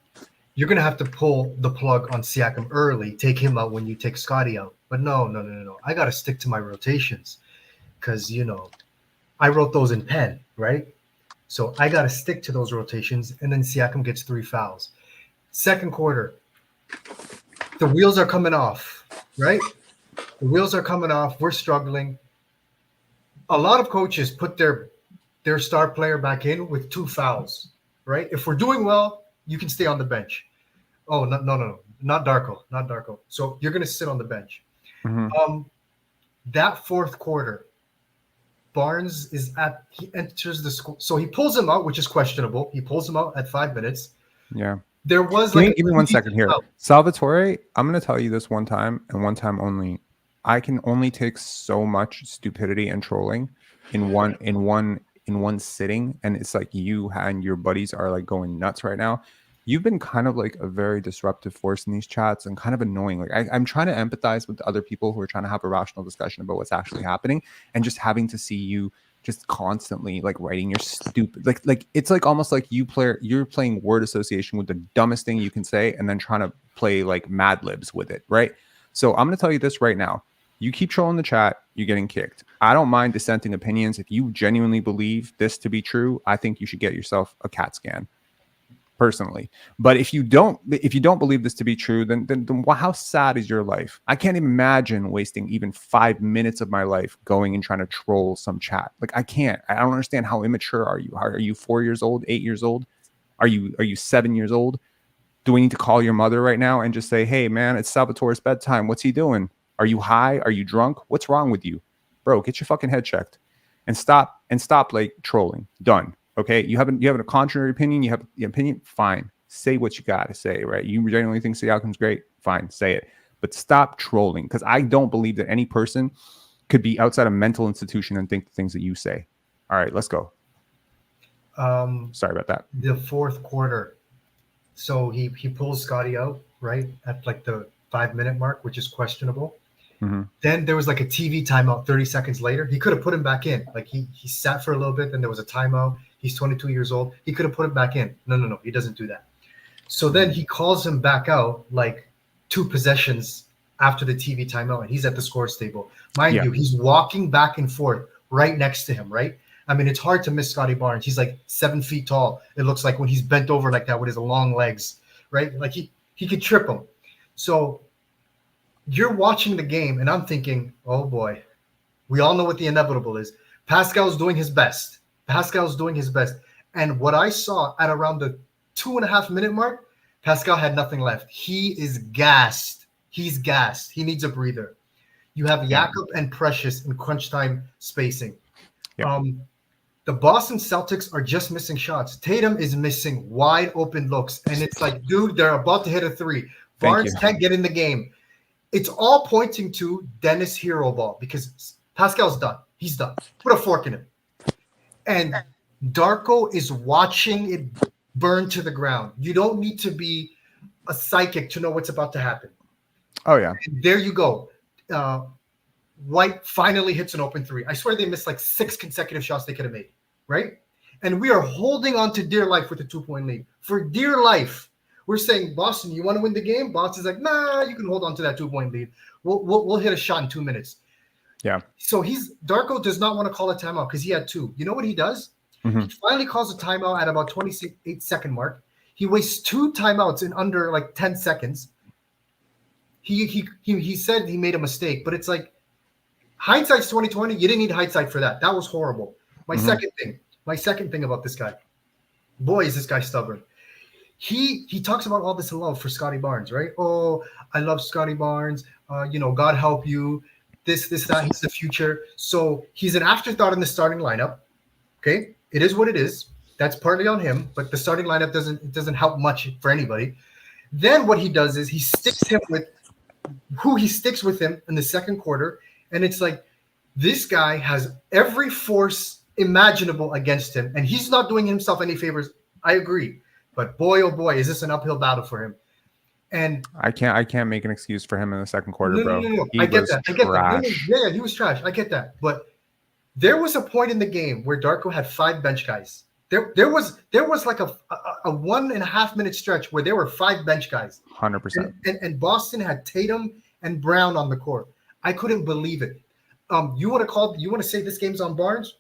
you're gonna have to pull the plug on Siakam early, take him out when you take Scotty out. But no. I gotta stick to my rotations because I wrote those in pen, right? So I gotta stick to those rotations, and then Siakam gets 3 fouls. Second quarter, the wheels are coming off, right? The wheels are coming off. We're struggling. A lot of coaches put their star player back in with 2 fouls, right? If we're doing well, you can stay on the bench. Oh, no, not Darko. So you're going to sit on the bench. Mhm. That fourth quarter, Barnes he enters the school. So he pulls him out, which is questionable. He pulls him out at 5 minutes. Yeah. There was Give like me, give me 1 second here. Salvatore, I'm going to tell you this one time and one time only. I can only take so much stupidity and trolling in one sitting, and it's like you and your buddies are like going nuts right now. You've been kind of like a very disruptive force in these chats and kind of annoying. Like I'm trying to empathize with the other people who are trying to have a rational discussion about what's actually happening, and just having to see you just constantly like writing your stupid like it's like almost like you're playing word association with the dumbest thing you can say and then trying to play like Mad Libs with it, right? So I'm going to tell you this right now. You keep trolling the chat, you're getting kicked. I don't mind dissenting opinions. If you genuinely believe this to be true, I think you should get yourself a CAT scan, personally. But if you don't believe this to be true, then how sad is your life? I can't imagine wasting even 5 minutes of my life going and trying to troll some chat. Like I can't. I don't understand. How immature are you? Are you 4 years old, 8 years old? Are you 7 years old? Do we need to call your mother right now and just say, hey man, it's Salvatore's bedtime. What's he doing? Are you high? Are you drunk? What's wrong with you? Bro, get your fucking head checked and stop like trolling. Done. Okay. You have a contrary opinion. You have the opinion. Fine. Say what you got to say, right? You genuinely think Siakam's great. Fine. Say it. But stop trolling, because I don't believe that any person could be outside a mental institution and think the things that you say. All right, let's go. Sorry about that. The fourth quarter. So he pulls Scotty out, right? At like the 5-minute mark, which is questionable. Mm-hmm. Then there was like a TV timeout 30 seconds later. He could have put him back in. Like he sat for a little bit, then there was a timeout. He's 22 years old. He could have put him back in. No. He doesn't do that. So then he calls him back out like 2 possessions after the TV timeout, and he's at the scores table. Mind you, he's walking back and forth right next to him, right? I mean, it's hard to miss Scotty Barnes. He's like 7 feet tall. It looks like when he's bent over like that with his long legs, right? Like he could trip him. So you're watching the game, and I'm thinking, oh boy, we all know what the inevitable is. Pascal's doing his best. And what I saw at around the 2.5-minute mark, Pascal had nothing left. He is gassed. He's gassed. He needs a breather. You have Jakob and Precious in crunch time spacing. The Boston Celtics are just missing shots. Tatum is missing wide open looks, and it's like, dude, they're about to hit a 3. Barnes can't get in the game. It's all pointing to Dennis Hero Ball, because Pascal's done. He's done. Put a fork in him. And Darko is watching it burn to the ground. You don't need to be a psychic to know what's about to happen. Oh, yeah. And there you go. White finally hits an open 3. I swear they missed like 6 consecutive shots they could have made, right? And we are holding on to dear life with a 2-point lead. For dear life. We're saying, Boston, you want to win the game? Boston's like, nah, you can hold on to that 2-point lead. We'll hit a shot in 2 minutes. Yeah. So Darko does not want to call a timeout because he had 2. You know what he does? Mm-hmm. He finally calls a timeout at about 28-second mark. He wastes 2 timeouts in under like 10 seconds. He said he made a mistake, but it's like hindsight's 2020. You didn't need hindsight for that. That was horrible. My second thing about this guy. Boy, is this guy stubborn. He talks about all this love for Scotty Barnes, right? Oh, I love Scotty Barnes. God help you. This, that. He's the future. So he's an afterthought in the starting lineup. Okay, it is what it is. That's partly on him, but the starting lineup doesn't help much for anybody. Then what he does is he sticks him with who he sticks with him in the second quarter, and it's like this guy has every force imaginable against him, and he's not doing himself any favors. I agree, but boy, oh boy, is this an uphill battle for him. And I can't make an excuse for him in the second quarter, bro. No. He I get was that. I get that. trash. Yeah, he was trash. I get that. But there was a point in the game where Darko had 5 bench guys. There was like a 1.5 minute stretch where there were 5 bench guys. 100%. And Boston had Tatum and Brown on the court. I couldn't believe it. You want to say this game's on Barnes?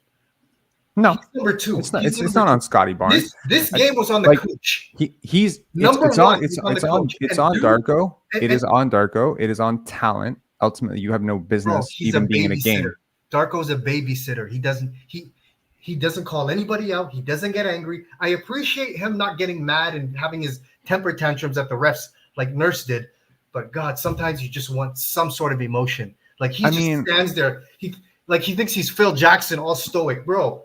No, he's number 2. It's not on Scotty Barnes. This game was on the coach. It's on Darko. It is on Darko. It is on talent. Ultimately, you have no business even being in a game. Darko's a babysitter. He doesn't call anybody out. He doesn't get angry. I appreciate him not getting mad and having his temper tantrums at the refs like Nurse did. But God, sometimes you just want some sort of emotion. Like he stands there. He thinks he's Phil Jackson, all stoic, bro.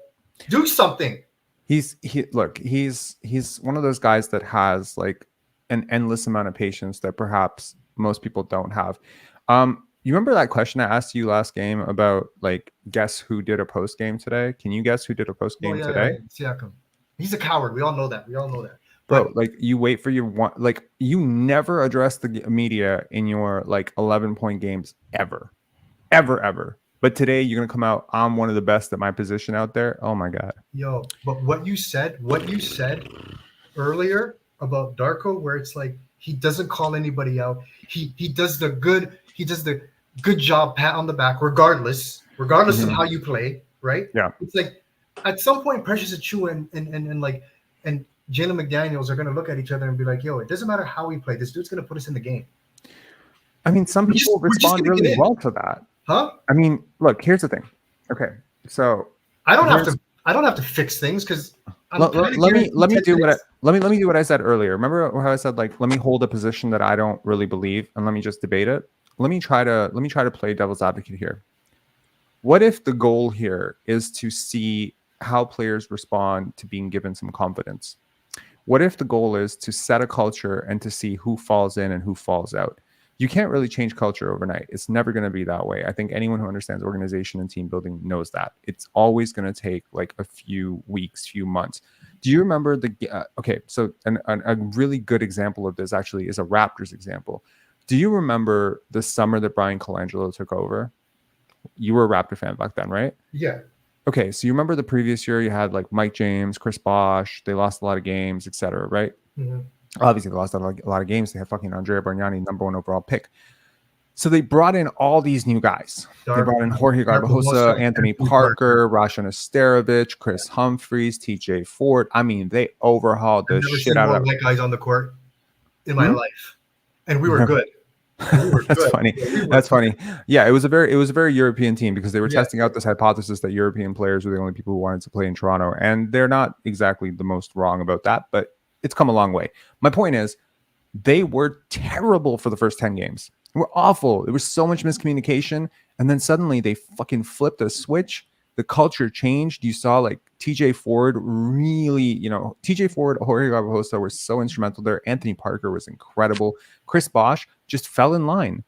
Do something. He's one of those guys that has like an endless amount of patience that perhaps most people don't have. You remember that question I asked you last game about like guess who did a post game today? Can you guess who did a post game today? Yeah. Siakam. He's a coward. We all know that. Bro, like you wait for your one, like you never address the media in your like 11-point games ever. But today you're gonna come out. I'm one of the best at my position out there. Oh my God. Yo, but what you said earlier about Darko, where it's like he doesn't call anybody out. He does the good job pat on the back, regardless of how you play, right? Yeah. It's like at some point Precious Achua and Jalen McDaniels are gonna look at each other and be like, yo, it doesn't matter how we play, this dude's gonna put us in the game. I mean, some people respond really well to that. Huh? I mean, look, here's the thing. Okay, so I don't have to fix things because let me do what I said earlier. Remember how I said like let me hold a position that I don't really believe and let me just debate it. Let me try to play devil's advocate here. What if the goal here is to see how players respond to being given some confidence? What if the goal is to set a culture and to see who falls in and who falls out? You can't really change culture overnight. It's never going to be that way. I think anyone who understands organization and team building knows that. It's always going to take like a few weeks, few months. Do you remember so a really good example of this actually is a Raptors example. Do you remember the summer that Brian Colangelo took over? You were a Raptor fan back then, right? Yeah. Okay, so you remember the previous year you had like Mike James, Chris Bosh, they lost a lot of games, etc., right? Mm-hmm. Obviously, they lost a lot of games. They had fucking Andrea Bargnani, number 1 overall pick. So they brought in all these new guys. They brought in Jorge Garbajosa, Anthony Parker, Rashan Esterovich, Chris Humphries, TJ Ford. I mean, they overhauled the shit out of white guys on the court in my life, and we were good. That's funny. Yeah, it was a very European team because they were testing out this hypothesis that European players were the only people who wanted to play in Toronto, and they're not exactly the most wrong about that, but it's come a long way. My point is, they were terrible for the first 10 games. They were awful. There was so much miscommunication, and then suddenly they fucking flipped a switch. The culture changed. You saw like TJ Ford really, TJ Ford, Jorge Garbajosa were so instrumental there. Anthony Parker was incredible. Chris Bosh just fell in line.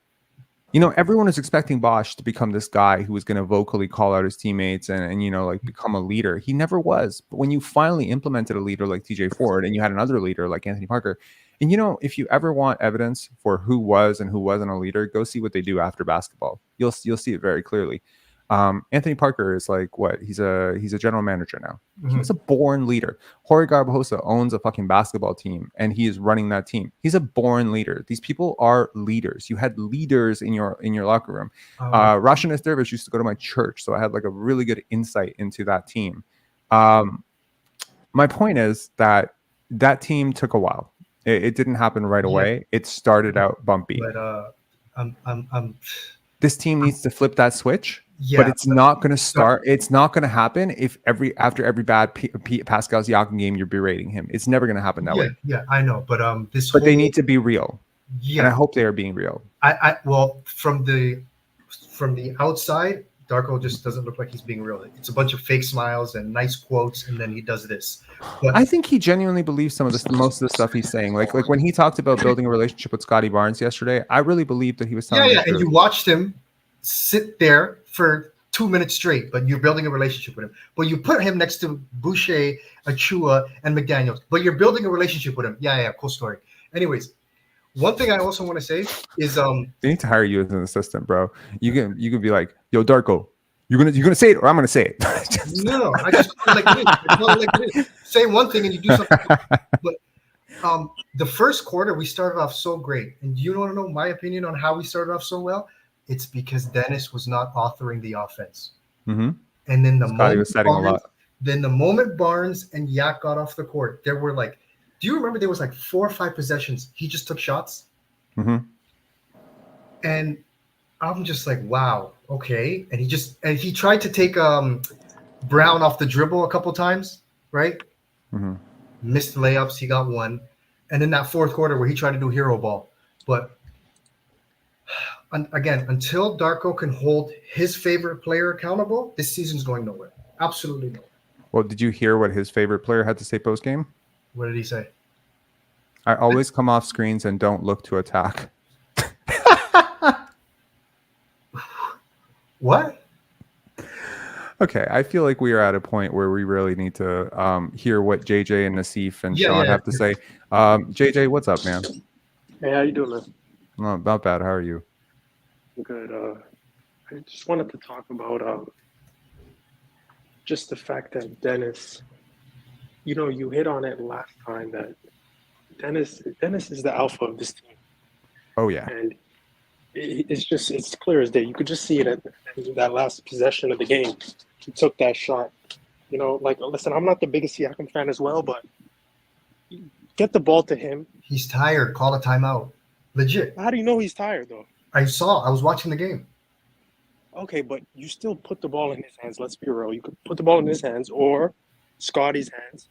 Everyone was expecting Bosh to become this guy who was going to vocally call out his teammates and like become a leader. He never was. But when you finally implemented a leader like TJ Ford and you had another leader like Anthony Parker, and if you ever want evidence for who was and who wasn't a leader, go see what they do after basketball. You'll see it very clearly. Anthony Parker is like what? He's a general manager now. Mm-hmm. He was a born leader. Jorge Garbajosa owns a fucking basketball team and he is running that team. He's a born leader. These people are leaders. You had leaders in your locker room. Rashan Esterovich used to go to my church, so I had like a really good insight into that team. My point is that team took a while. It didn't happen right away. It started out bumpy. But this team needs to flip that switch. Yeah, but it's not going to start. It's not going to happen if after every bad Pascal Siakam game you're berating him. It's never going to happen that way. Yeah, I know. But they need to be real. Yeah, and I hope they are being real. Well, from the outside, Darko just doesn't look like he's being real. It's a bunch of fake smiles and nice quotes, and then he does this. But I think he genuinely believes most of the stuff he's saying. Like when he talked about building a relationship with Scotty Barnes yesterday, I really believe that he was telling the and truth. you watched him sit there for 2 minutes straight, but you're building a relationship with him. But you put him next to Boucher, Achua, and McDaniels, but you're building a relationship with him. Yeah, cool story. Anyways, one thing I also want to say is They need to hire you as an assistant, bro. You can be like, yo, Darko, you're gonna say it or I'm gonna say it. no, I just call it like it is. I call it like it is. Say one thing and you do something. But the first quarter we started off so great, and you want to know my opinion on how we started off so well? It's because Dennis was not authoring the offense. Mm-hmm. And then Scotty was setting a lot. Then the moment Barnes and Yak got off the court, there were like, do you remember there was like 4 or 5 possessions? He just took shots. Mm-hmm. And I'm just like, wow, okay. And he tried to take Brown off the dribble a couple times, right? Mm-hmm. Missed layups. He got one. And then that fourth quarter where he tried to do hero ball. But again, until Darko can hold his favorite player accountable, this season's going nowhere. Absolutely nowhere. Well, did you hear what his favorite player had to say post game? What did he say? I always come off screens and don't look to attack. What? Okay, I feel like we are at a point where we really need to hear what JJ and Nassif and Sean have to say. JJ, what's up, man? Hey, how you doing, man? No, not bad. How are you? Good. I just wanted to talk about just the fact that Dennis, you hit on it last time that Dennis is the alpha of this team. Oh yeah. And it's clear as day. You could just see it at that last possession of the game. He took that shot. Listen, I'm not the biggest Siakam fan as well, but get the ball to him. He's tired. Call a timeout. Legit. How do you know he's tired, though? I was watching the game. Okay, but you still put the ball in his hands. Let's be real. You could put the ball in his hands or Scotty's hands.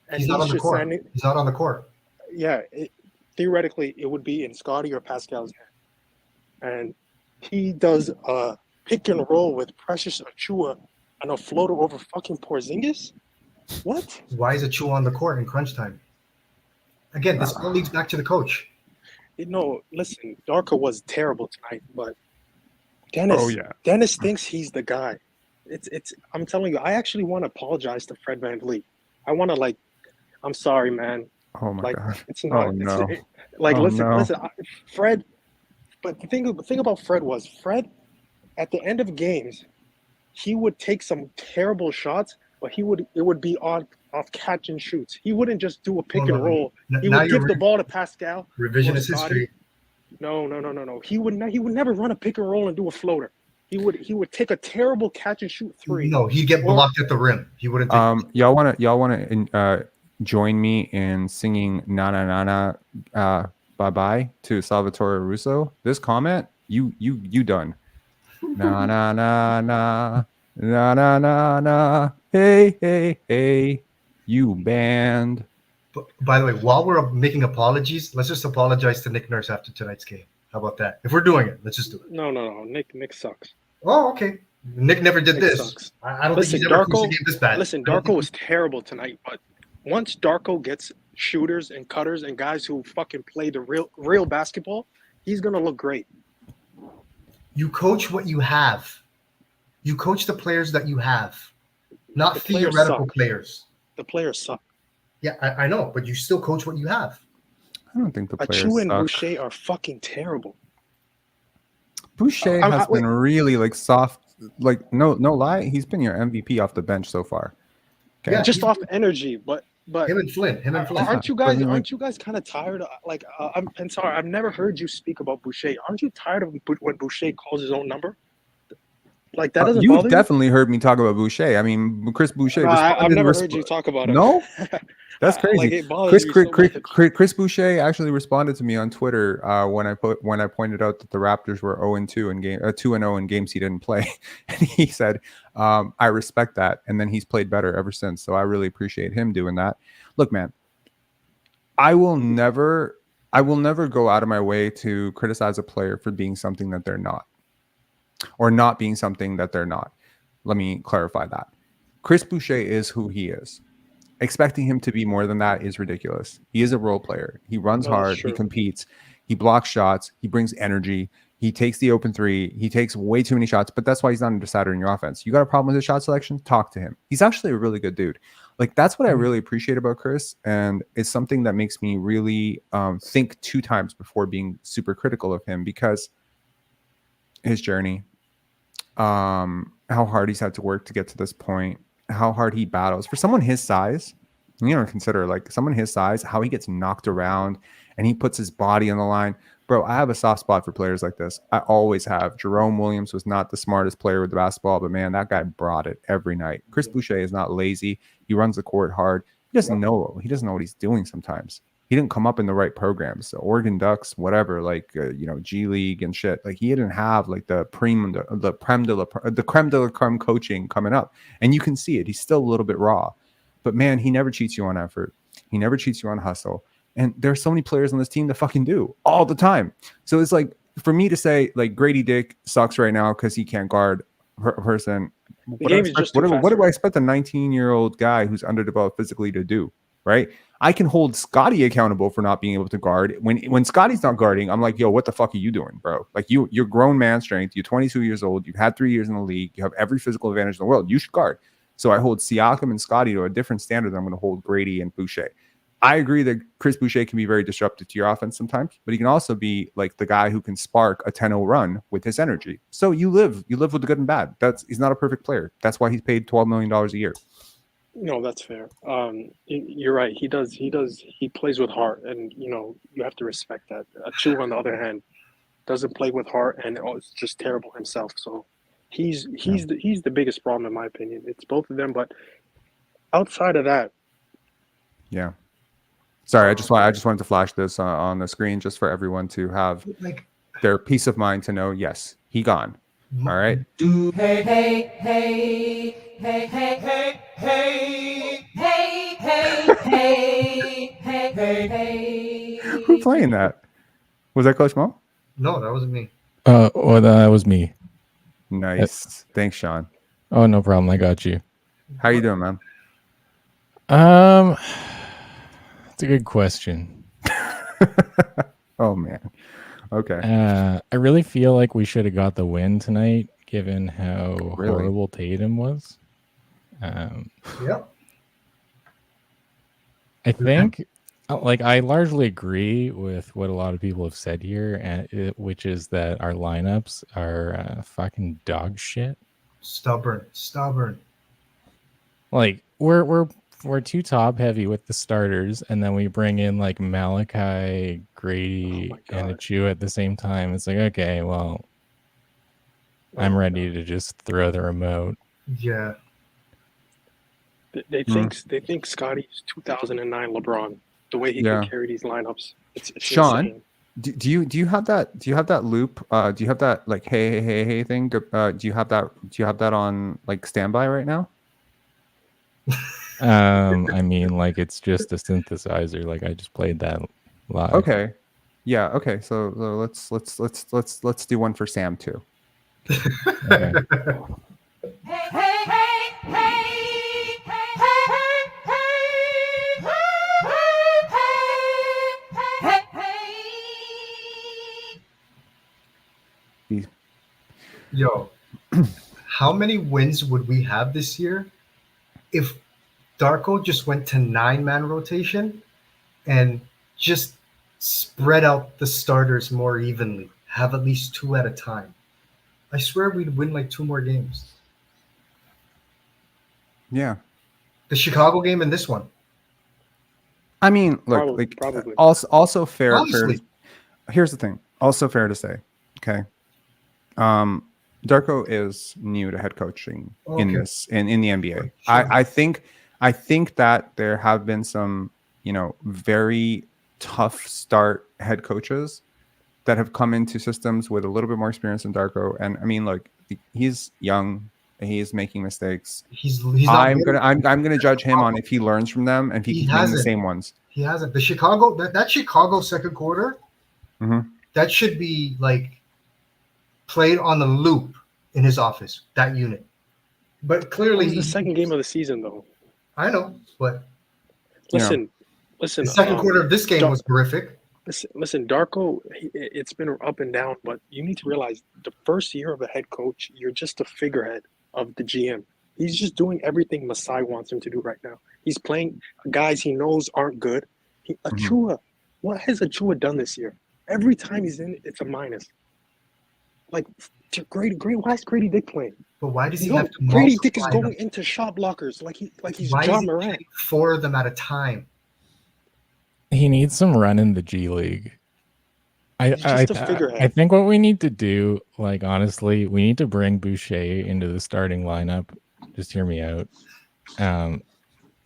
And He's not on the court. He's not on the court. Yeah, theoretically, it would be in Scotty or Pascal's hand. And he does a pick and roll with Precious Achua and a floater over fucking Porzingis? What? Why is Achua on the court in crunch time? Again, this all leads back to the coach. Listen, Darko was terrible tonight, but Dennis thinks he's the guy. I'm telling you, I actually want to apologize to Fred VanVleet. I want to I'm sorry, man. Oh my god. It's not. Oh no. Listen, Fred. But the thing about Fred was Fred, at the end of games, he would take some terrible shots, but it would be off catch and shoots. He wouldn't just do a pick and roll. He would give the ball to Pascal. Revisionist history. No. He would never run a pick and roll and do a floater. He would take a terrible catch and shoot three. No, he'd get blocked at the rim. He wouldn't. Y'all wanna join me in singing "Na Na Na Na" bye bye to Salvatore Russo? This comment, you done. Na na na na na na na na. Hey, you banned. But, by the way, while we're making apologies, let's just apologize to Nick Nurse after tonight's game. How about that? If we're doing it, let's just do it. No. Nick sucks. Oh, okay. Nick never did this. Sucks. I don't think he's ever coached a game this bad. Listen, Darko was terrible tonight, but once Darko gets shooters and cutters and guys who fucking play the real basketball, he's gonna look great. You coach what you have. You coach the players that you have, not The players theoretical suck. players. The players suck. Yeah, I know, but you still coach what you have. I don't think the players Achua and suck. Boucher are fucking terrible. Boucher has been really soft. No lie, he's been your MVP off the bench so far. Okay. Yeah, Just off energy, but Him and Flynn. aren't you guys kind of tired of, I'm sorry, I've never heard you speak about Boucher. Aren't you tired of when Boucher calls his own number? That doesn't You've bother definitely heard me talk about Boucher. I mean, Chris Boucher. you? I've never heard you talk about him. No, that's crazy. It bothers me so much. Chris Boucher actually responded to me on Twitter when I pointed out that the Raptors were 2-0 in game 2-0 in games he didn't play, and he said, "I respect that," and then he's played better ever since. So I really appreciate him doing that. Look, man, I will never go out of my way to criticize a player for being something that they're not. or not being something that they're not. Let me clarify that. Chris Boucher is who he is. Expecting him to be more than that is ridiculous. He is a role player. He runs No, that's hard. He true. competes. He blocks shots. He brings energy. He takes the open three. He takes way too many shots, but that's why he's not a decider in your offense. You got a problem with his shot selection? Talk to him. He's actually a really good dude. Like, that's what I really appreciate about Chris, and it's something that makes me really think 2 times before being super critical of him, because his journey, how hard he's had to work to get to this point, how hard he battles for someone his size. You know, consider like someone his size, how he gets knocked around and he puts his body on the line. Bro, I have a soft spot for players like this. I always have. Jerome Williams was not the smartest player with the basketball, but man, that guy brought it every night. Chris Boucher is not lazy. He runs the court hard. He doesn't know. He doesn't know what he's doing sometimes. He didn't come up in the right programs. So Oregon Ducks, whatever, like G League and shit. Like, he didn't have like the creme de la creme coaching coming up, and you can see it. He's still a little bit raw, but man, he never cheats you on effort. He never cheats you on hustle. And there's so many players on this team that fucking do all the time. So it's like, for me to say like Grady Dick sucks right now because he can't guard a person. What do I expect a 19-year-old guy who's underdeveloped physically to do? Right? I can hold Scotty accountable for not being able to guard. When Scotty's not guarding, I'm like, yo, what the fuck are you doing, bro? Like, you're grown man strength. You're 22 years old. You've had 3 years in the league. You have every physical advantage in the world. You should guard. So I hold Siakam and Scotty to a different standard than I'm going to hold Grady and Boucher. I agree that Chris Boucher can be very disruptive to your offense sometimes, but he can also be like the guy who can spark a 10-0 run with his energy. So you live with the good and bad. He's not a perfect player. That's why he's paid $12 million a year. No, that's fair. You're right. He does. He plays with heart, and you have to respect that. Chu, on the other hand, doesn't play with heart, and is just terrible himself. So he's the biggest problem, in my opinion. It's both of them, but outside of that, yeah. Sorry, I just wanted to flash this on the screen just for everyone to have their peace of mind to know. Yes, he gone. All right. Hey, hey, hey, hey, hey, hey, hey, hey, hey, hey, hey, hey, hey. Who playing that? Was that Coach Mo? No, that wasn't me. Well, that was me. Nice. Thanks, Sean. Oh, no problem. I got you. How you doing, man? It's a good question. Oh man. Okay. I really feel like we should have got the win tonight, given how Really? horrible Tatum was. Yep. I think, I largely agree with what a lot of people have said here, which is that our lineups are fucking dog shit. Stubborn. Like, we're too top heavy with the starters, and then we bring in like Malachi, Grady, and Achu at the same time. It's like, okay, well, I'm ready to just throw the remote. Yeah. they think Scotty's 2009 LeBron. The way he can carry these lineups, it's Sean, insane. do you have that? Do you have that loop? Do you have that like hey thing? Do you have that on like standby right now? I mean, like, it's just a synthesizer. Like, I just played that live. Okay. Yeah. Okay. So let's do one for Sam too. Okay. Hey, hey, hey, hey, hey, hey. Yo, how many wins would we have this year if Darko just went to 9-man rotation and just spread out the starters more evenly, have at least 2 at a time? I swear we'd win like 2 more games. Yeah. The Chicago game and this one. I mean, look, Probably. also fair. Honestly. Here's the thing. Also fair to say. Okay. Darko is new to head coaching in the NBA. Sure. I think that there have been some, very tough start head coaches that have come into systems with a little bit more experience than Darko. And I mean, look, he's young. He's making mistakes. He's I'm gonna judge him on if he learns from them and if he keeps making the same ones. He hasn't. The Chicago that Chicago second quarter, Mm-hmm. that should be like played on the loop in his office, that unit. But It clearly, was the second game of the season, though. I know, but Listen, the listen. second quarter of this game Dar- was horrific. listen, Darko. It's been up and down, but you need to realize the first year of a head coach, you're just a figurehead of the GM. He's just doing everything Masai wants him to do right now. He's playing guys he knows aren't good. Achua, what has Achua done this year? Every time he's in, it's a minus. Like, Grady, why is Grady Dick playing? But why does he Yo, have to Grady Dick is multiply going them? into shot blockers like he's Why is John he Morant. playing 4 of them at a time? He needs some run in the G League. He's just a figurehead. I think what we need to do, like honestly, we need to bring Boucher into the starting lineup. Just hear me out.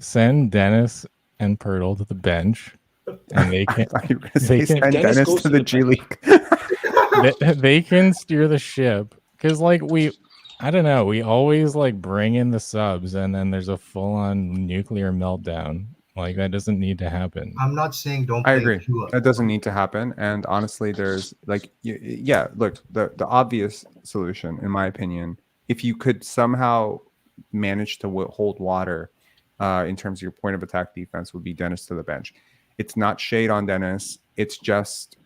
Send Dennis and Poeltl to the bench, and they can You were gonna they say can send Dennis Dennis goes to to the the G League. they can steer the ship, because like I don't know, we always like bring in the subs and then there's a full-on nuclear meltdown. Like that doesn't need to happen. I'm not saying don't I play agree. Achua. That doesn't need to happen. And honestly, there's like, yeah, look, the obvious solution, in my opinion, if you could somehow manage to hold water in terms of your point of attack defense, would be Dennis to the bench. It's not shade on Dennis. It's just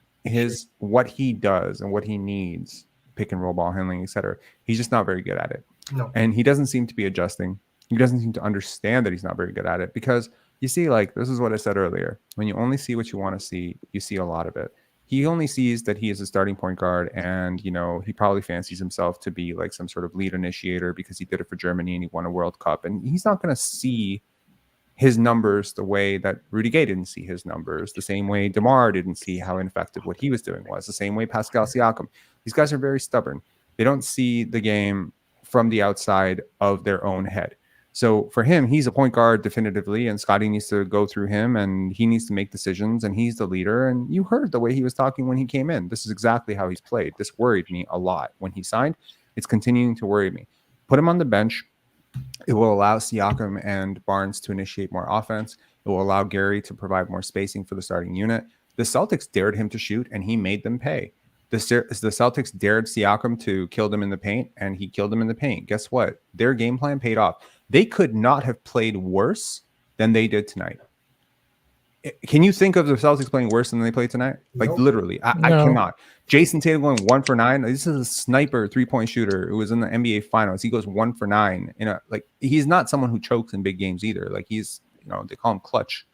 what he does and what he needs, pick and roll ball handling, etc. He's just not very good at it. No. And he doesn't seem to be adjusting. He doesn't seem to understand that he's not very good at it, because you see, like, this is what I said earlier. When you only see what you want to see, you see a lot of it. He only sees that he is a starting point guard, and, you know, he probably fancies himself to be like some sort of lead initiator because he did it for Germany and he won a World Cup. And he's not going to see his numbers the way that Rudy Gay didn't see his numbers, the same way DeMar didn't see how ineffective what he was doing was, the same way Pascal Siakam. These guys are very stubborn. They don't see the game from the outside of their own head. So for him, he's a point guard definitively, and Scotty needs to go through him, and he needs to make decisions, and he's the leader. And you heard the way he was talking when he came in. This is exactly how he's played. This worried me a lot when he signed. It's continuing to worry me. Put him on the bench. It will allow Siakam and Barnes to initiate more offense. It will allow Gary to provide more spacing for the starting unit. The Celtics dared him to shoot, and he made them pay. The Celtics dared Siakam to kill them in the paint, and he killed them in the paint. Guess what? Their game plan paid off. They could not have played worse than they did tonight. Can you think of the Celtics playing worse than they played tonight? Like, Nope. literally, I cannot. Jason Tatum going 1 for 9. This is a sniper 3-point shooter who was in the NBA Finals. He goes 1 for 9. Like, he's not someone who chokes in big games either. Like, he's, you know, they call him clutch.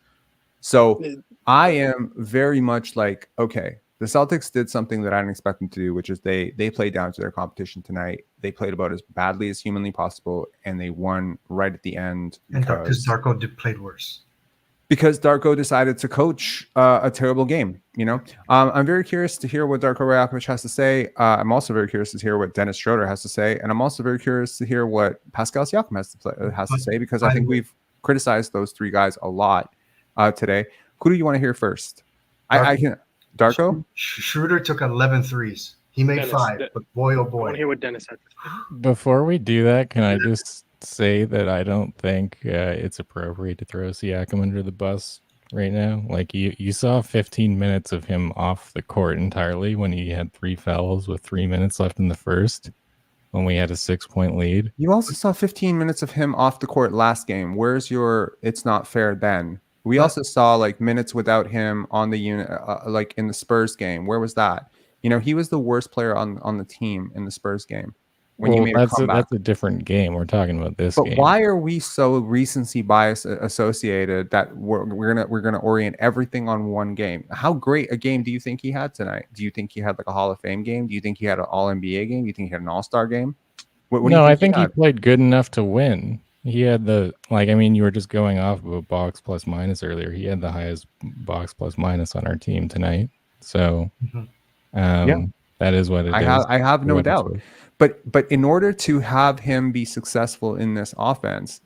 So I am very much like, okay, the Celtics did something that I didn't expect them to do, which is they played down to their competition tonight. They played about as badly as humanly possible, and they won right at the end. And because Darko played worse. Because Darko decided to coach a terrible game. You know, I'm very curious to hear what Darko Rajakovic has to say. I'm also very curious to hear what Dennis Schroeder has to say, and I'm also very curious to hear what Pascal Siakam has to say, because I think we've criticized those three guys a lot today. Who do you want to hear first? I can. Darko? Schroeder took 11 threes. He made Dennis, 5, but boy, oh I want boy. to hear what Dennis had to say. Before we do that, can I just say that I don't think it's appropriate to throw Siakam under the bus right now? Like, you saw 15 minutes of him off the court entirely when he had 3 fouls with 3 minutes left in the first, when we had a 6-point lead. You also saw 15 minutes of him off the court last game. Where's your it's not fair then? We also saw like minutes without him on the unit, like in the Spurs game. Where was that? You know, he was the worst player on the team in the Spurs game. When you made a comeback. That's a different game. We're talking about this But game. why are we so recency bias associated that we're gonna orient everything on one game? How great a game do you think he had tonight? Do you think he had like a Hall of Fame game? Do you think he had an All NBA game? Do you think he had an All Star game? What do you I think think he played good enough to win. He had you were just going off of a box plus minus earlier. He had the highest box plus minus on our team tonight. So that is what it is. I have no doubt. But in order to have him be successful in this offense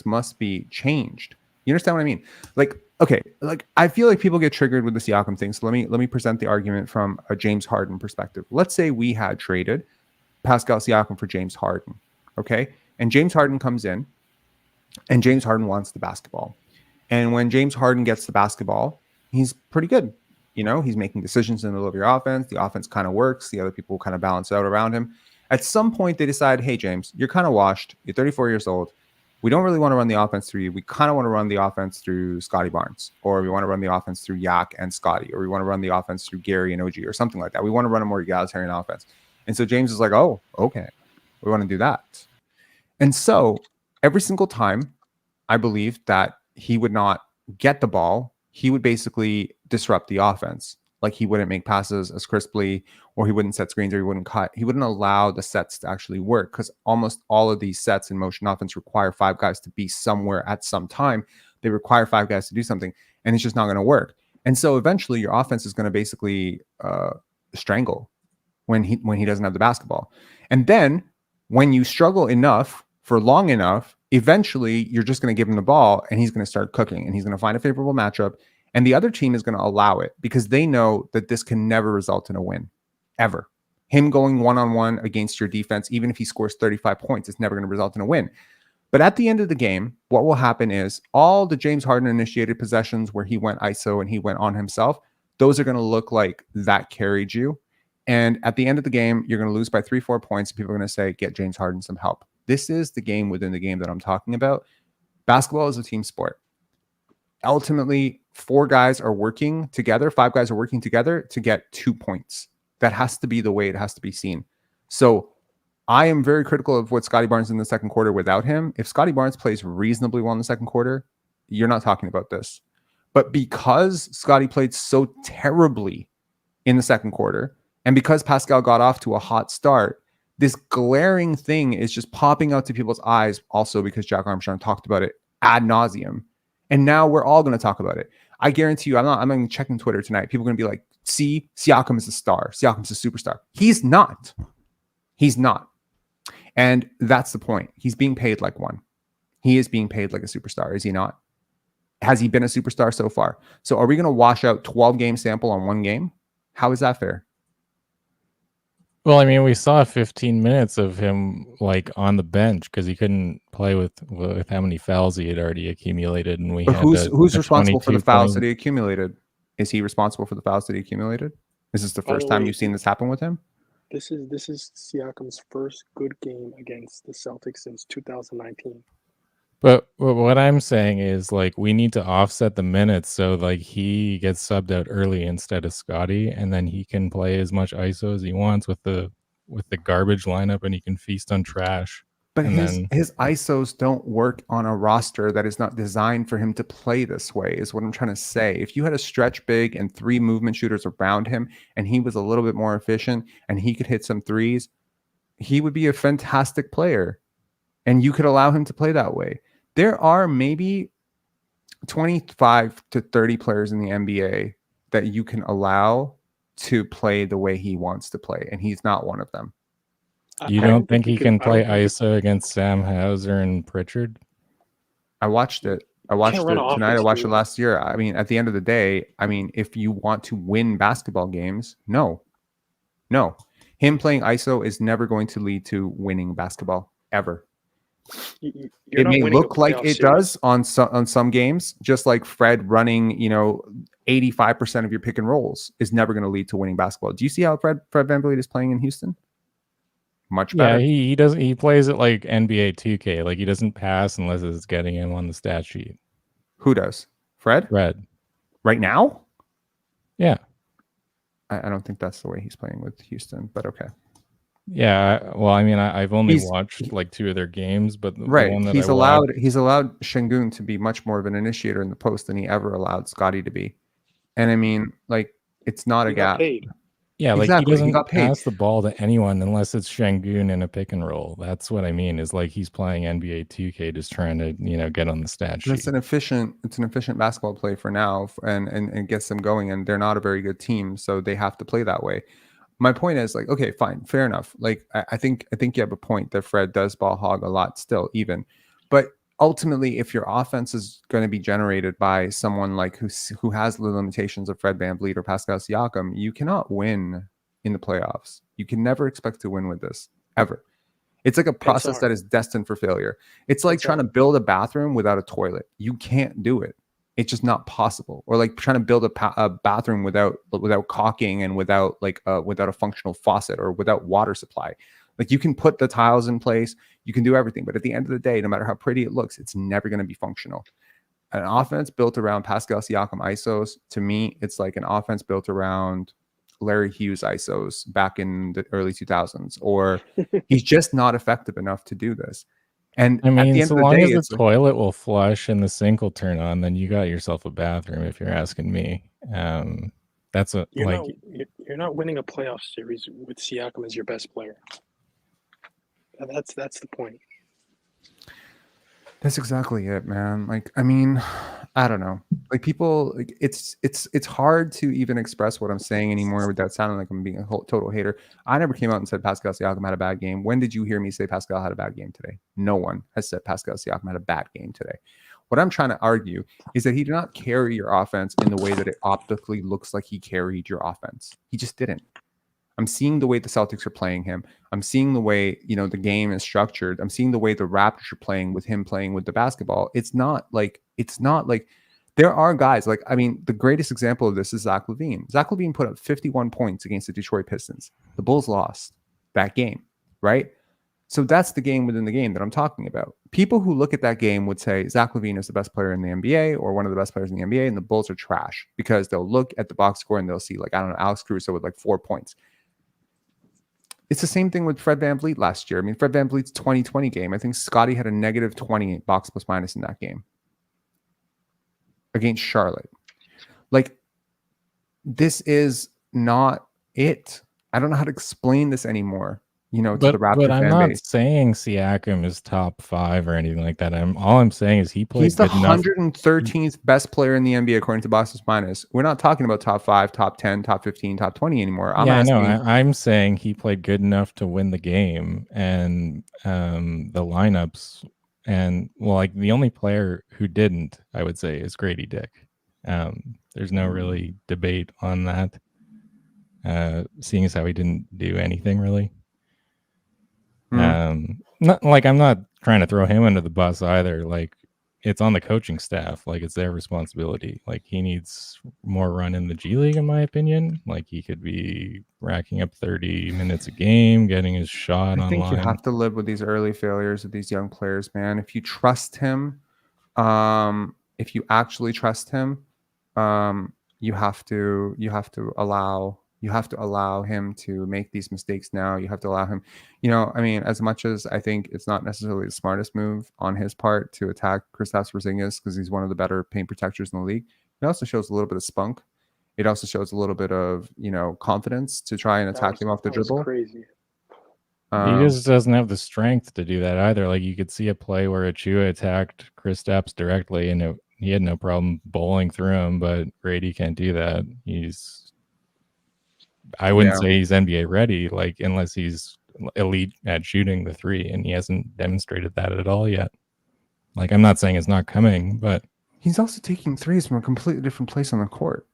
must be changed. You understand what I mean? Like, okay, like I feel like people get triggered with the Siakam thing. So let me present the argument from a James Harden perspective. Let's say we had traded Pascal Siakam for James Harden. Okay. And James Harden comes in, and James Harden wants the basketball. And when James Harden gets the basketball, he's pretty good. You know, he's making decisions in the middle of your offense. The offense kind of works. The other people kind of balance out around him. At some point, they decide, hey, James, you're kind of washed. You're 34 years old. We don't really want to run the offense through you. We kind of want to run the offense through Scotty Barnes, or we want to run the offense through Yak and Scotty, or we want to run the offense through Gary and OG, or something like that. We want to run a more egalitarian offense. And so James is like, oh, okay, we want to do that. And so every single time, I believe that he would not get the ball, he would basically disrupt the offense. Like he wouldn't make passes as crisply, or he wouldn't set screens, or he wouldn't cut. He wouldn't allow the sets to actually work, because almost all of these sets in motion offense require 5 guys to be somewhere at some time. They require 5 guys to do something, and it's just not going to work. And so eventually your offense is going to basically strangle when he doesn't have the basketball. And then when you struggle enough for long enough, eventually you're just going to give him the ball and he's going to start cooking, and he's going to find a favorable matchup. And the other team is going to allow it because they know that this can never result in a win, ever. Him going one-on-one against your defense, even if he scores 35 points, it's never going to result in a win. But at the end of the game, what will happen is all the James Harden initiated possessions where he went ISO and he went on himself, those are going to look like that carried you. And at the end of the game, you're going to lose by 3-4 points. People are going to say, get James Harden some help. This is the game within the game that I'm talking about. Basketball is a team sport. Ultimately, 4 guys are working together, 5 guys are working together to get 2 points. That has to be the way it has to be seen. So I am very critical of what Scotty Barnes in the second quarter without him. If Scotty Barnes plays reasonably well in the second quarter, you're not talking about this. But because Scotty played so terribly in the second quarter, and because Pascal got off to a hot start, this glaring thing is just popping out to people's eyes, also because Jack Armstrong talked about it ad nauseum. And now we're all going to talk about it. I guarantee you, I'm checking Twitter tonight. People are going to be like, see, Siakam is a star. Siakam's a superstar. He's not. He's not. And that's the point. He's being paid like one. He is being paid like a superstar, is he not? Has he been a superstar so far? So are we going to wash out 12 game sample on one game? How is that fair? Well, I mean, we saw 15 minutes of him like on the bench because he couldn't play with how many fouls he had already accumulated, and we But had who's responsible for the 22 fouls point- that he accumulated? Is he responsible for the fouls that he accumulated? Is this the By the first time way, you've seen this happen with him? This is Siakam's first good game against the Celtics since 2019. But what I'm saying is, like, we need to offset the minutes so, like, he gets subbed out early instead of Scotty, and then he can play as much ISO as he wants with the garbage lineup, and he can feast on trash. But And his ISOs don't work on a roster that is not designed for him to play this way, is what I'm trying to say. If you had a stretch big and 3 movement shooters around him, and he was a little bit more efficient, and he could hit some threes, he would be a fantastic player. And you could allow him to play that way. There are maybe 25 to 30 players in the NBA that you can allow to play the way he wants to play, and he's not one of them. you don't think he can play ISO against Sam Hauser and Pritchard? I watched it. I watched it run an tonight. I offense, watched it dude. last year. I mean, at the end of the day, I mean, if you want to win basketball games, no. Him playing ISO is never going to lead to winning basketball, ever. You're It not may winning a look like playoff it series. does on some games, just like Fred running, 85% of your pick and rolls is never going to lead to winning basketball. Do you see how Fred VanVleet is playing in Houston? Much better. Yeah, he doesn't. He plays it like NBA 2K. Like, he doesn't pass unless it's getting him on the stat sheet. Who does? Fred? Red. Right now? Yeah. I don't think that's the way he's playing with Houston, but okay. Yeah, well, I mean, I've only He's- watched like 2 of their games, but the Right. one that He's I allowed watched, he's allowed Şengün to be much more of an initiator in the post than he ever allowed Scotty to be. And I mean, like, it's not a He got gap. paid. yeah, like exactly, he he doesn't got paid. pass the ball to anyone unless it's Şengün in a pick and roll. That's what I mean. Is like he's playing NBA 2K, just trying to get on the stat sheet. It's an efficient basketball play for now, and gets them going, and they're not a very good team, so they have to play that way. My point is, like, okay, fine, fair enough. Like, I think you have a point that Fred does ball hog a lot still, even. But ultimately, if your offense is going to be generated by someone like who has the limitations of Fred VanVleet or Pascal Siakam, you cannot win in the playoffs. You can never expect to win with this, ever. It's like a process that is destined for failure. It's like trying to build a bathroom without a toilet. You can't do it. It's just not possible. Or like trying to build a bathroom without caulking and without a functional faucet or without water supply. Like you can put the tiles in place, you can do everything, but at the end of the day, no matter how pretty it looks, it's never going to be functional. An offense built around Pascal Siakam ISOs, to me, it's like an offense built around Larry Hughes ISOs back in the early 2000s, or he's just not effective enough to do this. And I at mean, the end so of the long day, as the it's like, toilet will flush and the sink will turn on, then you got yourself a bathroom. If you're asking me, that's what You're not winning a playoff series with Siakam as your best player. And that's the point. that's exactly it, man. Like, I mean, I don't know. Like people, like it's hard to even express what I'm saying anymore without sounding like I'm being a total hater. I never came out and said Pascal Siakam had a bad game. When did you hear me say Pascal had a bad game today? No one has said Pascal Siakam had a bad game today. What I'm trying to argue is that he did not carry your offense in the way that it optically looks like he carried your offense. He just didn't. I'm seeing the way the Celtics are playing him. I'm seeing the way, the game is structured. I'm seeing the way the Raptors are playing with him playing with the basketball. It's not like there are guys like, I mean, the greatest example of this is Zach LaVine. Zach LaVine put up 51 points against the Detroit Pistons. The Bulls lost that game, right? So that's the game within the game that I'm talking about. People who look at that game would say Zach LaVine is the best player in the NBA or one of the best players in the NBA, and the Bulls are trash because they'll look at the box score and they'll see, like, I don't know, Alex Caruso with like 4 points. It's the same thing with Fred VanVleet last year. I mean, Fred VanVleet's 2020 game, I think Scotty had a negative 20 box plus minus in that game against Charlotte. Like, this is not it. I don't know how to explain this anymore, to the Raptor but I'm fan not base. saying Siakam is top 5 or anything like that. All I'm saying is he played He's the good enough. 113th best player in the NBA according to box plus minus. We're not talking about top 5, top 10, top 15, top 20 anymore. I know. I'm saying he played good enough to win the game, and the lineups, and like the only player who didn't, I would say, is Grady Dick. There's no really debate on that. Seeing as how he didn't do anything really. Not like I'm not trying to throw him under the bus either. Like, it's on the coaching staff. Like, it's their responsibility. Like, he needs more run in the G League, in my opinion. Like, he could be racking up 30 minutes a game, getting his shot I think online. you have to live with these early failures of these young players, man. If you trust him, if you actually trust him, you have to allow him to make these mistakes now. You have to allow him, I mean, as much as I think it's not necessarily the smartest move on his part to attack Kristaps Porzingis because he's one of the better paint protectors in the league, it also shows a little bit of spunk. It also shows a little bit of, confidence to try and attack him off the dribble. Crazy. He just doesn't have the strength to do that either. Like, you could see a play where Achua attacked Kristaps directly, and he had no problem bowling through him, but Grady can't do that. I wouldn't say he's NBA ready, like, unless he's elite at shooting the 3, and he hasn't demonstrated that at all yet. Like, I'm not saying it's not coming, but he's also taking threes from a completely different place on the court.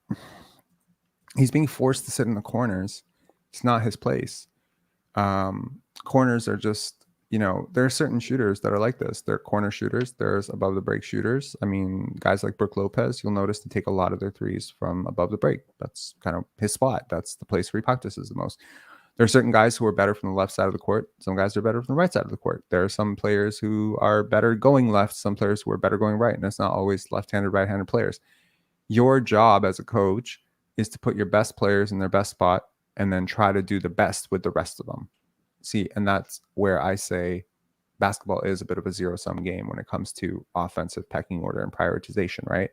He's being forced to sit in the corners. It's not his place. Corners are just, there are certain shooters that are like this. They're corner shooters. There's above the break shooters. I mean, guys like Brook Lopez, you'll notice to take a lot of their threes from above the break. That's kind of his spot. That's the place where he practices the most. There are certain guys who are better from the left side of the court. Some guys are better from the right side of the court. There are some players who are better going left, some players who are better going right. And it's not always left-handed, right-handed players. Your job as a coach is to put your best players in their best spot and then try to do the best with the rest of them. See, and that's where I say basketball is a bit of a zero-sum game when it comes to offensive pecking order and prioritization, right?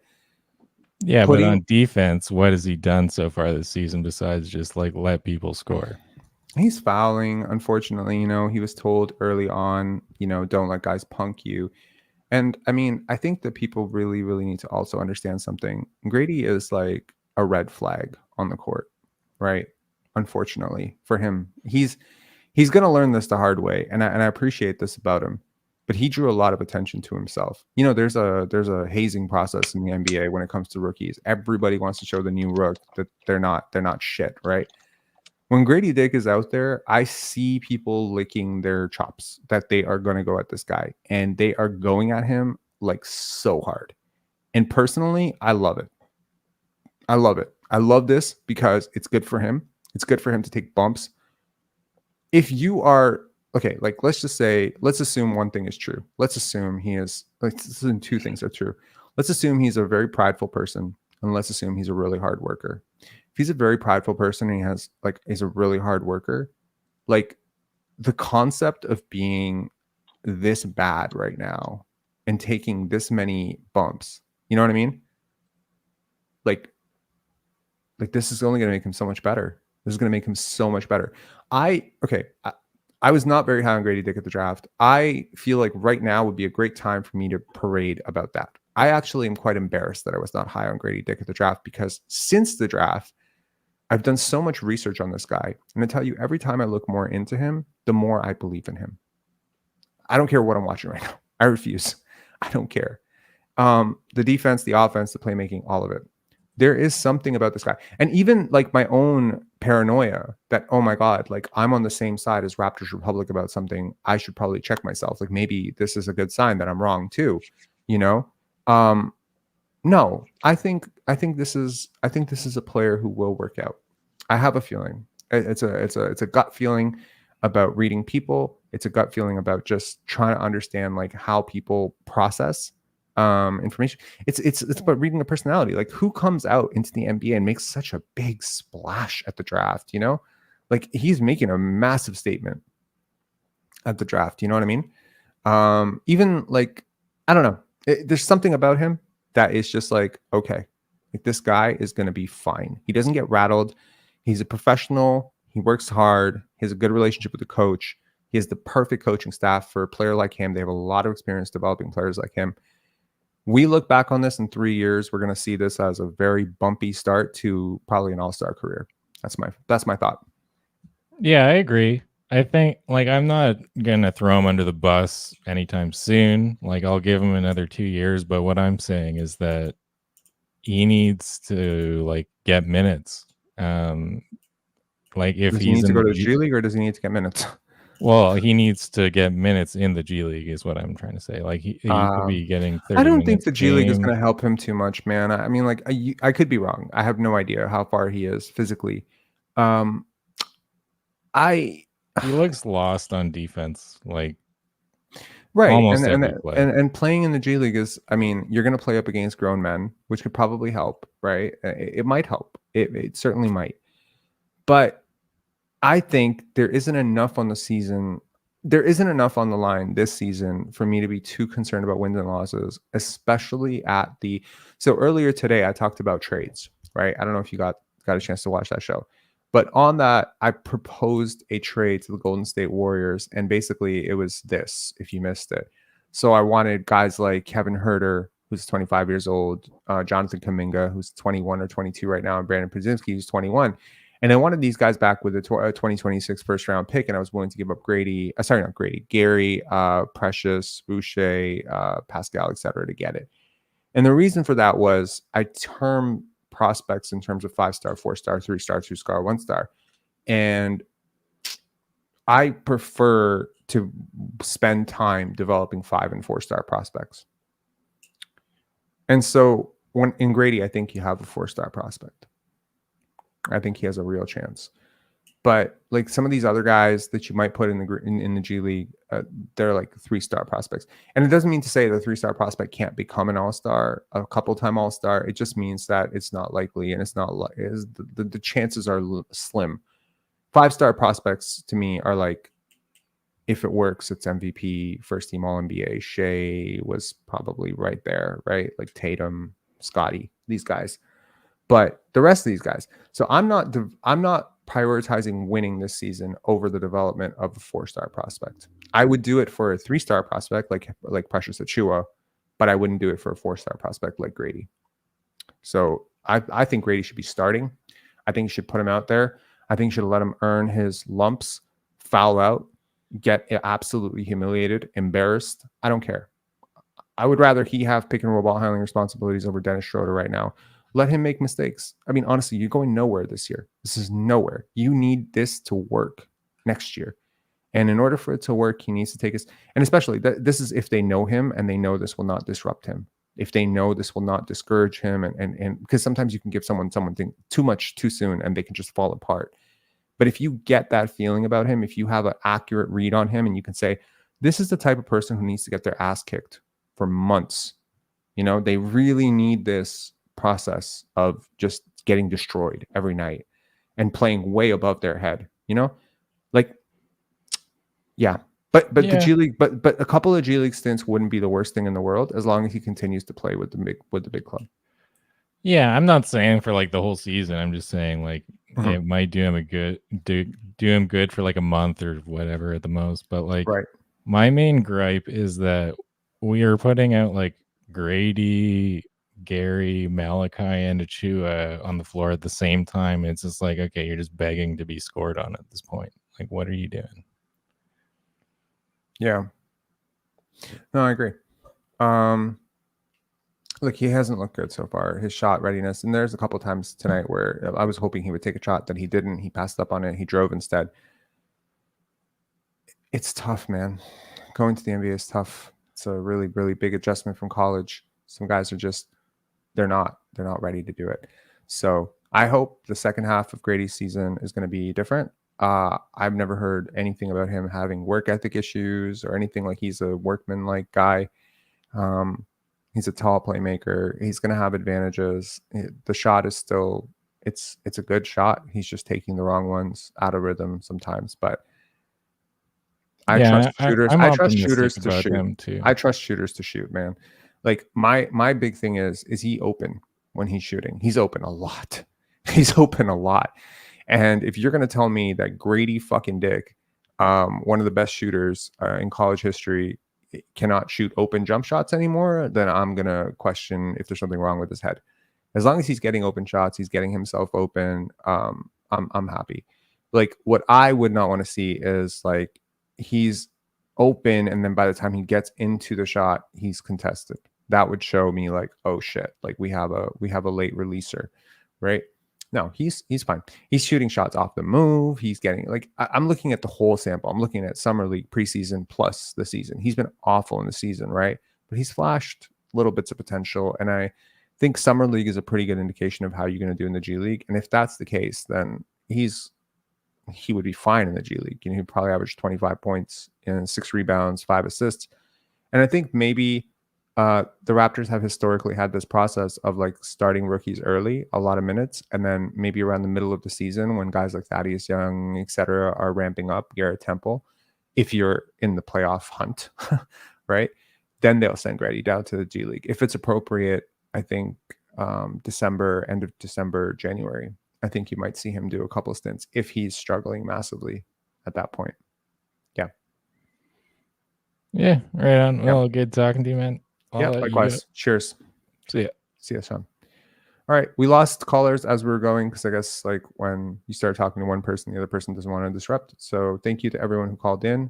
Yeah, but on defense, what has he done so far this season besides just like let people score? He's fouling, unfortunately. He was told early on, don't let guys punk you. And I mean, I think that people really, really need to also understand something. Grady is like a red flag on the court, right? Unfortunately for him, he's going to learn this the hard way, and I appreciate this about him. But he drew a lot of attention to himself. There's a hazing process in the NBA when it comes to rookies. Everybody wants to show the new rook that they're not shit, right? When Grady Dick is out there, I see people licking their chops that they are going to go at this guy, and they are going at him like so hard. And personally, I love it. I love this because it's good for him. It's good for him to take bumps. If you are okay, like let's assume one thing is true. Let's assume let's assume two things are true. Let's assume he's a very prideful person, and let's assume he's a really hard worker. If he's a very prideful person and he's a really hard worker, like the concept of being this bad right now and taking this many bumps, you know what I mean? Like this is only going to make him so much better. This is going to make him so much better. I was not very high on Grady Dick at the draft. I feel like right now would be a great time for me to parade about that. I actually am quite embarrassed that I was not high on Grady Dick at the draft, because since the draft, I've done so much research on this guy. And I tell you, every time I look more into him, the more I believe in him. I don't care what I'm watching right now. I refuse. I don't care. The defense, the offense, the playmaking, all of it. There is something about this guy. And even like my own paranoia that, oh my God, like I'm on the same side as Raptors Republic about something. I should probably check myself. Like maybe this is a good sign that I'm wrong too, you know? No, I think this is a player who will work out. I have a feeling. It's a gut feeling about reading people. It's a gut feeling about just trying to understand like how people process information. It's about reading a personality. Like who comes out into the NBA and makes such a big splash at the draft, you know? Like he's making a massive statement at the draft, you know what I mean? Even like, I don't know. There's something about him that is just like, okay, like this guy is going to be fine. He doesn't get rattled. He's a professional. He works hard. He has a good relationship with the coach. He has the perfect coaching staff for a player like him. They have a lot of experience developing players like him. We look back on this in 3 years, we're going to see this as a very bumpy start to probably an all-star career. That's my thought. Yeah, I agree. I think like I'm not gonna throw him under the bus anytime soon. Like I'll give him another 2 years, but what I'm saying is that he needs to like get minutes. Like if Does he he's need to in go the to the G League, or does he need to get minutes? well, he needs to get minutes in the G League is what I'm trying to say. Like he could be getting 30 I don't think minutes the G League is game. going to help him too much, man. I mean, like I could be wrong. I have no idea how far he is physically. He looks lost on defense, like right, almost every play. And playing in the G League is, I mean, you're going to play up against grown men, which could probably help, right? It might help. It certainly might. But I think there isn't enough on the season. There isn't enough on the line this season for me to be too concerned about wins and losses, especially at the. So earlier today, I talked about trades, right? I don't know if you got a chance to watch that show. But on that, I proposed a trade to the Golden State Warriors, and basically it was this, if you missed it. So I wanted guys like Kevin Huerter, who's 25 years old, Jonathan Kuminga, who's 21 or 22 right now, and Brandon Podziemski, who's 21. And I wanted these guys back with a 2026 first-round pick, and I was willing to give up Gary, Precious, Boucher, Pascal, et cetera, to get it. And the reason for that was I term prospects in terms of 5-star, 4-star, 3-star, 2-star, 1-star. And I prefer to spend time developing 5- and 4-star prospects. And so when in Grady, I think you have a 4-star prospect. I think he has a real chance. But like some of these other guys that you might put in the G League, they're like 3-star prospects. And it doesn't mean to say the 3-star prospect can't become an all-star, a couple-time all-star. It just means that it's not likely, and it's not the chances are slim. 5-star prospects to me are like, if it works, it's MVP, first-team All-NBA. Shea was probably right there, right? Like Tatum, Scotty, these guys. But the rest of these guys. So I'm not prioritizing winning this season over the development of a 4-star prospect. I would do it for a 3-star prospect like Precious Achiuwa, but I wouldn't do it for a 4-star prospect like Grady. So I think Grady should be starting. I think you should put him out there. I think you should let him earn his lumps, foul out, get absolutely humiliated, embarrassed. I don't care. I would rather he have pick and roll ball handling responsibilities over Dennis Schroeder right now. Let him make mistakes. I mean, honestly, you're going nowhere this year. This is nowhere. You need this to work next year. And in order for it to work, he needs to take us. And especially, this is if they know him and they know this will not disrupt him. If they know this will not discourage him. And because sometimes you can give someone too much too soon and they can just fall apart. But if you get that feeling about him, if you have an accurate read on him and you can say, this is the type of person who needs to get their ass kicked for months, you know, they really need this process of just getting destroyed every night and playing way above their head, you know, like, yeah. But the Yeah. G League, but a couple of G League stints wouldn't be the worst thing in the world as long as he continues to play with the big club. Yeah, I'm not saying for like the whole season. I'm just saying like it might do him do him good for like a month or whatever at the most. But like Right. my main gripe is that we are putting out like Grady, Gary, Malachi, and Achua on the floor at the same time. It's just like, okay, you're just begging to be scored on at this point. Like, what are you doing? Yeah. No, I agree. Look, he hasn't looked good so far. His shot readiness, and there's a couple times tonight where I was hoping he would take a shot that he didn't. He passed up on it. He drove instead. It's tough, man. Going to the NBA is tough. It's a really, really big adjustment from college. Some guys are just they're not ready to do it. So I hope the second half of Grady's season is going to be different. I've never heard anything about him having work ethic issues or anything. Like, he's a workman-like guy. He's a tall playmaker. He's going to have advantages. The shot is still, it's a good shot. He's just taking the wrong ones out of rhythm sometimes. But I trust shooters. I'm I trust shooters optimistic to about shoot. him too. I trust shooters to shoot, man. Like, my big thing is he open when he's shooting? He's open a lot. He's open a lot. And if you're going to tell me that Grady fucking Dick, one of the best shooters in college history, cannot shoot open jump shots anymore, then I'm going to question if there's something wrong with his head. As long as he's getting open shots, he's getting himself open, I'm happy. Like, what I would not want to see is like he's open and then by the time he gets into the shot, he's contested. That would show me like, oh shit, like we have a late releaser, right? No, he's fine. He's shooting shots off the move. He's getting like, I'm looking at the whole sample. I'm looking at summer league preseason plus the season. He's been awful in the season, right? But he's flashed little bits of potential. And I think summer league is a pretty good indication of how you're going to do in the G League. And if that's the case, then he would be fine in the G League. You know, he'd probably average 25 points and 6 rebounds, 5 assists. And I think maybe the Raptors have historically had this process of like starting rookies early, a lot of minutes, and then maybe around the middle of the season when guys like Thaddeus Young, etc., are ramping up, Garrett Temple, if you're in the playoff hunt, right? Then they'll send Grady down to the G League. If it's appropriate, I think December, end of December, January, I think you might see him do a couple of stints if he's struggling massively at that point. Yeah. Yeah, right on. Well, good talking to you, man. Yeah, likewise. Cheers. See ya. See ya, Sean. All right. We lost callers as we were going because I guess like when you start talking to one person, the other person doesn't want to disrupt. So thank you to everyone who called in.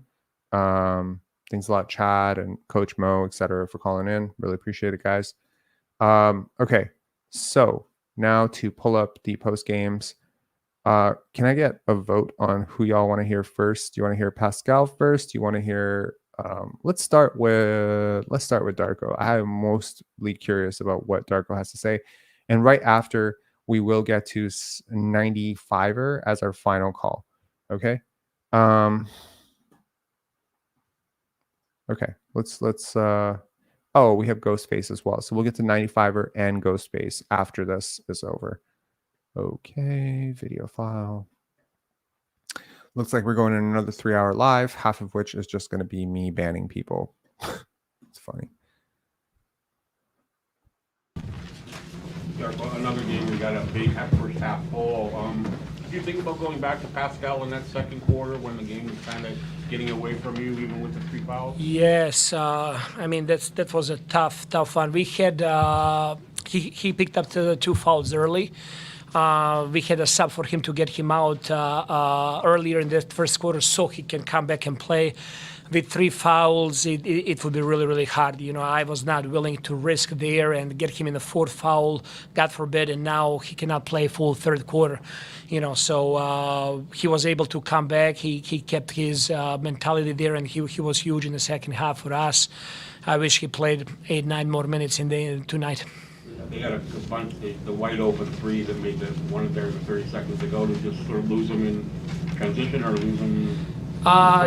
Thanks a lot, Chad and Coach Mo, etc., for calling in. Really appreciate it, guys. Okay. So now to pull up the post games. Can I get a vote on who y'all want to hear first? Do you want to hear Pascal first? Do you want to hear let's start with Darko. I am mostly curious about what Darko has to say. And right after, we will get to 95er as our final call. Okay. Okay. Let's oh, we have Ghostface as well. So we'll get to 95er and Ghostface after this is over. Okay, video file. Looks like we're going in another 3-hour live, half of which is just going to be me banning people. It's funny. Another game, we got a big first half full. Do you think about going back to Pascal in that second quarter when the game was kind of getting away from you, even with the 3 fouls? Yes, I mean that was a tough one. We had he picked up the 2 fouls early. We had a sub for him to get him out earlier in the first quarter so he can come back and play. With 3 fouls, it would be really, really hard. You know, I was not willing to risk there and get him in the 4th foul, God forbid, and now he cannot play full third quarter. You know, so he was able to come back. He kept his mentality there, and he was huge in the second half for us. I wish he played 8-9 more minutes tonight. They had a bunch, the wide open three that made the one of theirs with 30 seconds to go, to just sort of lose them in transition or lose them.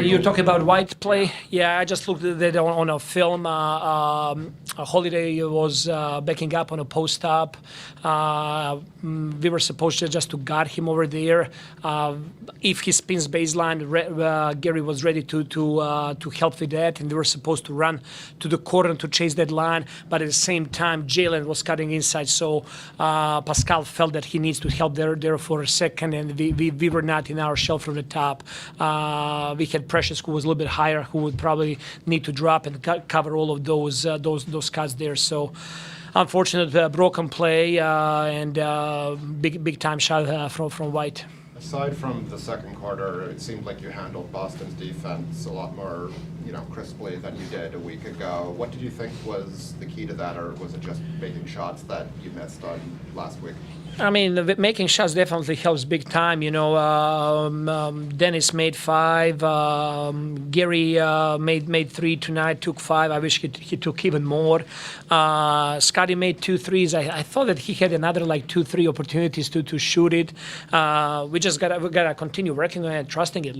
You're talking about White play? Yeah, I just looked at it on a film. Holiday was backing up on a post up. We were supposed to just to guard him over there. If he spins baseline, Gary was ready to help with that, and we were supposed to run to the corner to chase that line. But at the same time, Jalen was cutting inside, so Pascal felt that he needs to help there for a second, and we were not in our shell from the top. We had Precious, who was a little bit higher, who would probably need to drop and cover all of those cuts there. So, unfortunate broken play and big time shot from White. Aside from the second quarter, it seemed like you handled Boston's defense a lot more, crisply than you did a week ago. What did you think was the key to that, or was it just making shots that you missed on last week? I mean, making shots definitely helps big time. Dennis made 5. Gary made 3 tonight, took 5. I wish he took even more. Scotty made 2 threes. I thought that he had another 2-3 opportunities to shoot it. We just gotta continue working on it, trusting it.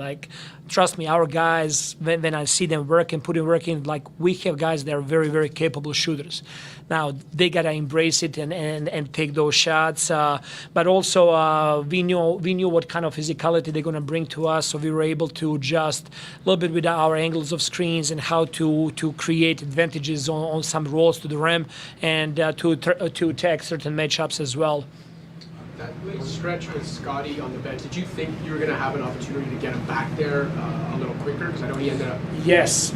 Trust me, our guys, when I see them work and putting work in, we have guys that are very, very capable shooters. Now they gotta embrace it and take those shots. But also we knew what kind of physicality they're gonna bring to us, so we were able to adjust a little bit with our angles of screens and how to create advantages on some rolls to the rim and to attack certain matchups as well. That late stretch with Scotty on the bench, did you think you were going to have an opportunity to get him back there a little quicker? Because I know he ended up... Yes.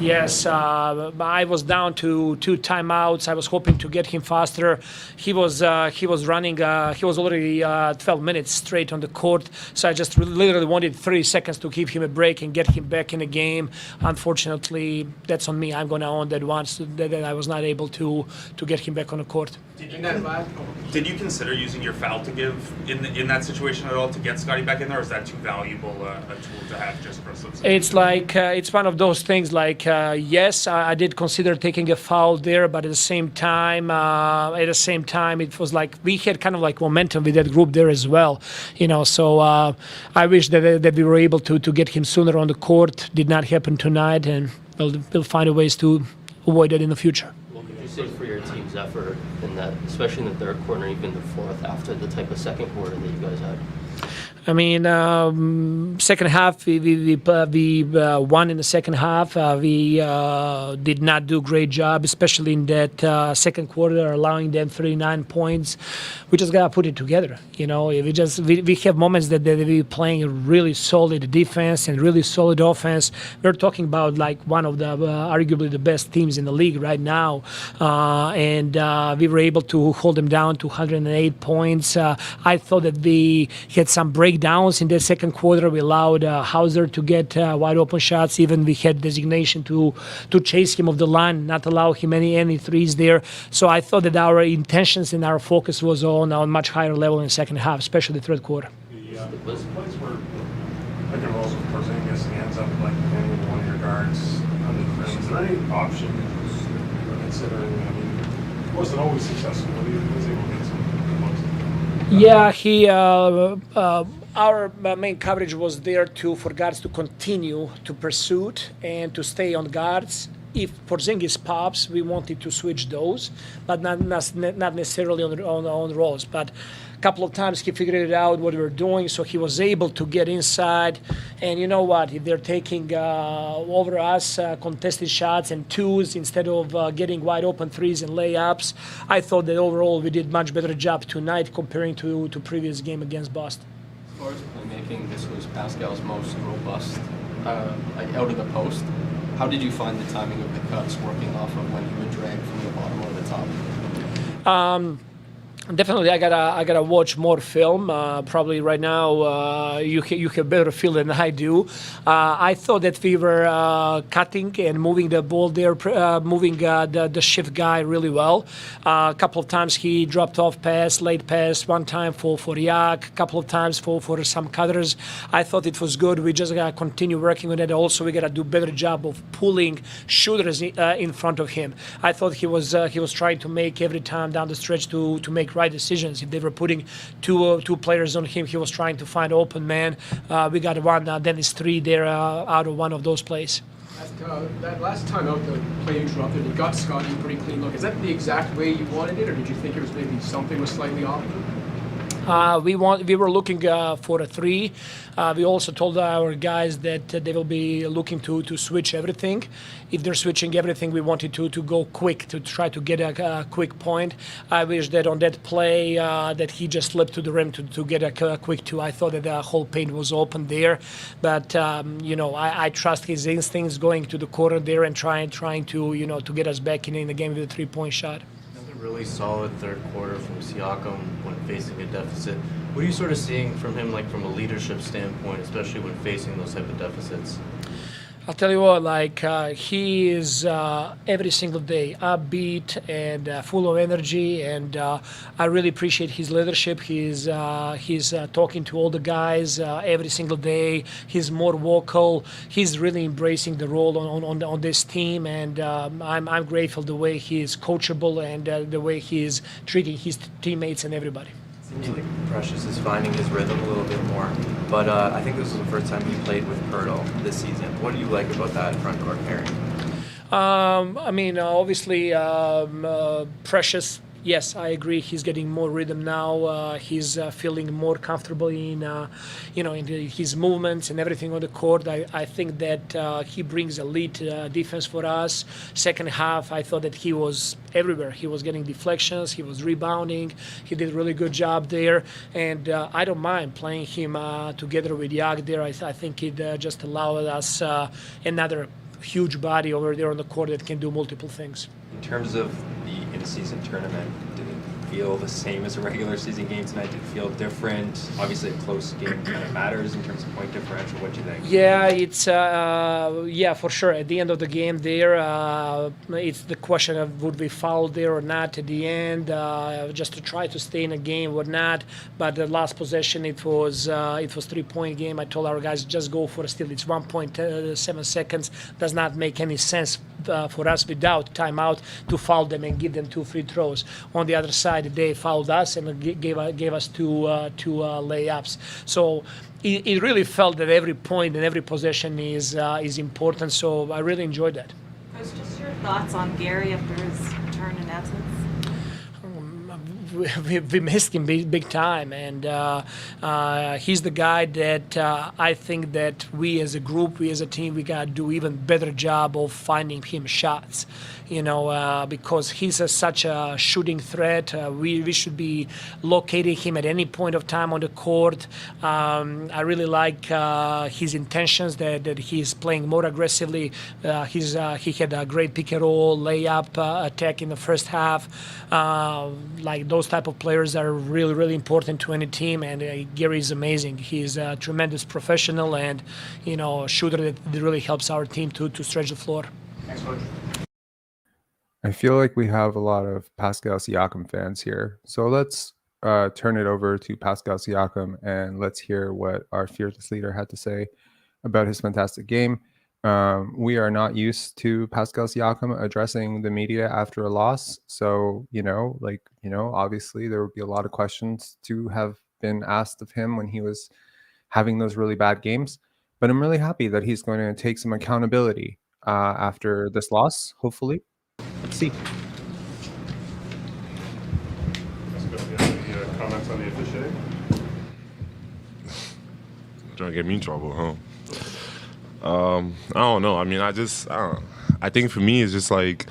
I was down to 2 timeouts. I was hoping to get him faster. He was running. He was already 12 minutes straight on the court. So I just literally wanted 30 seconds to give him a break and get him back in the game. Unfortunately, that's on me. I'm going to own that once that I was not able to get him back on the court. Did you consider using your foul to give in that situation at all to get Scotty back in there, or is that too valuable a tool to have just for some? It's it's one of those things. Yes, I did consider taking a foul there, but at the same time, it was we had kind of momentum with that group there as well, So I wish that we were able to get him sooner on the court. Did not happen tonight, and we'll find a ways to avoid that in the future. Say for your team's effort in that, especially in the third quarter, even the fourth, after the type of second quarter that you guys had? I mean, second half, we won in the second half. We did not do a great job, especially in that second quarter, allowing them 39 points. We just got to put it together. We have moments that we're playing a really solid defense and really solid offense. We're talking about one of the arguably the best teams in the league right now. And we were able to hold them down to 108 points. I thought that we had some breakdowns in the second quarter. We allowed Hauser to get wide open shots. Even we had designation to chase him off the line, not allow him any threes there. So I thought that our intentions and our focus was on a much higher level in the second half, especially the third quarter. The place where pick and rolls with Porzingis and he ends up playing with one of your guards under the rim. Is there any option you're considering? I mean, it wasn't always successful, but he was able to get some good looks. Yeah, our main coverage was there for guards to continue to pursue and to stay on guards. If Porzingis pops, we wanted to switch those, but not necessarily on rolls. But a couple of times he figured it out what we were doing, so he was able to get inside. And you know what? If they're taking over us contested shots and twos instead of getting wide open threes and layups, I thought that overall we did much better job tonight comparing to previous game against Boston. As far as playmaking, this was Pascal's most robust out of the post. How did you find the timing of the cuts working off of when he would drag from the bottom or the top? Definitely, I gotta watch more film. Probably right now, you have better feel than I do. I thought that we were cutting and moving the ball there, moving the shift guy really well. A couple of times he dropped off pass, late pass. One time for Yak, a couple of times for some cutters. I thought it was good. We just gotta continue working on it. Also, we gotta do better job of pulling shooters in front of him. I thought he was trying to make every time down the stretch to make right decisions. If they were putting two players on him, he was trying to find open man. We got one, Dennis 3 there out of one of those plays. That last time out, the play you dropped and you got Scotty a pretty clean look. Is that the exact way you wanted it, or did you think it was maybe something was slightly off? We were looking for a 3. We also told our guys that they will be looking to switch everything. If they're switching everything, we wanted to go quick, to try to get a quick point. I wish that on that play that he just slipped to the rim to get a quick 2. I thought that the whole paint was open there, but I trust his instincts going to the corner there and trying to to get us back in the game with a 3-point shot. Really solid third quarter from Siakam when facing a deficit. What are you sort of seeing from him, like from a leadership standpoint, especially when facing those type of deficits? I'll tell you what, he is every single day upbeat and full of energy, and I really appreciate his leadership. He's talking to all the guys every single day. He's more vocal. He's really embracing the role on this team, and I'm grateful the way he is coachable and the way he is treating his teammates and everybody. Seems like Precious is finding his rhythm a little bit more, but I think this was the first time he played with Poeltl this season. What do you like about that front court pairing? Obviously, Precious. Yes, I agree. He's getting more rhythm now. He's feeling more comfortable in his movements and everything on the court. I think that he brings elite defense for us. Second half, I thought that he was everywhere. He was getting deflections. He was rebounding. He did a really good job there. And I don't mind playing him together with Yak there. I think it just allowed us another huge body over there on the court that can do multiple things. In terms of the in-season tournament, did it feel the same as a regular season game tonight? Did it feel different? Obviously, a close game kind of matters in terms of point differential. What do you think? Yeah, it's for sure. At the end of the game, there, it's the question of would we foul there or not at the end, just to try to stay in a game or not. But the last possession, it was 3-point game. I told our guys just go for a steal. It's 1.7 seconds. Does not make any sense for us without timeout to foul them and give them 2 free throws. On the other side, they fouled us and gave us two layups. So it really felt that every point and every possession is important. So I really enjoyed that. Coach, just your thoughts on Gary after his return in absence? We missed him big time, and he's the guy that I think that we as a group, we as a team, we got to do even better job of finding him shots. Because he's such a shooting threat. We should be locating him at any point of time on the court. I really like his intentions that he's playing more aggressively. He had a great pick and roll layup attack in the first half. Like those type of players are really, really important to any team, and Gary is amazing. He's a tremendous professional and a shooter that really helps our team to stretch the floor. Thanks, Coach. I feel like we have a lot of Pascal Siakam fans here. So let's turn it over to Pascal Siakam and let's hear what our fearless leader had to say about his fantastic game. We are not used to Pascal Siakam addressing the media after a loss. So, obviously there would be a lot of questions to have been asked of him when he was having those really bad games. But I'm really happy that he's going to take some accountability after this loss, hopefully. Let's see. Any comments on the officiating? Trying to get me in trouble, huh? I don't know. I mean, I think for me, it's just like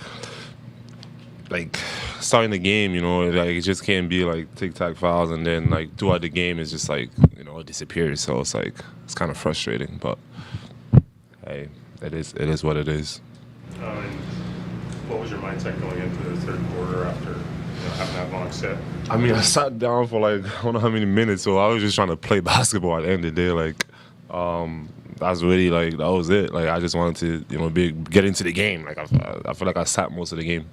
starting the game, it just can't be like tic-tac fouls and then like throughout the game, it's just like, it disappears. So it's kind of frustrating, but hey, it is what it is. What was your mindset going into the third quarter after having that long set? I mean, I sat down for like I don't know how many minutes, so I was just trying to play basketball at the end of the day. Like, that's really like that was it. Like, I just wanted to, get into the game. Like, I feel like I sat most of the game.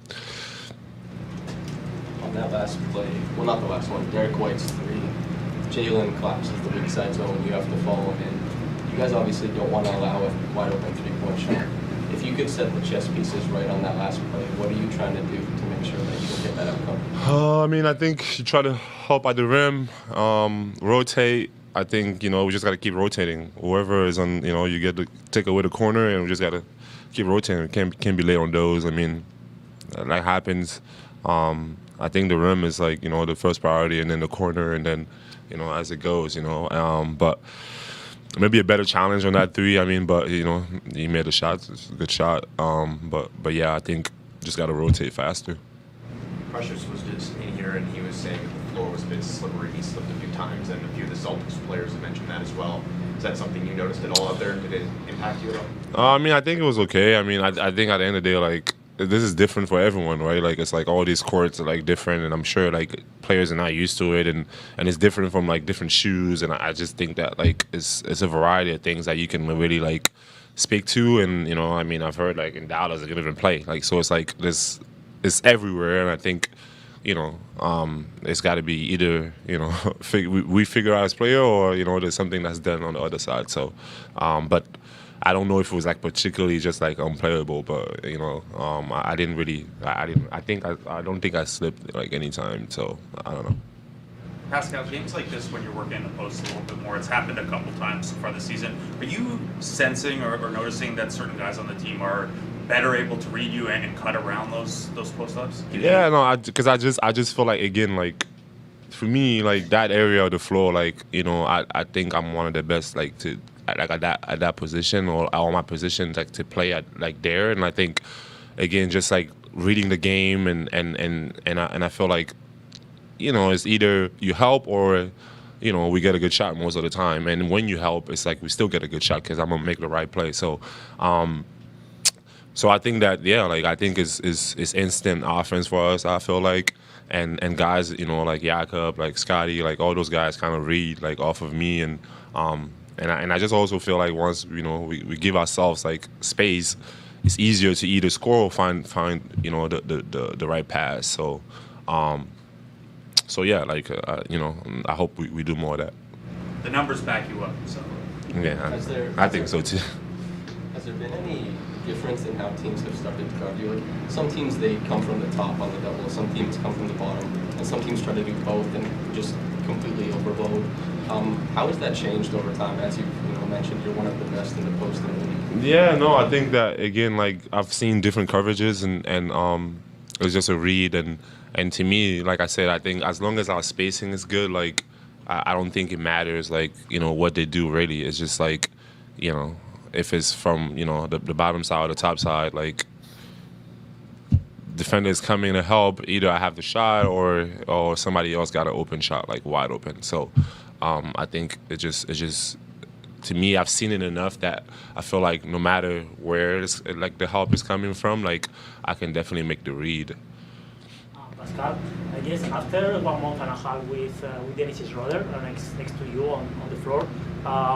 On that last play, well, not the last one, Derek White's three, Jalen collapses the weak side zone, you have to follow him in. You guys obviously don't want to allow a wide open 3-point shot. If you could set the chess pieces right on that last play, what are you trying to do to make sure that you don't get that outcome? I mean, I think you try to help at the rim, rotate. I think, we just got to keep rotating. Whoever is on, you get to take away the corner, and we just got to keep rotating. Can't be late on those. I mean, that happens. I think the rim is like, the first priority, and then the corner, and then, as it goes, but maybe a better challenge on that three. I mean, but, he made a shot. It's a good shot. But yeah, I think just got to rotate faster. Precious was just in here, and he was saying that the floor was a bit slippery. He slipped a few times, and a few of the Celtics players have mentioned that as well. Is that something you noticed at all out there? Did it impact you at all? I mean, I think it was okay. I mean, I think at the end of the day, like, this is different for everyone, right? Like, it's like all these courts are like different, and I'm sure like players are not used to it, and it's different from like different shoes, and I just think that like it's a variety of things that you can really like speak to, and I mean, I've heard like in Dallas they're gonna even play, like, so it's like this, it's everywhere, and I think it's got to be either we figure out as player, or there's something that's done on the other side. So, but I don't know if it was like particularly just like unplayable, but I didn't really, I don't think I slipped like any time. So I don't know. Pascal, games like this when you're working in the post a little bit more, it's happened a couple times so far this season. Are you sensing or noticing that certain guys on the team are better able to read you and cut around those post ups? Yeah, no, because I just feel like, again, like for me, like that area of the floor, like I think I'm one of the best, like to like at that position, or all my positions, like to play at like there, and I think again just like reading the game, and I feel like it's either you help or we get a good shot most of the time, and when you help, it's like we still get a good shot because I'm gonna make the right play. So I think that, yeah, like I think it's instant offense for us, I feel like, and guys like Jakob, like Scotty, like all those guys kind of read like off of me, and I just also feel like once we give ourselves like space, it's easier to either score or find the right pass. So yeah, like I hope we do more of that. The numbers back you up, so yeah, I think so too. Has there been any difference in how teams have started to guard you? Like, some teams, they come from the top on the double, some teams come from the bottom, and some teams try to do both and just completely overload. How has that changed over time? As you mentioned, you're one of the best in the post in the league. Yeah, no, I think that, again, like I've seen different coverages, and it's just a read, and to me, like I said, I think as long as our spacing is good, like I don't think it matters, like what they do really. It's just like if it's from the bottom side or the top side, like defenders coming to help, either I have the shot or somebody else got an open shot, like wide open. So I think it just to me, I've seen it enough that I feel like no matter where like the help is coming from, like I can definitely make the read. Pascal, I guess after 1 month and a half with Dennis Schroeder next to you on the floor,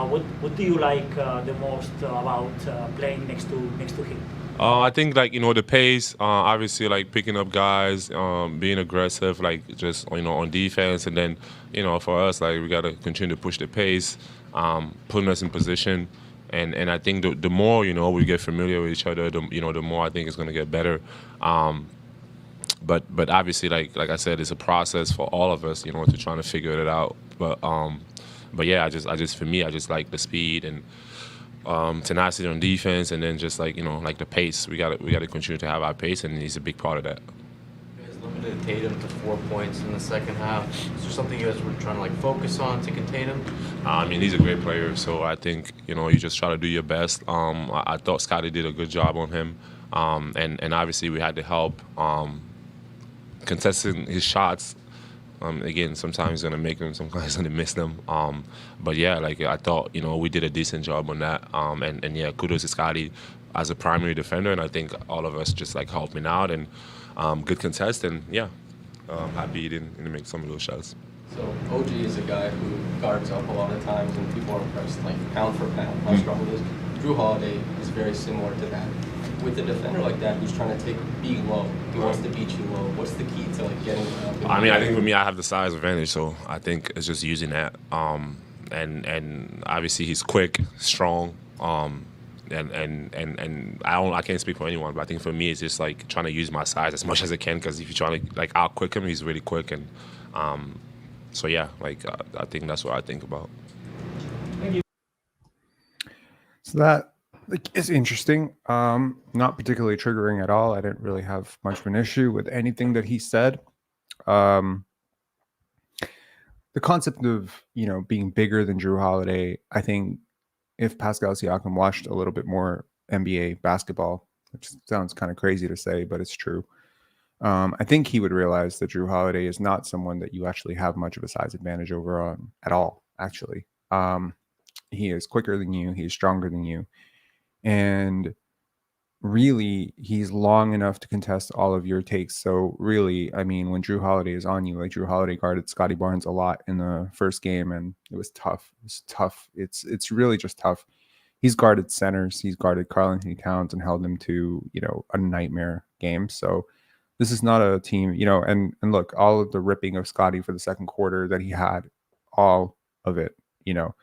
what do you like the most about playing next to him? I think like the pace, obviously like picking up guys, being aggressive, like just on defense, and then for us, like we gotta continue to push the pace, putting us in position, and I think the more we get familiar with each other, the more I think it's gonna get better. But obviously, like I said, it's a process for all of us, to trying to figure it out. But yeah, I just for me, I just like the speed and tenacity on defense, and then just like like the pace. We got to continue to have our pace, and he's a big part of that. You guys limited Tatum to 4 points in the second half. Is there something you guys were trying to like focus on to contain him? I mean, he's a great player, so I think you just try to do your best. I thought Scotty did a good job on him, and obviously we had to help. Contesting his shots, again, sometimes he's gonna make them, sometimes he's gonna miss them. But yeah, like I thought, we did a decent job on that. And yeah, kudos to Scotty as a primary defender, and I think all of us just like helping out and good contest, and yeah. happy he didn't make some of those shots. So OG is a guy who guards up a lot of times, and people are impressed, like pound for pound, how strong he is. Drew Holiday is very similar to that. With a defender like that who's trying to be low, he wants to beat you low. What's the key to like getting around him? I mean, I think for me, I have the size advantage, so I think it's just using that. And obviously he's quick, strong. And I can't speak for anyone, but I think for me it's just like trying to use my size as much as I can, because if you're trying to like out quick him, he's really quick. And so yeah, like I think that's what I think about. Thank you. So that is interesting. Not particularly triggering at all. I didn't really have much of an issue with anything that he said. The concept of, you know, being bigger than Drew Holiday, I think if Pascal Siakam watched a little bit more NBA basketball, which sounds kind of crazy to say, but it's true. I think he would realize that Drew Holiday is not someone that you actually have much of a size advantage over on at all, actually. He is quicker than you. He is stronger than you. And really, he's long enough to contest all of your takes. So really, I mean, when Drew Holiday is on you, like Drew Holiday guarded Scotty Barnes a lot in the first game, and it was tough. It's tough. It's really just tough. He's guarded centers. He's guarded Karl Anthony Towns and held him to, you know, a nightmare game. So this is not a team, you know, and look, all of the ripping of Scotty for the second quarter that he had, all of it, you know.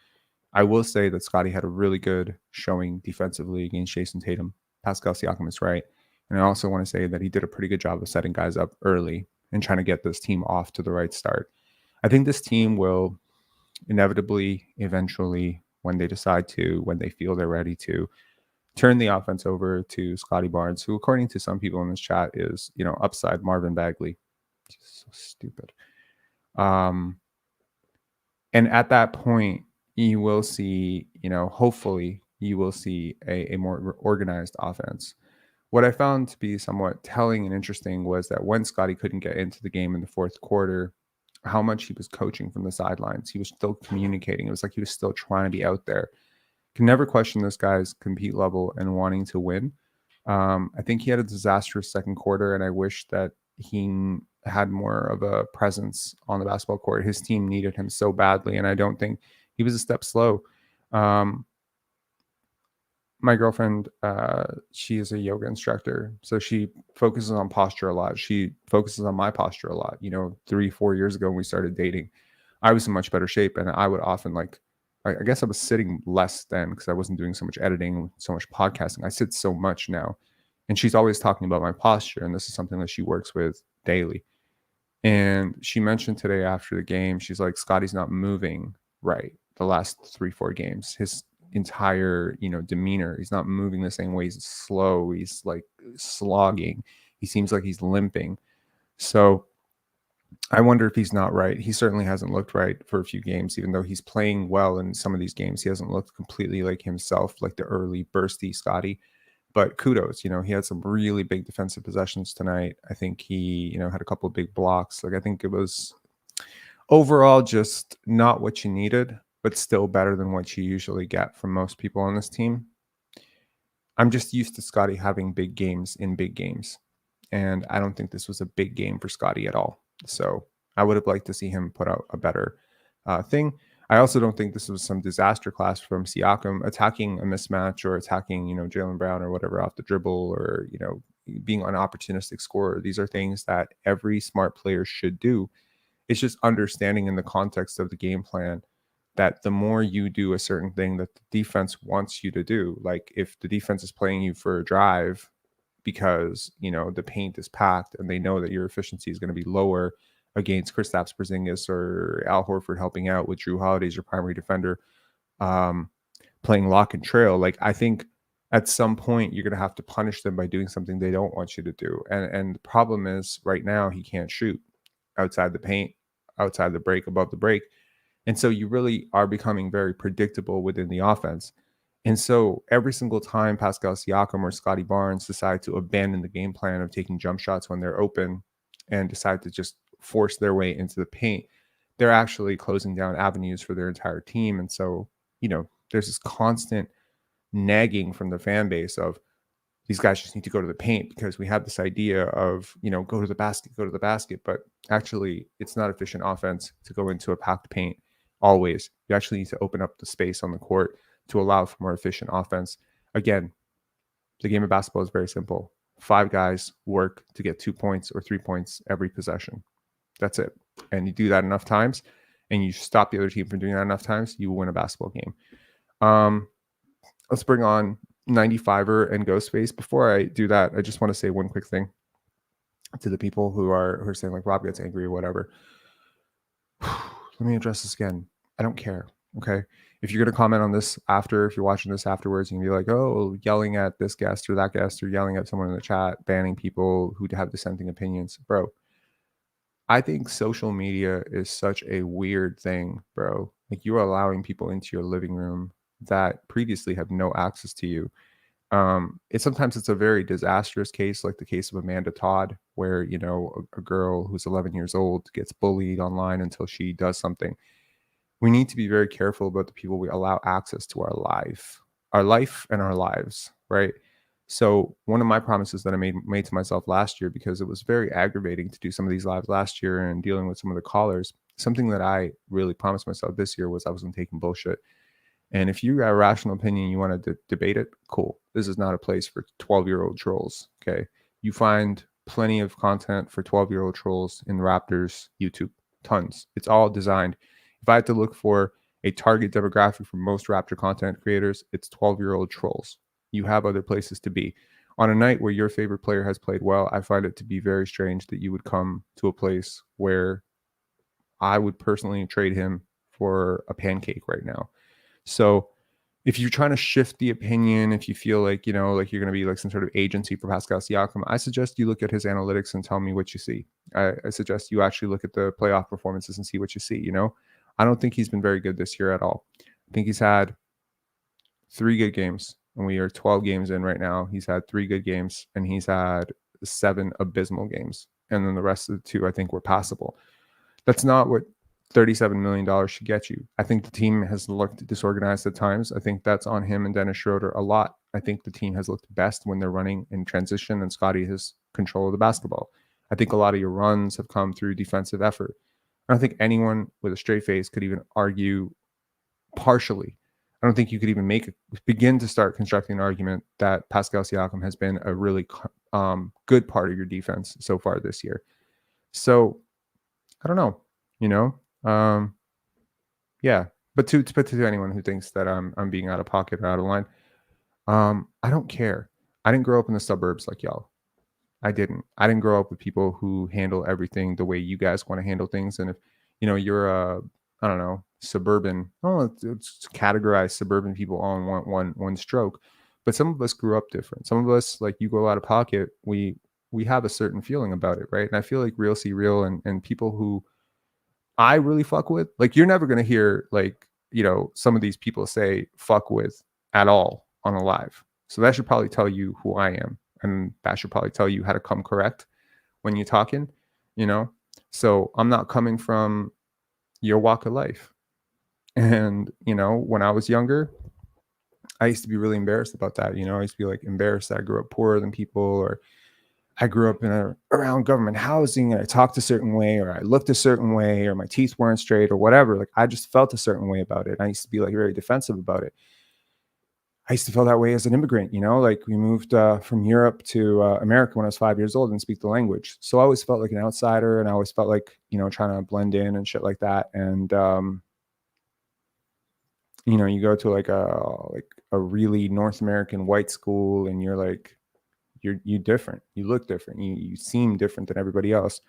I will say that Scotty had a really good showing defensively against Jason Tatum. Pascal Siakam is right. And I also want to say that he did a pretty good job of setting guys up early and trying to get this team off to the right start. I think this team will inevitably, eventually, when they decide to, when they feel they're ready to, turn the offense over to Scotty Barnes, who, according to some people in this chat, is, you know, upside Marvin Bagley. Just so stupid. And at that point, you will see, you know, hopefully you will see a more organized offense. What I found to be somewhat telling and interesting was that when Scotty couldn't get into the game in the fourth quarter, how much he was coaching from the sidelines. He was still communicating. It was like he was still trying to be out there. Can never question this guy's compete level and wanting to win. I think he had a disastrous second quarter, and I wish that he had more of a presence on the basketball court. His team needed him so badly, and I don't think he was a step slow. My girlfriend, she is a yoga instructor, so she focuses on posture a lot. She focuses on my posture a lot. You know, 3-4 years ago when we started dating, I was in much better shape, and I would often I guess I was sitting less then because I wasn't doing so much editing, so much podcasting. I sit so much now, and she's always talking about my posture, and this is something that she works with daily. And she mentioned today after the game, she's like, Scotty's not moving right the last 3-4 games. His entire, you know, demeanor, he's not moving the same way. He's slow. He's like slogging. He seems like he's limping. So I wonder if he's not right. He certainly hasn't looked right for a few games, even though he's playing well in some of these games. He hasn't looked completely like himself, like the early bursty Scotty. But kudos, you know, he had some really big defensive possessions tonight. I think he, you know, had a couple of big blocks. Like, I think it was overall just not what you needed, but still better than what you usually get from most people on this team. I'm just used to Scotty having big games in big games. And I don't think this was a big game for Scotty at all. So I would have liked to see him put out a better thing. I also don't think this was some disaster class from Siakam attacking a mismatch or attacking, you know, Jaylen Brown or whatever off the dribble, or, you know, being an opportunistic scorer. These are things that every smart player should do. It's just understanding in the context of the game plan that the more you do a certain thing that the defense wants you to do, like if the defense is playing you for a drive because, you know, the paint is packed and they know that your efficiency is going to be lower against Kristaps Porzingis or Al Horford helping out with Drew Holiday as your primary defender, playing lock and trail. Like, I think at some point you're going to have to punish them by doing something they don't want you to do. And the problem is right now he can't shoot outside the paint, outside the break, above the break. And so you really are becoming very predictable within the offense. And so every single time Pascal Siakam or Scotty Barnes decide to abandon the game plan of taking jump shots when they're open and decide to just force their way into the paint, they're actually closing down avenues for their entire team. And so, you know, there's this constant nagging from the fan base of, these guys just need to go to the paint because we have this idea of, go to the basket. But actually, it's not efficient offense to go into a packed paint always. You actually need to open up the space on the court to allow for more efficient offense. Again, the game of basketball is very simple. 5 guys work to get 2 points or 3 points every possession. That's it. And you do that enough times, and you stop the other team from doing that enough times, you will win a basketball game. Let's bring on 95er and Ghostface. Before I do that, I just want to say one quick thing to the people who are saying like Rob gets angry or whatever. Let me address this again. I don't care. Okay. If you're going to comment on this after, if you're watching this afterwards, you can be like, oh, yelling at this guest or that guest, or yelling at someone in the chat, banning people who have dissenting opinions. Bro, I think social media is such a weird thing, bro. Like, you're allowing people into your living room that previously have no access to you. Sometimes it's a very disastrous case, like the case of Amanda Todd, where, a girl who's 11 years old gets bullied online until she does something. We need to be very careful about the people we allow access to our life and our lives, right? So one of my promises that I made to myself last year, because it was very aggravating to do some of these lives last year and dealing with some of the callers, something that I really promised myself this year was I wasn't taking bullshit. And if you got a rational opinion, you want to debate it, cool. This is not a place for 12-year-old trolls, okay? You find plenty of content for 12-year-old trolls in Raptors YouTube, tons. It's all designed. If I had to look for a target demographic for most Raptor content creators, it's 12-year-old trolls. You have other places to be. On a night where your favorite player has played well, I find it to be very strange that you would come to a place where I would personally trade him for a pancake right now. So if you're trying to shift the opinion, if you feel like, like you're going to be like some sort of agency for Pascal Siakam, I suggest you look at his analytics and tell me what you see. I suggest you actually look at the playoff performances and see what you see. I don't think he's been very good this year at all. I think he's had 3 good games, and we are 12 games in right now. He's had 3 good games, and he's had 7 abysmal games. And then the rest of the 2, I think, were passable. That's not what $37 million should get you. I think the team has looked disorganized at times. I think that's on him and Dennis Schroeder a lot. I think the team has looked best when they're running in transition and Scotty has control of the basketball. I think a lot of your runs have come through defensive effort. I don't think anyone with a straight face could even argue partially. I don't think you could even begin to start constructing an argument that Pascal Siakam has been a really good part of your defense so far this year. So I don't know, yeah. But to anyone who thinks that I'm being out of pocket or out of line, I don't care. I didn't grow up in the suburbs like y'all. I didn't grow up with people who handle everything the way you guys want to handle things. And if you're a, I don't know, suburban, it's categorized suburban people all in one stroke. But some of us grew up different. Some of us, like, you go out of pocket, we have a certain feeling about it, right? And I feel like Real See Real and people who I really fuck with, like, you're never gonna hear like, some of these people say fuck with at all on a live. So that should probably tell you who I am. And that should probably tell you how to come correct when you're talking, So I'm not coming from your walk of life. And, when I was younger, I used to be really embarrassed about that. I used to be like embarrassed that I grew up poorer than people, or I grew up around government housing and I talked a certain way, or I looked a certain way, or my teeth weren't straight or whatever. Like, I just felt a certain way about it. I used to be like very defensive about it. I used to feel that way as an immigrant, like we moved from Europe to America when I was 5 years old and speak the language. So I always felt like an outsider, and I always felt like, trying to blend in and shit like that. And, you go to like a really North American white school and you're like, you're different. You look different. You seem different than everybody else.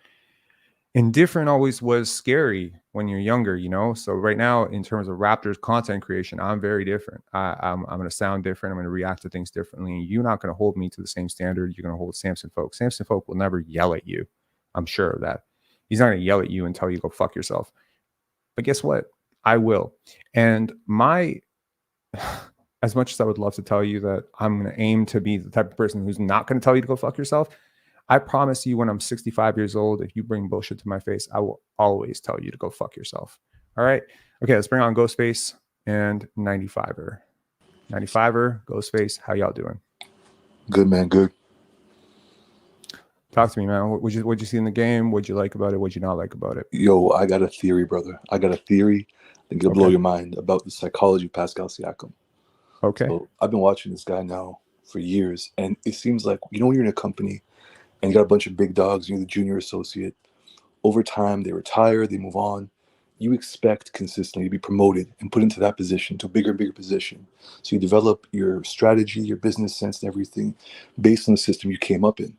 And different always was scary when you're younger, So right now, in terms of Raptors content creation, I'm very different. I'm going to sound different. I'm going to react to things differently. You're not going to hold me to the same standard you're going to hold Samson Folk. Samson Folk will never yell at you. I'm sure of that. He's not going to yell at you and tell you to go fuck yourself. But guess what? I will. And as much as I would love to tell you that I'm going to aim to be the type of person who's not going to tell you to go fuck yourself, I promise you, when I'm 65 years old, if you bring bullshit to my face, I will always tell you to go fuck yourself. All right. Okay. Let's bring on Ghostface and 95er. 95er, Ghostface, how y'all doing? Good, man. Good. Talk to me, man. What'd you see in the game? What'd you like about it? What'd you not like about it? Yo, I got a theory, brother. I got a theory. I think it'll blow Okay. your mind about the psychology of Pascal Siakam. Okay. So I've been watching this guy now for years, and it seems like, when you're in a company and you got a bunch of big dogs, you're the junior associate, over time they retire, they move on. You expect consistently to be promoted and put into that position, to a bigger and bigger position. So you develop your strategy, your business sense, and everything based on the system you came up in.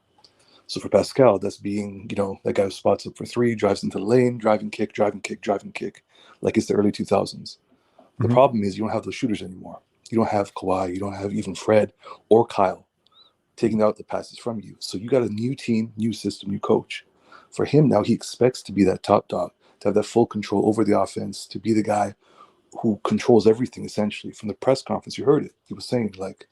So for Pascal, that's being, that guy who spots up for three, drives into the lane, driving kick, like it's the early 2000s. The problem is you don't have those shooters anymore. You don't have Kawhi, you don't have even Fred or Kyle taking out the passes from you. So you got a new team, new system, new coach. For him now, he expects to be that top dog, to have that full control over the offense, to be the guy who controls everything essentially. From the press conference, you heard it. He was saying, like,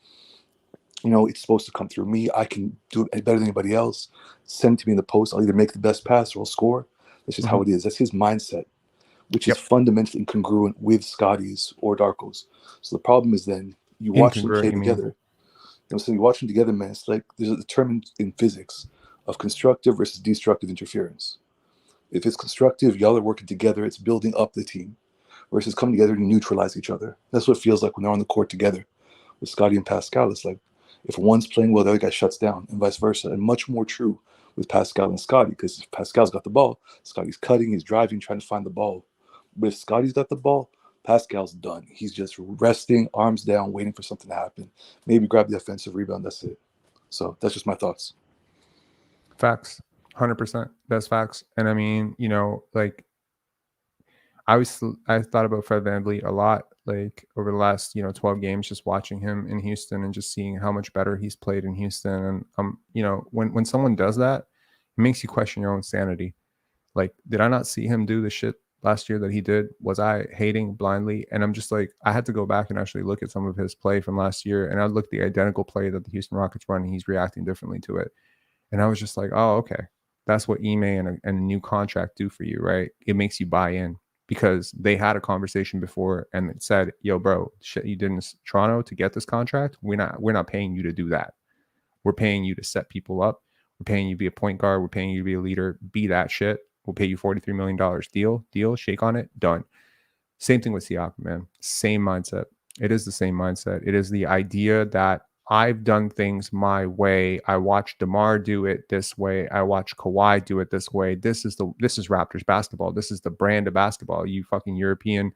it's supposed to come through me. I can do it better than anybody else. Send it to me in the post. I'll either make the best pass or I'll score. That's just how it is. That's his mindset, which is fundamentally incongruent with Scotty's or Darko's. So the problem is then you watch them play together. So you watch them together, man. It's like there's a term in physics of constructive versus destructive interference. If it's constructive, y'all are working together. It's building up the team, versus coming together to neutralize each other. That's what it feels like when they're on the court together with Scotty and Pascal. It's like if one's playing well, the other guy shuts down, and vice versa. And much more true with Pascal and Scotty, because if Pascal's got the ball, Scotty's cutting, he's driving, trying to find the ball. But if Scotty's got the ball, Pascal's done. He's just resting, arms down, waiting for something to happen. Maybe grab the offensive rebound. That's it. So that's just my thoughts. Facts. 100%. That's facts. And I mean, like, I thought about Fred VanVleet a lot, like over the last 12 games, just watching him in Houston and just seeing how much better he's played in Houston. And when someone does that, it makes you question your own sanity. Like, did I not see him do the shit last year that he did? Was I hating blindly? And I'm just like, I had to go back and actually look at some of his play from last year, and I looked at the identical play that the Houston Rockets run, and he's reacting differently to it. And I was just like, oh, okay, that's what Ime and a new contract do for you, right? It makes you buy in, because they had a conversation before and it said, yo, bro, shit you did in Toronto to get this contract, we're not paying you to do that. We're paying you to set people up. We're paying you to be a point guard. We're paying you to be a leader. Be that shit. We'll pay you $43 million. Deal, shake on it, done. Same thing with Siakam, man. Same mindset. It is the same mindset. It is the idea that I've done things my way. I watched DeMar do it this way. I watched Kawhi do it this way. This is Raptors basketball. This is the brand of basketball. You fucking European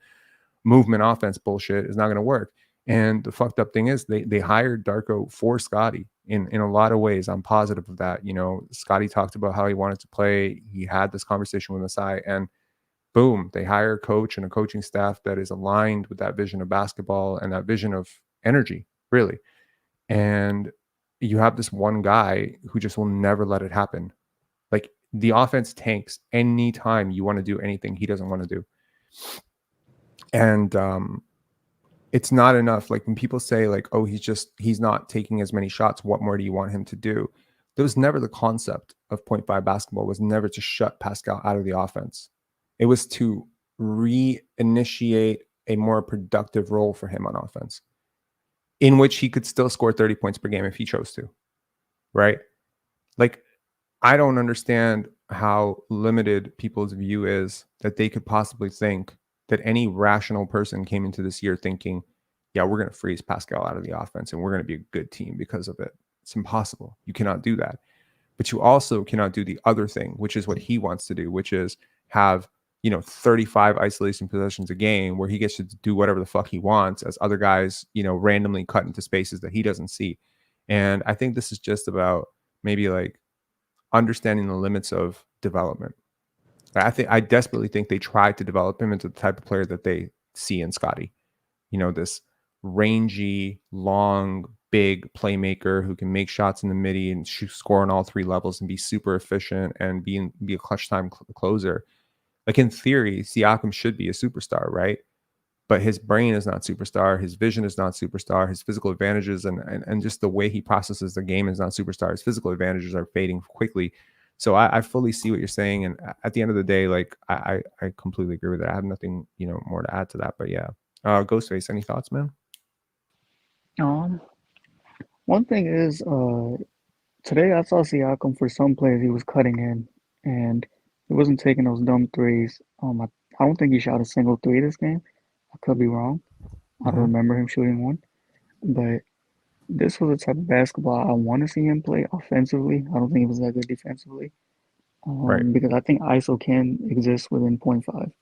movement offense bullshit is not going to work. And the fucked up thing is they hired Darko for Scotty in a lot of ways. I'm positive of that. Scotty talked about how he wanted to play. He had this conversation with Masai, and boom, they hire a coach and a coaching staff that is aligned with that vision of basketball and that vision of energy, really. And you have this one guy who just will never let it happen. Like, the offense tanks anytime you want to do anything he doesn't want to do. And it's not enough. Like, when people say, like, oh, he's not taking as many shots, what more do you want him to do? There was never the concept of 0.5 basketball, was never to shut Pascal out of the offense. It was to reinitiate a more productive role for him on offense, in which he could still score 30 points per game if he chose to, right? Like, I don't understand how limited people's view is that they could possibly think that any rational person came into this year thinking, yeah, we're going to freeze Pascal out of the offense and we're going to be a good team because of it. It's impossible. You cannot do that. But you also cannot do the other thing, which is what he wants to do, which is have 35 isolation possessions a game where he gets to do whatever the fuck he wants as other guys, randomly cut into spaces that he doesn't see. And I think this is just about maybe like understanding the limits of development. I desperately think they tried to develop him into the type of player that they see in Scotty. This rangy, long, big playmaker who can make shots in the midi and score on all three levels and be super efficient and be a clutch time closer. Like, in theory, Siakam should be a superstar, right? But his brain is not superstar. His vision is not superstar. His physical advantages and just the way he processes the game is not superstar. His physical advantages are fading quickly. So I fully see what you're saying. And at the end of the day, like, I completely agree with that. I have nothing, more to add to that. But yeah. Ghostface, any thoughts, man? One thing is, today I saw Siakam for some plays he was cutting in, and he wasn't taking those dumb threes. I don't think he shot a single three this game. I could be wrong. I don't Mhm. remember him shooting one, but this was the type of basketball I want to see him play offensively. I don't think he was that good defensively, Right. because I think ISO can exist within 0.5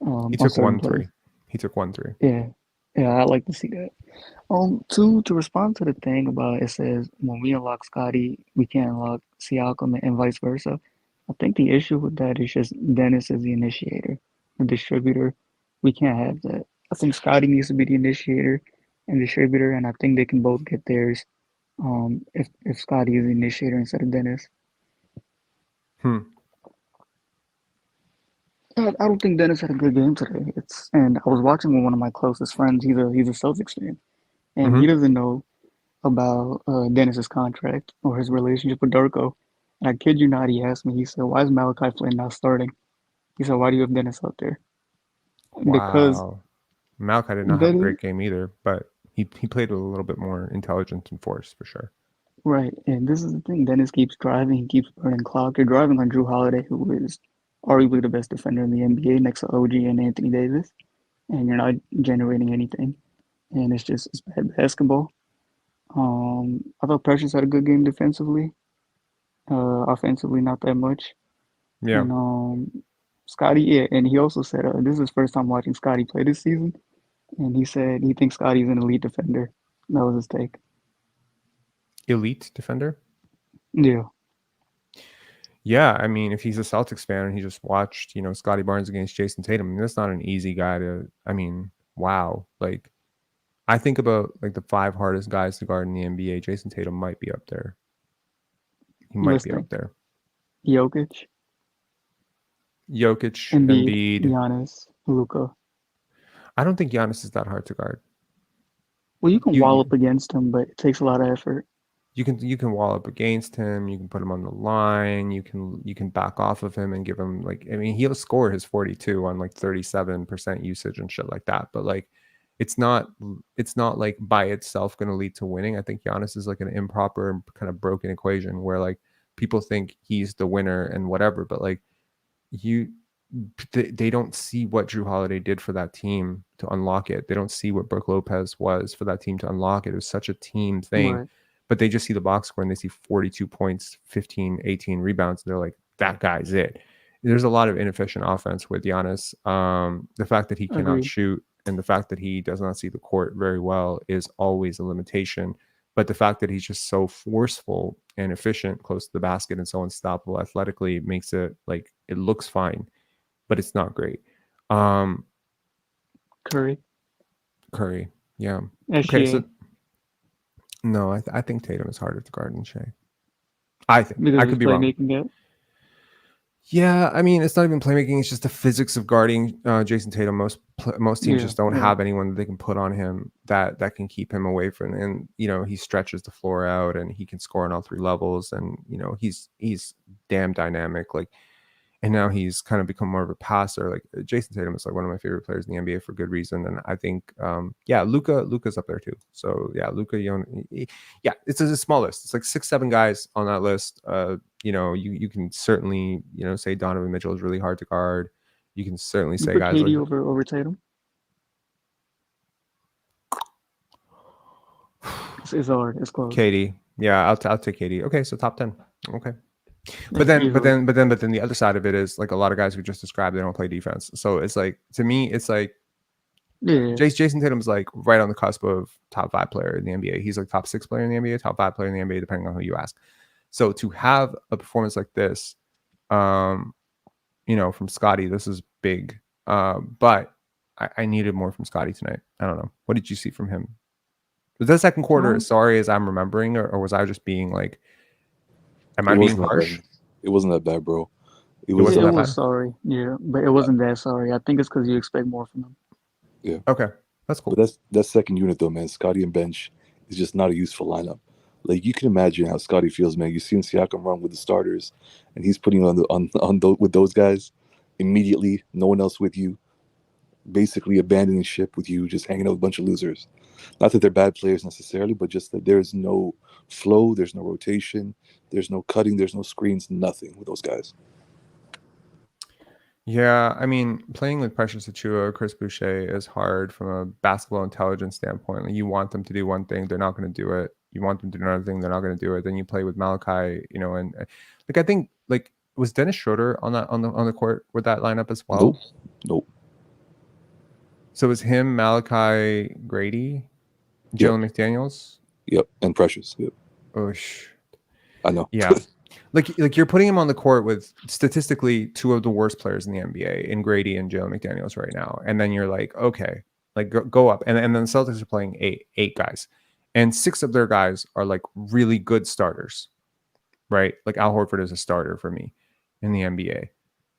He on took certain 1 3. plays. He took 1 3. Yeah, yeah, I like to see that. Two, to respond to the thing about it says when we unlock Scotty, we can't unlock Siakam and vice versa. I think the issue with that is just Dennis is the initiator, the distributor. We can't have that. I think Scotty needs to be the initiator and distributor, and I think they can both get theirs. If Scotty is the initiator instead of Dennis. Hmm. I don't think Dennis had a good game today. And I was watching with one of my closest friends. He's a Celtics fan, and he Mhm. doesn't know about Dennis's contract or his relationship with Darko. And I kid you not, he asked me, he said, "Why is Malachi Flynn not starting?" He said, "Why do you have Dennis out there?" Because Wow. Malachi did not have a Dennis, great game either, but he played with a little bit more intelligence and force for sure. right, and this is the thing, Dennis keeps driving, he keeps burning clock. You're driving on Drew Holiday, who is arguably the best defender in the NBA next to OG and Anthony Davis, and you're not generating anything. And it's bad basketball. I thought Precious had a good game defensively. Offensively, not that much. Yeah. And Scotty, yeah, and he also said this is his first time watching Scotty play this season, and he said he thinks Scotty's an elite defender. That was his take. Elite defender? Yeah, Yeah, I mean, if he's a Celtics fan and he just watched, Scotty Barnes against Jason Tatum, I mean, that's not an easy guy to. I mean, wow. Like, I think about like the 5 hardest guys to guard in the NBA. Jason Tatum might be up there. He might be listening. up there. Jokic, Jokic, Embiid, Embiid. Giannis, Luka. I don't think Giannis is that hard to guard. Well, you can You wall up against him, but it takes a lot of effort. you can wall up against him. You can put him on the line. You can back off of him and give him I mean, he'll score his 42 on like 37% usage and shit like that. But like, it's not like by itself going to lead to winning. I think Giannis is like an improper kind of broken equation where like people think he's the winner and whatever, but like they don't see what Drew Holiday did for that team to unlock it. They don't see what Brook Lopez was for that team to unlock it. It was such a team thing. Right. But they just see the box score and they see 42 points, 15, 18 rebounds. And they're like, that guy's it. There's a lot of inefficient offense with Giannis. The fact that he cannot Agreed. shoot and the fact that he does not see the court very well is always a limitation. But the fact that he's just so forceful and efficient close to the basket and so unstoppable athletically makes it like it looks fine, but it's not great. Curry, Yeah. SGA. Okay, so no, I think Tatum is harder to guard than Shea. I think. Because I of his could be wrong. playmaking gap. Yeah, I mean, it's not even playmaking. It's just the physics of guarding Jason Tatum. Most teams Yeah, just don't yeah. have anyone that they can put on him that can keep him away from. And he stretches the floor out and he can score on all 3 levels. And he's damn dynamic. Like, and now he's kind of become more of a passer. Like Jason Tatum is like one of my favorite players in the NBA for good reason. And I think, Luka's up there too. So yeah, Luka, yeah, it's a small list. It's like 6-7 guys on that list. You can certainly, say Donovan Mitchell is really hard to guard. You can certainly You say put guys KD like over Tatum. It's hard. It's close. KD. Yeah, I'll take KD. Okay, so top 10. Okay. But Yeah, then easily. the other side of it is like a lot of guys we just described, they don't play defense. So it's like, to me, it's like Yeah. Jason Tatum's like right on the cusp of top 5 player in the NBA. He's like top 6 player in the NBA, top 5 player in the NBA, depending on who you ask. So to have a performance like this, from Scotty, this is big. But I needed more from Scotty tonight. I don't know. What did you see from him? Was the second quarter as sorry as I'm remembering, or was I just being like, am I being harsh? It wasn't that bad, bro. It was sorry, yeah, but it wasn't that sorry. I think it's because you expect more from him. Yeah. Okay, that's cool. But that second unit though, man, Scotty and bench is just not a useful lineup. Like you can imagine how Scotty feels, man. You seen Siakam run with the starters, and he's putting on with those guys immediately. No one else with you. basically abandoning ship with you, just hanging out with a bunch of losers. Not that they're bad players necessarily, but just that there's no flow, there's no rotation, there's no cutting, there's no screens, nothing with those guys. Yeah, I mean, playing with Precious Achiuwa, Chris Boucher is hard from a basketball intelligence standpoint. Like, you want them to do one thing, they're not going to do it. You want them to do another thing, they're not going to do it. Then you play with Malachi, and like I think like was Dennis Schroeder on the court with that lineup as well? Nope. So it was him, Malachi, Grady, Jalen McDaniels. Yep, and Precious. Yep. Oosh. I know. Yeah. Like you're putting him on the court with statistically two of the worst players in the NBA in Grady and Jalen McDaniels right now. And then you're like, okay, like go up. And then the Celtics are playing eight guys. And 6 of their guys are like really good starters, right? Like Al Horford is a starter for me in the NBA.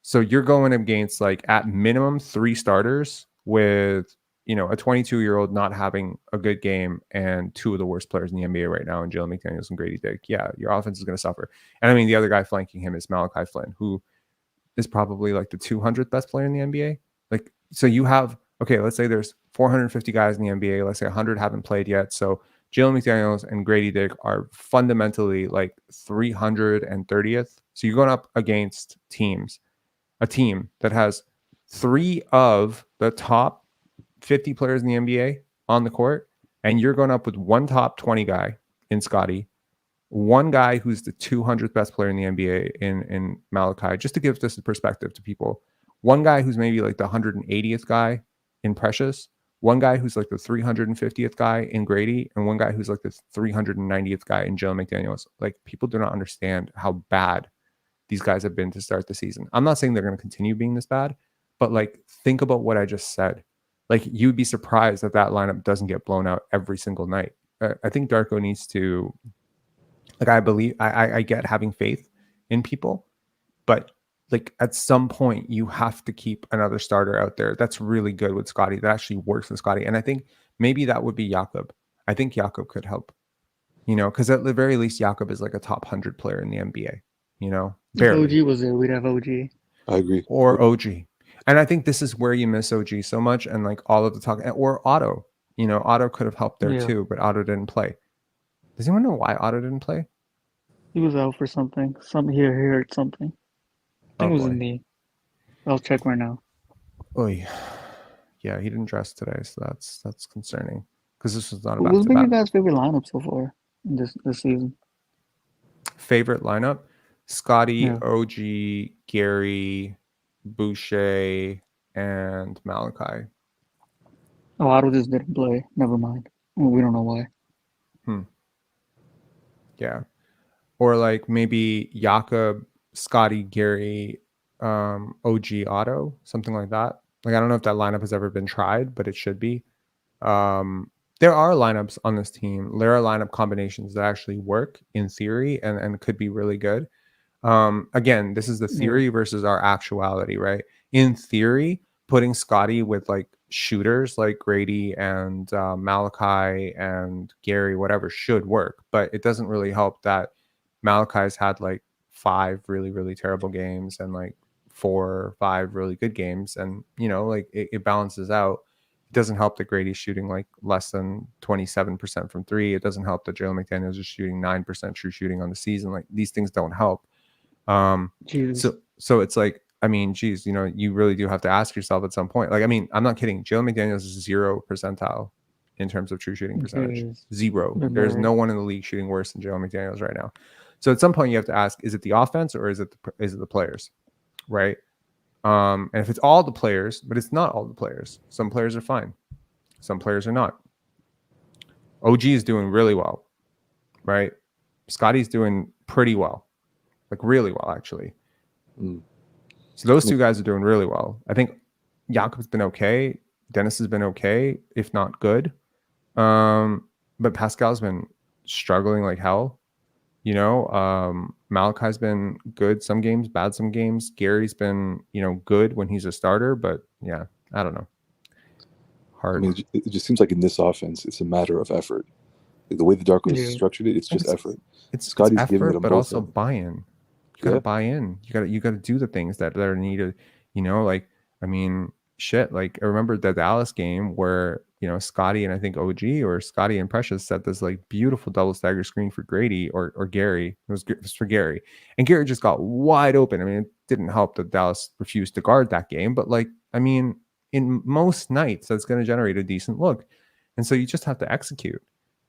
So you're going against like at minimum 3 starters with, a 22-year-old not having a good game and 2 of the worst players in the NBA right now, and Jalen McDaniels and Grady Dick. Yeah, your offense is going to suffer. And I mean, the other guy flanking him is Malachi Flynn, who is probably like the 200th best player in the NBA. Like, so you have, okay, let's say there's 450 guys in the NBA. Let's say 100 haven't played yet. So Jalen McDaniels and Grady Dick are fundamentally like 330th. So you're going up against a team that has 3 of the top 50 players in the NBA on the court, and you're going up with one top 20 guy in Scotty, one guy who's the 200th best player in the NBA in Malachi, just to give this a perspective to people. One guy who's maybe like the 180th guy in Precious, one guy who's like the 350th guy in Grady, and one guy who's like the 390th guy in Jalen McDaniels. Like, people do not understand how bad these guys have been to start the season. I'm not saying they're going to continue being this bad, but like, think about what I just said. Like, you'd be surprised that lineup doesn't get blown out every single night. I think Darko needs to, like, I believe, I get having faith in people, but like at some point you have to keep another starter out there that's really good with Scotty, that actually works with Scotty. And I think maybe that would be Jakob. I think Jakob could help, because at the very least, Jakob is like a top 100 player in the NBA, barely. If OG was there, we'd have OG. I agree. Or OG. And I think this is where you miss OG so much, and like all of the talk, or Otto. Otto could have helped there too, but Otto didn't play. Does anyone know why Otto didn't play? He was out for something. He hurt something. I think it was a knee. I'll check right now. Oh yeah, he didn't dress today, so that's concerning, because this was not about. What's been your guys' favorite lineup so far in this season? Favorite lineup: Scotty, OG, Gary, Boucher, and Malachi. Oh, Otto just didn't play. Never mind. We don't know why. Yeah. Or like maybe Jakob, Scotty, Gary, OG, Otto, something like that. Like, I don't know if that lineup has ever been tried, but it should be. There are lineups on this team. There are lineup combinations that actually work in theory and could be really good. Again, this is the theory versus our actuality, right? In theory, putting Scotty with like shooters like Grady and Malachi and Gary, whatever, should work, but it doesn't really help that Malachi's had like 5 really, really terrible games and like 4 or 5 really good games, and like it balances out. It doesn't help that Grady's shooting like less than 27% from 3. It doesn't help that Jalen McDaniels is shooting 9% true shooting on the season. Like, these things don't help. So it's like, I mean, geez, you really do have to ask yourself at some point. Like, I mean, I'm not kidding. Jalen McDaniels is 0 percentile in terms of true shooting percentage. 0. There's no one in the league shooting worse than Jalen McDaniels right now. So at some point you have to ask, is it the offense or is it the players, right? And if it's all the players, but it's not all the players. Some players are fine. Some players are not. OG is doing really well, right? Scotty's doing pretty well. Like, really well, actually. So those 2 guys are doing really well. I think Jakob's been okay. Dennis has been okay, if not good. But Pascal's been struggling like hell. Malachi's been good some games, bad some games. Gary's been, good when he's a starter, but yeah, I don't know. Hard. I mean, it just seems like in this offense, it's a matter of effort. The way the Darko has structured it, it's just effort. Scotty's effort, giving it but also buy-in. You gotta Yeah. buy in. You gotta do the things that are needed. Like, I mean, shit, like I remember the Dallas game where, you know, Scotty and I think OG or Scotty and Precious set this like beautiful double stagger screen for Grady or Gary. It was for Gary. And Gary just got wide open. I mean, it didn't help that Dallas refused to guard that game, but like, I mean, in most nights, that's going to generate a decent look. And so you just have to execute.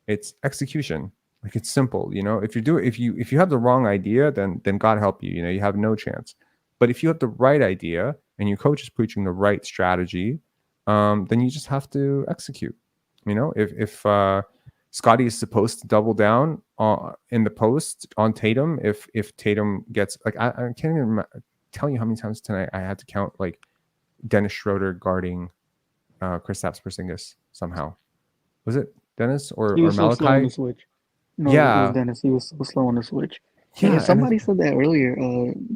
It's execution. Like it's simple, you know. If you have the wrong idea, then God help you. You know, you have no chance. But if you have the right idea and your coach is preaching the right strategy, then you just have to execute. You know, if Scotty is supposed to double down in the post on Tatum, if Tatum gets like I can't even tell you how many times tonight I had to count like Dennis Schroeder guarding Kristaps Porzingis somehow. Was it Dennis or He was so slow on Malachi? the switch. No, it was Yeah, Dennis. He was so slow on the switch. yeah, And and somebody said that earlier.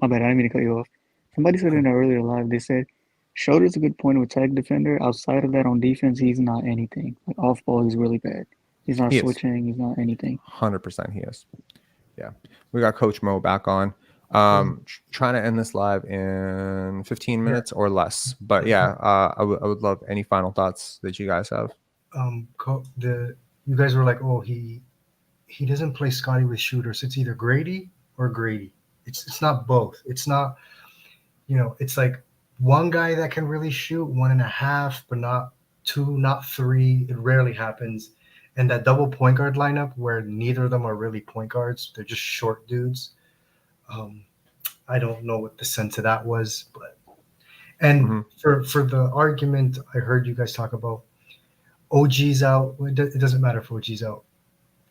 My bad, I didn't mean to cut you off. Somebody said in an earlier live, they said Schroeder's a good point of attack defender. Outside of that, on defense, he's not anything. Like off ball, he's really bad. He's not he is switching. He's not anything. 100%. He is. Yeah, we got Coach Mo back on. Trying to end this live in 15 minutes or less. But yeah, I would love any final thoughts that you guys have. You guys were like, oh, he doesn't play Scotty with shooters. It's either Grady or Grady. It's not both. It's not, you know, it's like one guy that can really shoot 1.5, but not 2, not 3. It rarely happens. And that double point guard lineup where neither of them are really point guards, they're just short dudes. I don't know what the sense of that was, but for the argument I heard you guys talk about, OG's out. It doesn't matter if OG's out.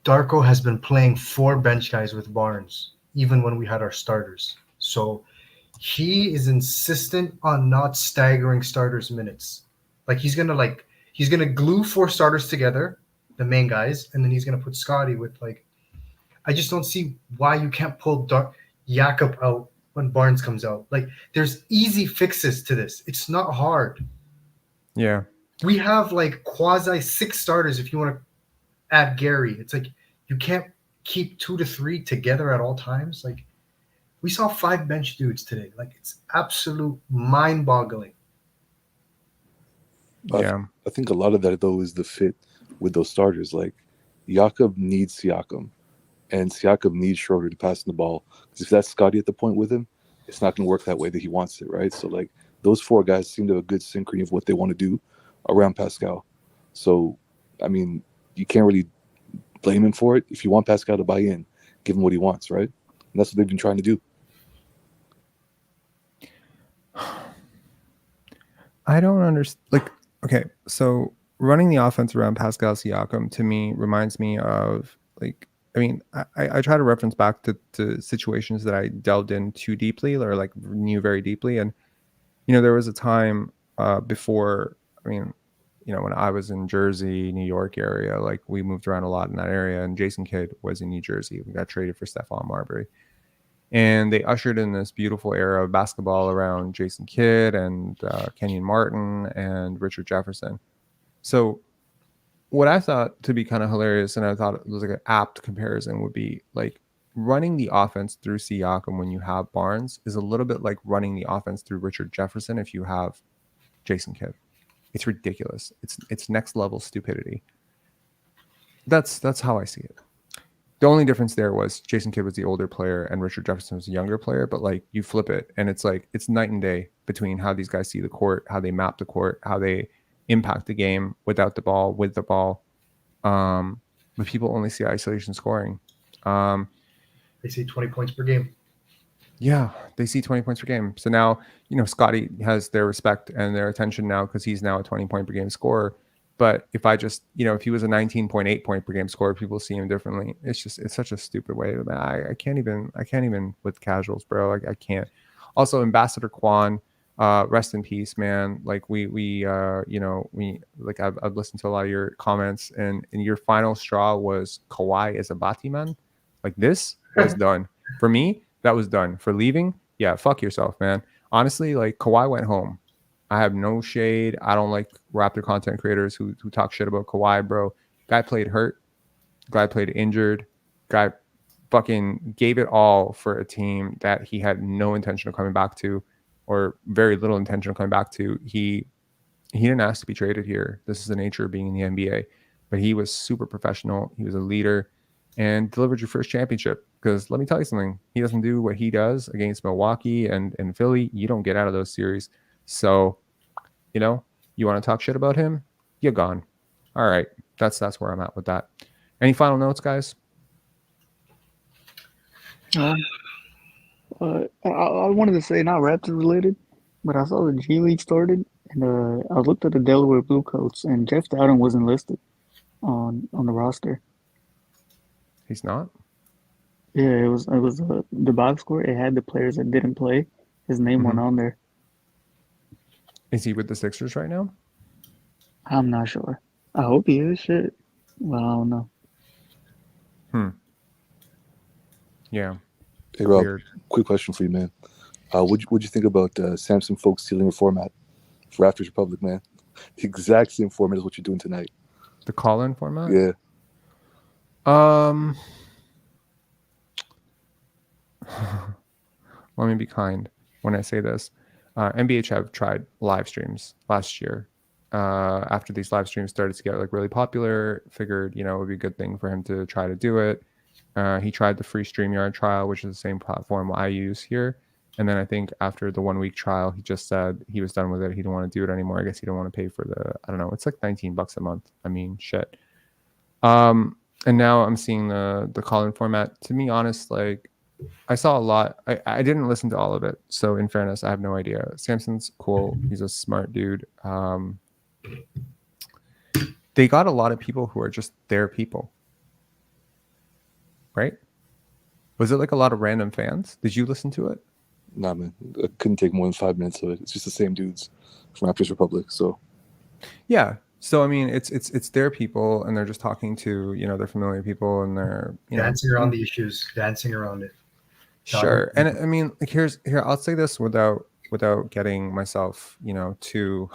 Darko has been playing 4 bench guys with Barnes, even when we had our starters. So he is insistent on not staggering starters' minutes. Like he's gonna glue 4 starters together, the main guys, and then he's gonna put Scotty with like. I just don't see why you can't pull Jakob out when Barnes comes out. Like there's easy fixes to this. It's not hard. Yeah. We have like quasi 6 starters if you want to add Gary. It's like you can't keep 2 to 3 together at all times. Like we saw 5 bench dudes today. Like it's absolute mind-boggling. Yeah. I think a lot of that though is the fit with those starters. Like Jakob needs Siakam, and Siakam needs Schroeder to pass the ball. Because if that's Scotty at the point with him, it's not going to work that way that he wants it, right? So like those 4 guys seem to have a good synchrony of what they want to do around Pascal. So I mean, you can't really blame him for it. If you want Pascal to buy in, give him what he wants, right? And that's what they've been trying to do. I don't understand. Like, okay, so running the offense around Pascal Siakam to me reminds me of like, I mean, I try to reference back to situations that I delved in too deeply or like knew very deeply. And, you know, there was a time before, I mean, you know, when I was in Jersey, New York area, like we moved around a lot in that area, and Jason Kidd was in New Jersey. We got traded for Stephon Marbury. And they ushered in this beautiful era of basketball around Jason Kidd and Kenyon Martin and Richard Jefferson. So what I thought to be kind of hilarious, and I thought it was like an apt comparison, would be like running the offense through Siakam when you have Barnes is a little bit like running the offense through Richard Jefferson if you have Jason Kidd. It's ridiculous. It's next level stupidity. That's how I see it. The only difference there was Jason Kidd was the older player and Richard Jefferson was the younger player, but like you flip it and it's like it's night and day between how these guys see the court, how they map the court, how they impact the game without the ball, with the ball. But people only see isolation scoring. They see 20 points per game. Yeah, they see 20 points per game. So now, you know, Scotty has their respect and their attention now because he's now a 20 point per game scorer. But if I just, you know, if he was a 19.8 point per game scorer, people see him differently. It's such a stupid way. I can't even with casuals, bro. Like I can't. Also, Ambassador Quan, rest in peace, man. Like we like I've listened to a lot of your comments, and your final straw was Kawhi is a Batiman. Like this was done for me. That was done. For leaving, yeah, fuck yourself, man. Honestly, like Kawhi went home. I have no shade. I don't like Raptor content creators who talk shit about Kawhi, bro. Guy played hurt. Guy played injured. Guy fucking gave it all for a team that he had no intention of coming back to, or very little intention of coming back to. He He didn't ask to be traded here. This is the nature of being in the NBA. But he was super professional. He was a leader and delivered your first championship. Because let me tell you something, he doesn't do what he does against Milwaukee and Philly. You don't get out of those series. So, you know, you want to talk shit about him? You're gone. All right. That's where I'm at with that. Any final notes, guys? I wanted to say not Raptor related, but I saw the G League started, and I looked at the Delaware Bluecoats, and Jeff Dowden wasn't listed on the roster. He's not? Yeah, it was the box score. It had the players that didn't play. His name went on there. Is he with the Sixers right now? I'm not sure. I hope he is. Shit. Well, I don't know. Yeah. Hey Rob, Weird. quick question for you, man. What'd you think about Samson folks stealing your format for Raptors Republic, man? The exact same format as what you're doing tonight. The call-in format? Yeah. Let me be kind when I say this. NBH have tried live streams last year. After these live streams started to get like really popular, figured, you know, it would be a good thing for him to try to do it. He tried the free StreamYard trial, which is the same platform I use here. And then I think after the 1 week trial, he just said he was done with it. He didn't want to do it anymore. I guess he didn't want to pay for I don't know. It's like $19 a month. I mean, shit. And now I'm seeing the call-in format. To be honest, like I saw a lot. I didn't listen to all of it. So in fairness, I have no idea. Samson's cool. He's a smart dude. They got a lot of people who are just their people. Right? Was it like a lot of random fans? Did you listen to it? Nah, man. I couldn't take more than 5 minutes of it. It's just the same dudes from Raptors Republic. So yeah. So I mean, it's their people, and they're just talking to, you know, their familiar people, and they're, you dancing know, around the issues, dancing around it. Sure. And I mean, like here I'll say this without getting myself, you know, too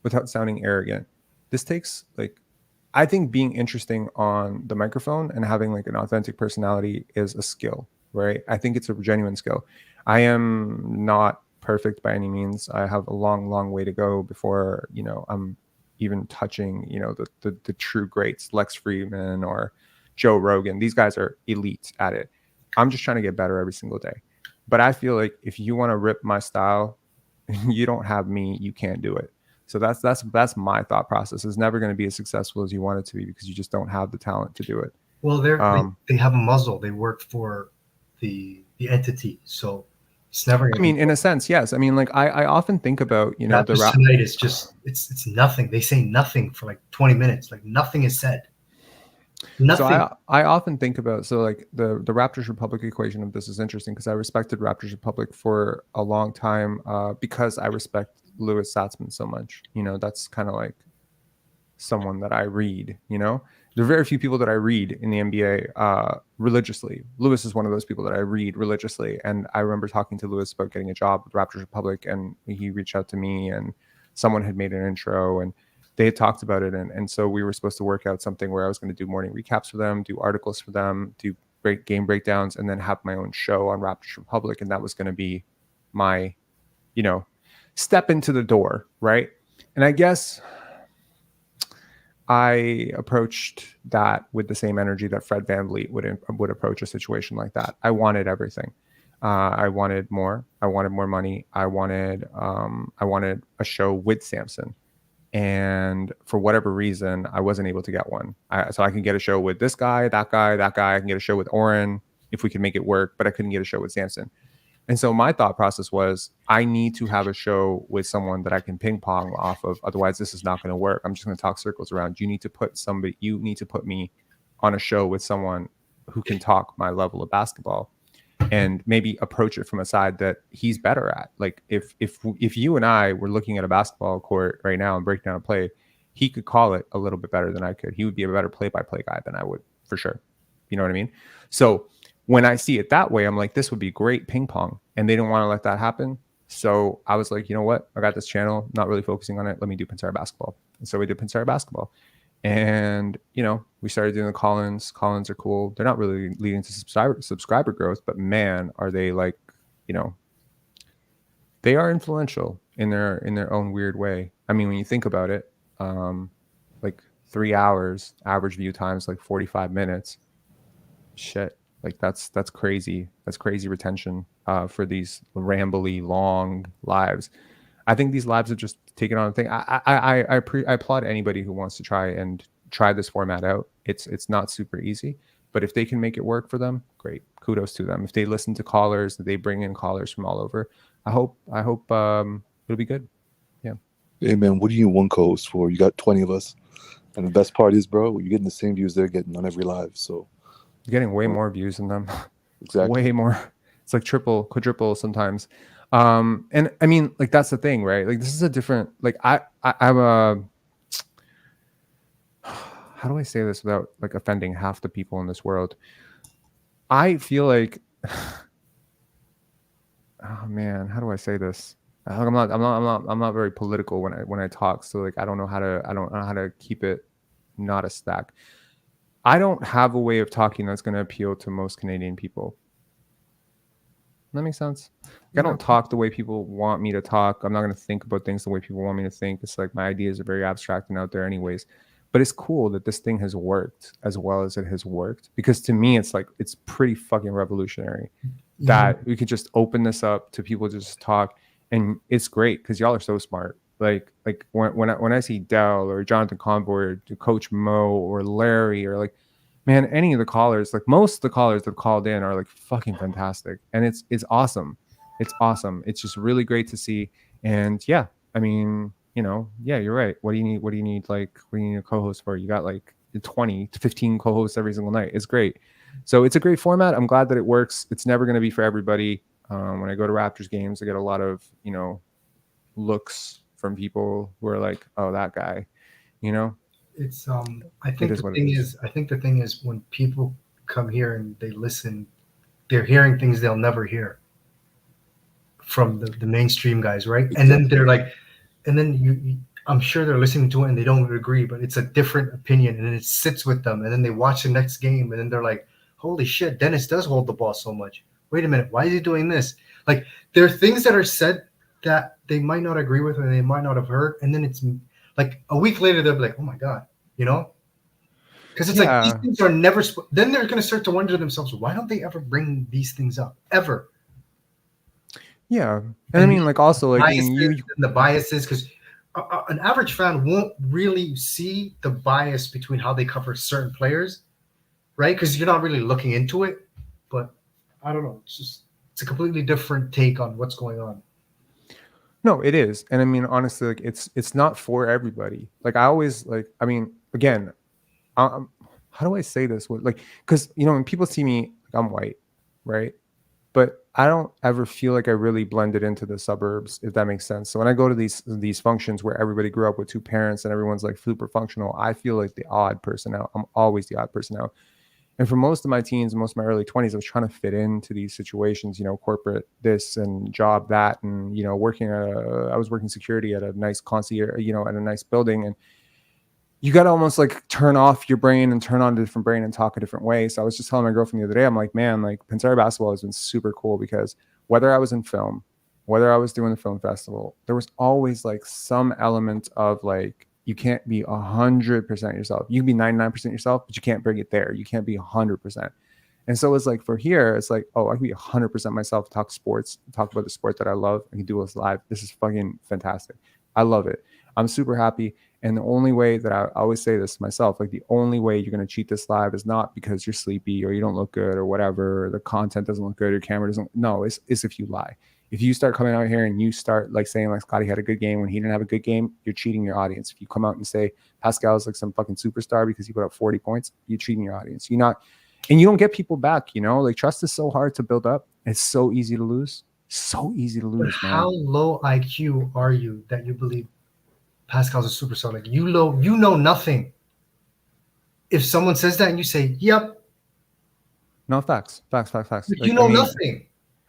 without sounding arrogant. This takes like, I think being interesting on the microphone and having like an authentic personality is a skill, right? I think it's a genuine skill. I am not perfect by any means. I have a long way to go before, you know, I'm even touching, you know, the true greats, Lex Friedman or Joe Rogan. These guys are elite at it. I'm just trying to get better every single day. But I feel like if you want to rip my style, you don't have me, you can't do it. So that's my thought process. It's never going to be as successful as you want it to be because you just don't have the talent to do it. Well, they have a muzzle. They work for the entity, so it's never. I mean, in a sense, yes. I mean, like I often think about, you know, the tonight is just it's nothing. They say nothing for like 20 minutes. Like nothing is said. Nothing. So I often think about, so like the Raptors Republic equation of this is interesting because I respected Raptors Republic for a long time because I respect Louis Satzman so much. You know, that's kind of like someone that I read, you know. There are very few people that I read in the NBA religiously. Louis is one of those people that I read religiously. And I remember talking to Louis about getting a job with Raptors Republic, and he reached out to me and someone had made an intro and they had talked about it. And so we were supposed to work out something where I was going to do morning recaps for them, do articles for them, do game breakdowns, and then have my own show on Raptors Republic. And that was going to be my, you know, step into the door, right? And I guess I approached that with the same energy that Fred VanVleet would approach a situation like that. I wanted everything. I wanted more. I wanted more money. I wanted a show with Samson. And for whatever reason, I wasn't able to get one. So I can get a show with this guy, that guy, that guy. I can get a show with Oren if we could make it work, but I couldn't get a show with Samson. And so my thought process was, I need to have a show with someone that I can ping pong off of. Otherwise, this is not going to work. I'm just going to talk circles around. You need to put me on a show with someone who can talk my level of basketball and maybe approach it from a side that he's better at. Like if you and I were looking at a basketball court right now and break down a play, he could call it a little bit better than I could. He would be a better play-by-play guy than I would, for sure. You know what I mean? So when I see it that way, I'm like, this would be great ping pong. And they didn't want to let that happen. So I was like, you know what? I got this channel, not really focusing on it. Let me do Pantera basketball. And so we did Pantera basketball. And, you know, we started doing the call-ins. Call-ins are cool. They're not really leading to subscriber growth, but man, are they like, you know, they are influential in their own weird way. I mean, when you think about it, like 3 hours, average view times like 45 minutes. Shit, like that's crazy. That's crazy retention for these rambly long lives. I think these lives have just taken on a thing. I applaud anybody who wants to try this format out. It's not super easy, but if they can make it work for them, great. Kudos to them. If they listen to callers, they bring in callers from all over. I hope it'll be good. Yeah. Hey man, what do you need one co-host for? You got 20 of us, and the best part is, bro, you're getting the same views they're getting on every live. So you're getting way more views than them. Exactly. Way more. It's like triple, quadruple sometimes. And I mean, like that's the thing, right? Like this is a different. Like I'm a. How do I say this without like offending half the people in this world? I feel like. Oh man, how do I say this? I'm not very political when I talk. So like I don't know how to keep it not a stack. I don't have a way of talking that's going to appeal to most Canadian people. That makes sense. Like, I don't talk the way people want me to talk. I'm not going to think about things the way people want me to think. It's like my ideas are very abstract and out there anyways. But it's cool that this thing has worked as well as it has worked, because to me it's like it's pretty fucking revolutionary that we could just open this up to people to just talk, and it's great because y'all are so smart. Like when I see Dell or Jonathan Convoy or Coach Mo or Larry or like, man, any of the callers, like most of the callers that have called in are like fucking fantastic, and it's awesome. It's awesome. It's just really great to see. And yeah, I mean, you know, yeah, you're right. What do you need? What do you need a co-host for? You got like 20 to 15 co-hosts every single night. It's great. So it's a great format. I'm glad that it works. It's never going to be for everybody. When I go to Raptors games, I get a lot of, you know, looks from people who are like, oh, that guy, you know. It's I think the thing is when people come here and they listen, they're hearing things they'll never hear from the mainstream guys, right? And then they're like, and then you I'm sure they're listening to it and they don't agree, but it's a different opinion, and then it sits with them, and then they watch the next game, and then they're like, holy shit, Dennis does hold the ball so much. Wait a minute, why is he doing this? Like, there are things that are said that they might not agree with or they might not have heard, and then it's like a week later they'll be like, oh my god, you know? Because it's like these things are never. Then they're going to start to wonder to themselves, why don't they ever bring these things up ever? Yeah, and I mean, like also like the biases, because an average fan won't really see the bias between how they cover certain players, right? Because you're not really looking into it. But I don't know. It's a completely different take on what's going on. No, it is. And I mean, honestly, like it's not for everybody. Like I always like, I mean, again, how do I say this? Like, because, you know, when people see me, like, I'm white, right? But I don't ever feel like I really blended into the suburbs, if that makes sense. So when I go to these functions where everybody grew up with two parents and everyone's like super functional, I feel like the odd person out. I'm always the odd person out. And for most of my teens and most of my early 20s, I was trying to fit into these situations, you know, corporate this and job that, and, you know, I was working security at a nice concierge, you know, at a nice building. And you got to almost like turn off your brain and turn on a different brain and talk a different way. So I was just telling my girlfriend the other day, I'm like, man, like Pensari basketball has been super cool, because whether I was in film, whether I was doing the film festival, there was always like some element of like, you can't be 100% yourself. You can be 99% yourself, but you can't bring it there. You can't be 100%. And so it's like for here, it's like, oh, I can be 100% myself, talk sports, talk about the sport that I love. I can do this live. This is fucking fantastic. I love it. I'm super happy. And the only way that I always say this to myself, like the only way you're going to cheat this live is not because you're sleepy or you don't look good or whatever, or the content doesn't look good, your camera doesn't. No, it's if you lie. If you start coming out here and you start like saying like Scotty had a good game when he didn't have a good game, you're cheating your audience. If you come out and say Pascal is like some fucking superstar because he put up 40 points, you're cheating your audience. You're not, and you don't get people back, you know, like trust is so hard to build up. It's so easy to lose. So easy to lose, man. How low IQ are you that you believe Pascal's a superstar? Like you know nothing. If someone says that and you say, yep. No, facts. Like, like, you know nothing.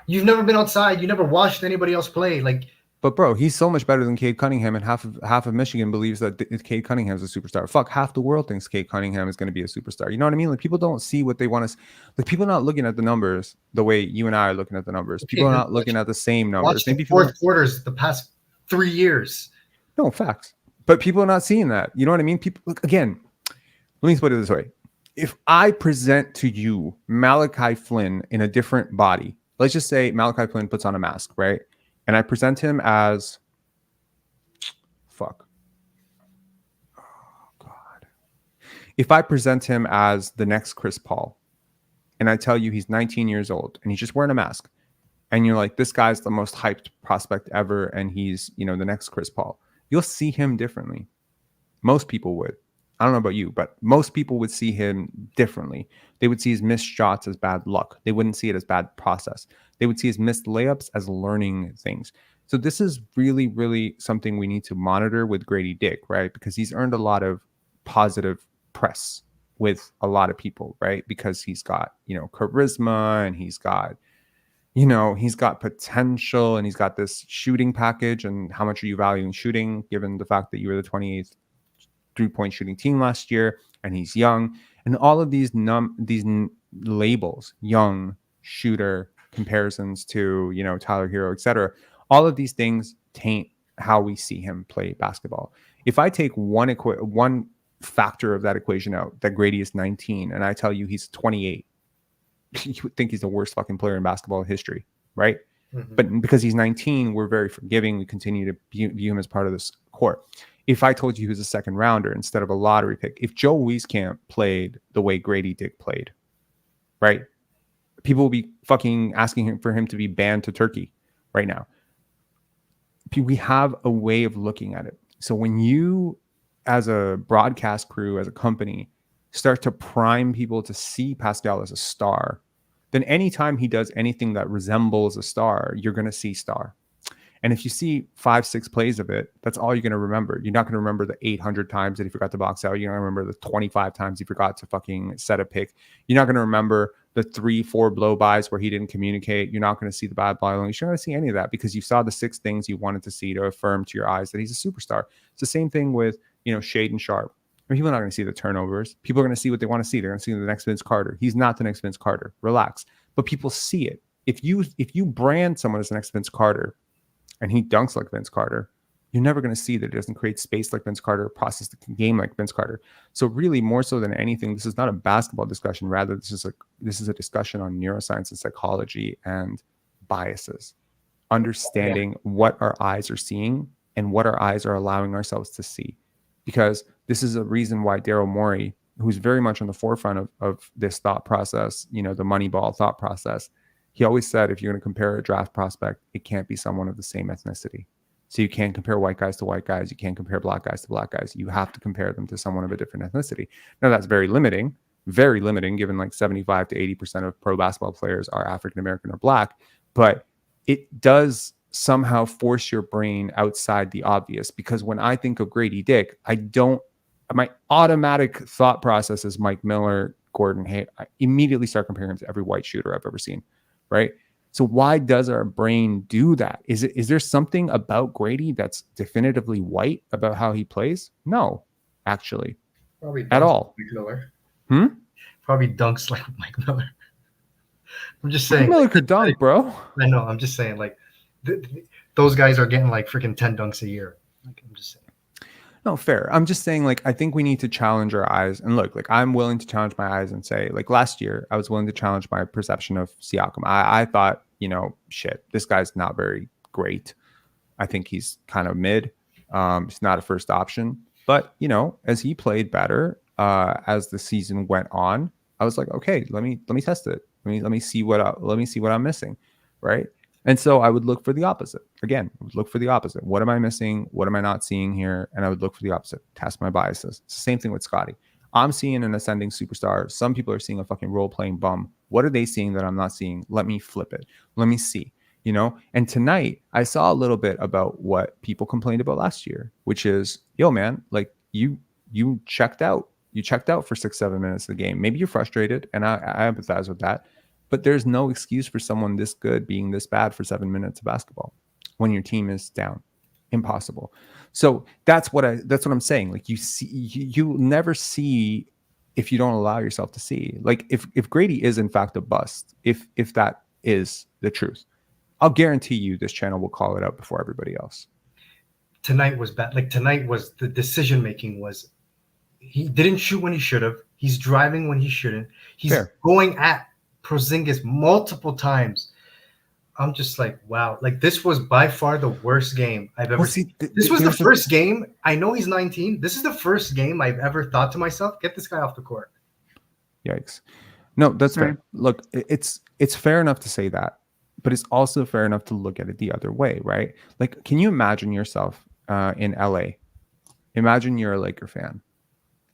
You've never been outside. You never watched anybody else play. Like, but bro, he's so much better than Cade Cunningham, and half of Michigan believes that Cade Cunningham is a superstar. Fuck, half the world thinks Cade Cunningham is going to be a superstar. You know what I mean? Like people don't see what they want to. Like people are not looking at the numbers the way you and I are looking at the numbers. People are not looking at the same numbers. Watch the fourth quarters the past 3 years. No, facts. But people are not seeing that. You know what I mean? People, look, again, let me put it this way. If I present to you Malachi Flynn in a different body, let's just say Malachi Flynn puts on a mask, right? And I present him as, fuck. Oh, God. If I present him as the next Chris Paul, and I tell you he's 19 years old and he's just wearing a mask, and you're like, this guy's the most hyped prospect ever, and he's, the next Chris Paul, you'll see him differently. Most people would. I don't know about you, but most people would see him differently. They would see his missed shots as bad luck. They wouldn't see it as bad process. They would see his missed layups as learning things. So this is really, really something we need to monitor with Grady Dick, right? Because he's earned a lot of positive press with a lot of people, right? Because he's got, charisma, and he's got, he's got potential, and he's got this shooting package. And how much are you valuing shooting, given the fact that you were the 28th 3-point shooting team last year, and he's young, and all of these labels, young, shooter, comparisons to, Tyler Hero, etc. All of these things taint how we see him play basketball. If I take one factor of that equation out, that Grady is 19, and I tell you he's 28, you would think he's the worst fucking player in basketball history, right? Mm-hmm. But because he's 19, we're very forgiving. We continue to view him as part of this core. If I told you he was a second rounder instead of a lottery pick, if Joe Wieskamp played the way Grady Dick played, right? People will be fucking asking for him to be banned to Turkey right now. We have a way of looking at it. So when you, as a broadcast crew, as a company, start to prime people to see Pascal as a star, then anytime he does anything that resembles a star, you're going to see star. And if you see 5-6 plays of it, that's all you're going to remember. You're not going to remember the 800 times that he forgot to box out. You're going to remember the 25 times he forgot to fucking set a pick. You're not going to remember the 3-4 blow-bys where he didn't communicate. You're not going to see the bad ball. You're not going to see any of that because you saw the 6 things you wanted to see to affirm to your eyes that he's a superstar. It's the same thing with, Shaedon Sharpe. People are not going to see the turnovers. People are going to see what they want to see. They're going to see the next Vince Carter. He's not the next Vince Carter. Relax. But people see it. If you brand someone as the next Vince Carter, and he dunks like Vince Carter, you're never going to see that he doesn't create space like Vince Carter, process the game like Vince Carter. So really, more so than anything, this is not a basketball discussion. Rather, this is a discussion on neuroscience and psychology and biases, understanding what our eyes are seeing and what our eyes are allowing ourselves to see. Because this is a reason why Daryl Morey, who's very much on the forefront of this thought process, the Moneyball thought process, he always said, if you're going to compare a draft prospect, it can't be someone of the same ethnicity. So you can't compare white guys to white guys. You can't compare black guys to black guys. You have to compare them to someone of a different ethnicity. Now, that's very limiting, given like 75 to 80% of pro basketball players are African-American or black. But it does somehow force your brain outside the obvious. Because when I think of Grady Dick, my automatic thought process is Mike Miller, Gordon Hayward. I immediately start comparing him to every white shooter I've ever seen. Right. So why does our brain do that? Is there something about Grady that's definitively white about how he plays? No, actually. Probably at all. Like Miller. Probably dunks like Mike Miller. I'm just saying. Mike Miller could dunk, bro. I know. I'm just saying, like, those guys are getting like freaking 10 dunks a year. Like, I'm just saying. No, fair. I'm just saying, like, I think we need to challenge our eyes. And look, like, I'm willing to challenge my eyes and say, like, last year, I was willing to challenge my perception of Siakam. I thought, shit, this guy's not very great. I think he's kind of mid. He's not a first option. But, as he played better, as the season went on, I was like, okay, let me test it. Let me see what I'm missing, right? And so I would look for the opposite. Again, I would look for the opposite. What am I missing? What am I not seeing here? And I would look for the opposite. Test my biases. It's the same thing with Scotty. I'm seeing an ascending superstar. Some people are seeing a fucking role-playing bum. What are they seeing that I'm not seeing? Let me flip it. Let me see. And tonight I saw a little bit about what people complained about last year, which is, yo, man, like you checked out. You checked out for 6-7 minutes of the game. Maybe you're frustrated, and I empathize with that. But there's no excuse for someone this good being this bad for 7 minutes of basketball when your team is down. Impossible. So that's what I'm saying. Like, you never see if you don't allow yourself to see. Like, if Grady is in fact a bust, if that is the truth, I'll guarantee you this channel will call it out before everybody else. tonight was bad. Like tonight was the decision making was he didn't shoot when he should have. He's driving when he shouldn't. He's Fair. going at Porzingis multiple times. I'm just like, wow. Like this was by far the worst game I've ever seen. This was the first game. I know he's 19. This is the first game I've ever thought to myself, get this guy off the court. Yikes. No, that's fair. Right. Look, it's fair enough to say that, but it's also fair enough to look at it the other way, right? Like, can you imagine yourself in LA? Imagine you're a Laker fan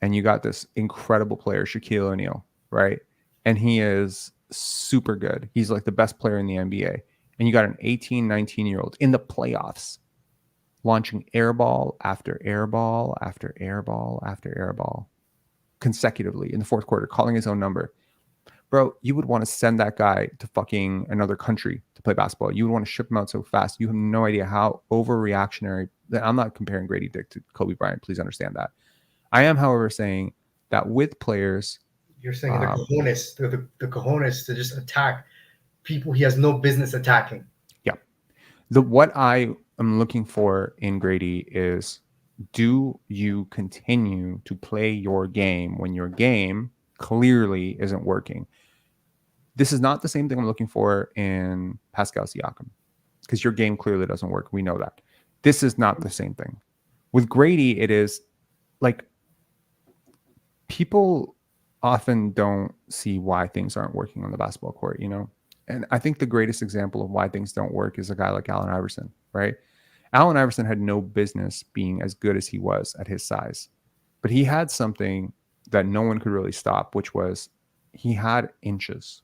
and you got this incredible player, Shaquille O'Neal, right? And he is super good. He's like the best player in the NBA. And you got an 18, 19-year-old in the playoffs launching airball after airball after airball after airball consecutively in the fourth quarter, calling his own number. Bro, you would want to send that guy to fucking another country to play basketball. You would want to ship him out so fast. You have no idea how overreactionary. I'm not comparing Grady Dick to Kobe Bryant. Please understand that. I am, however, saying that with players, you're saying the cojones to just attack people he has no business attacking. Yeah. What I am looking for in Grady is, do you continue to play your game when your game clearly isn't working? This is not the same thing I'm looking for in Pascal Siakam, because your game clearly doesn't work. We know that. This is not the same thing. With Grady, it is like people often don't see why things aren't working on the basketball court, you know? And I think the greatest example of why things don't work is a guy like Allen Iverson, right? Allen Iverson had no business being as good as he was at his size, but he had something that no one could really stop, which was he had inches.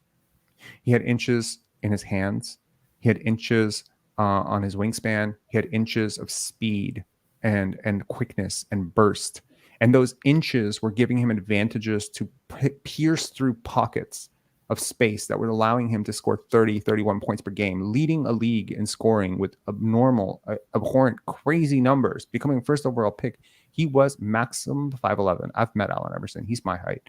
He had inches in his hands. He had inches on his wingspan. He had inches of speed and quickness and burst. And those inches were giving him advantages to pierce through pockets of space that were allowing him to score 30, 31 points per game, leading a league in scoring with abnormal, abhorrent, crazy numbers, becoming first overall pick. He was maximum 5'11". I've met Allen Iverson. He's my height.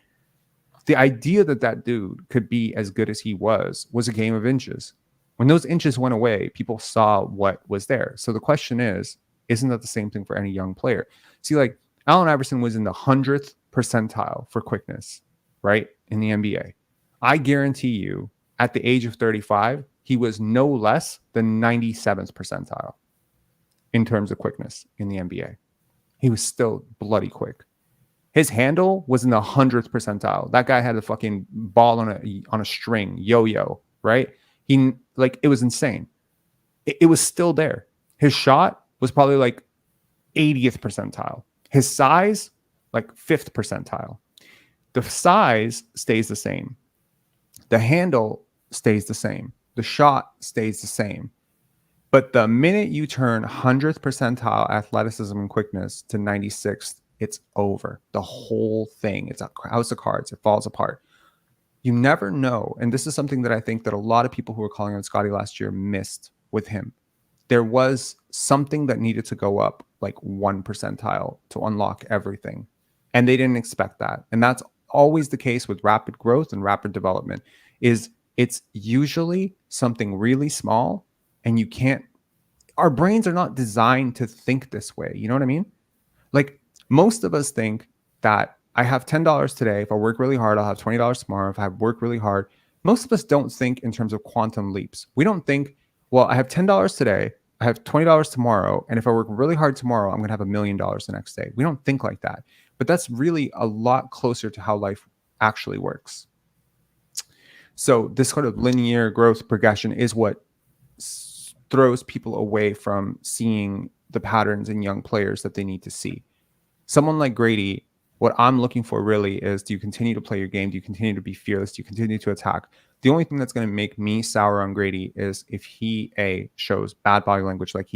The idea that that dude could be as good as he was a game of inches. When those inches went away, people saw what was there. So the question is, isn't that the same thing for any young player? See, like Allen Iverson was in the 100th percentile for quickness, right, in the NBA. I guarantee you, at the age of 35, he was no less than 97th percentile in terms of quickness in the NBA. He was still bloody quick. His handle was in the 100th percentile. That guy had a fucking ball on a string, yo-yo, right? It was insane. It was still there. His shot was probably like 80th percentile. His size, like 5th percentile. The size stays the same. The handle stays the same. The shot stays the same. But the minute you turn 100th percentile athleticism and quickness to 96th, it's over. The whole thing. It's a house of cards. It falls apart. You never know. And this is something that I think that a lot of people who were calling on Scotty last year missed with him. There was something that needed to go up like 1 percentile to unlock everything. And they didn't expect that. And that's always the case with rapid growth and rapid development. It's usually something really small, and you can't, our brains are not designed to think this way. You know what I mean? Like most of us think that I have $10 today. If I work really hard, I'll have $20 tomorrow. If I work really hard, most of us don't think in terms of quantum leaps. We don't think, well, I have $10 today, I have $20 tomorrow, and if I work really hard tomorrow, I'm going to have $1 million the next day. We don't think like that. But that's really a lot closer to how life actually works. So this sort of linear growth progression is what throws people away from seeing the patterns in young players that they need to see. Someone like Grady, what I'm looking for really is, do you continue to play your game? Do you continue to be fearless? Do you continue to attack? The only thing that's going to make me sour on Grady is if he, shows bad body language, like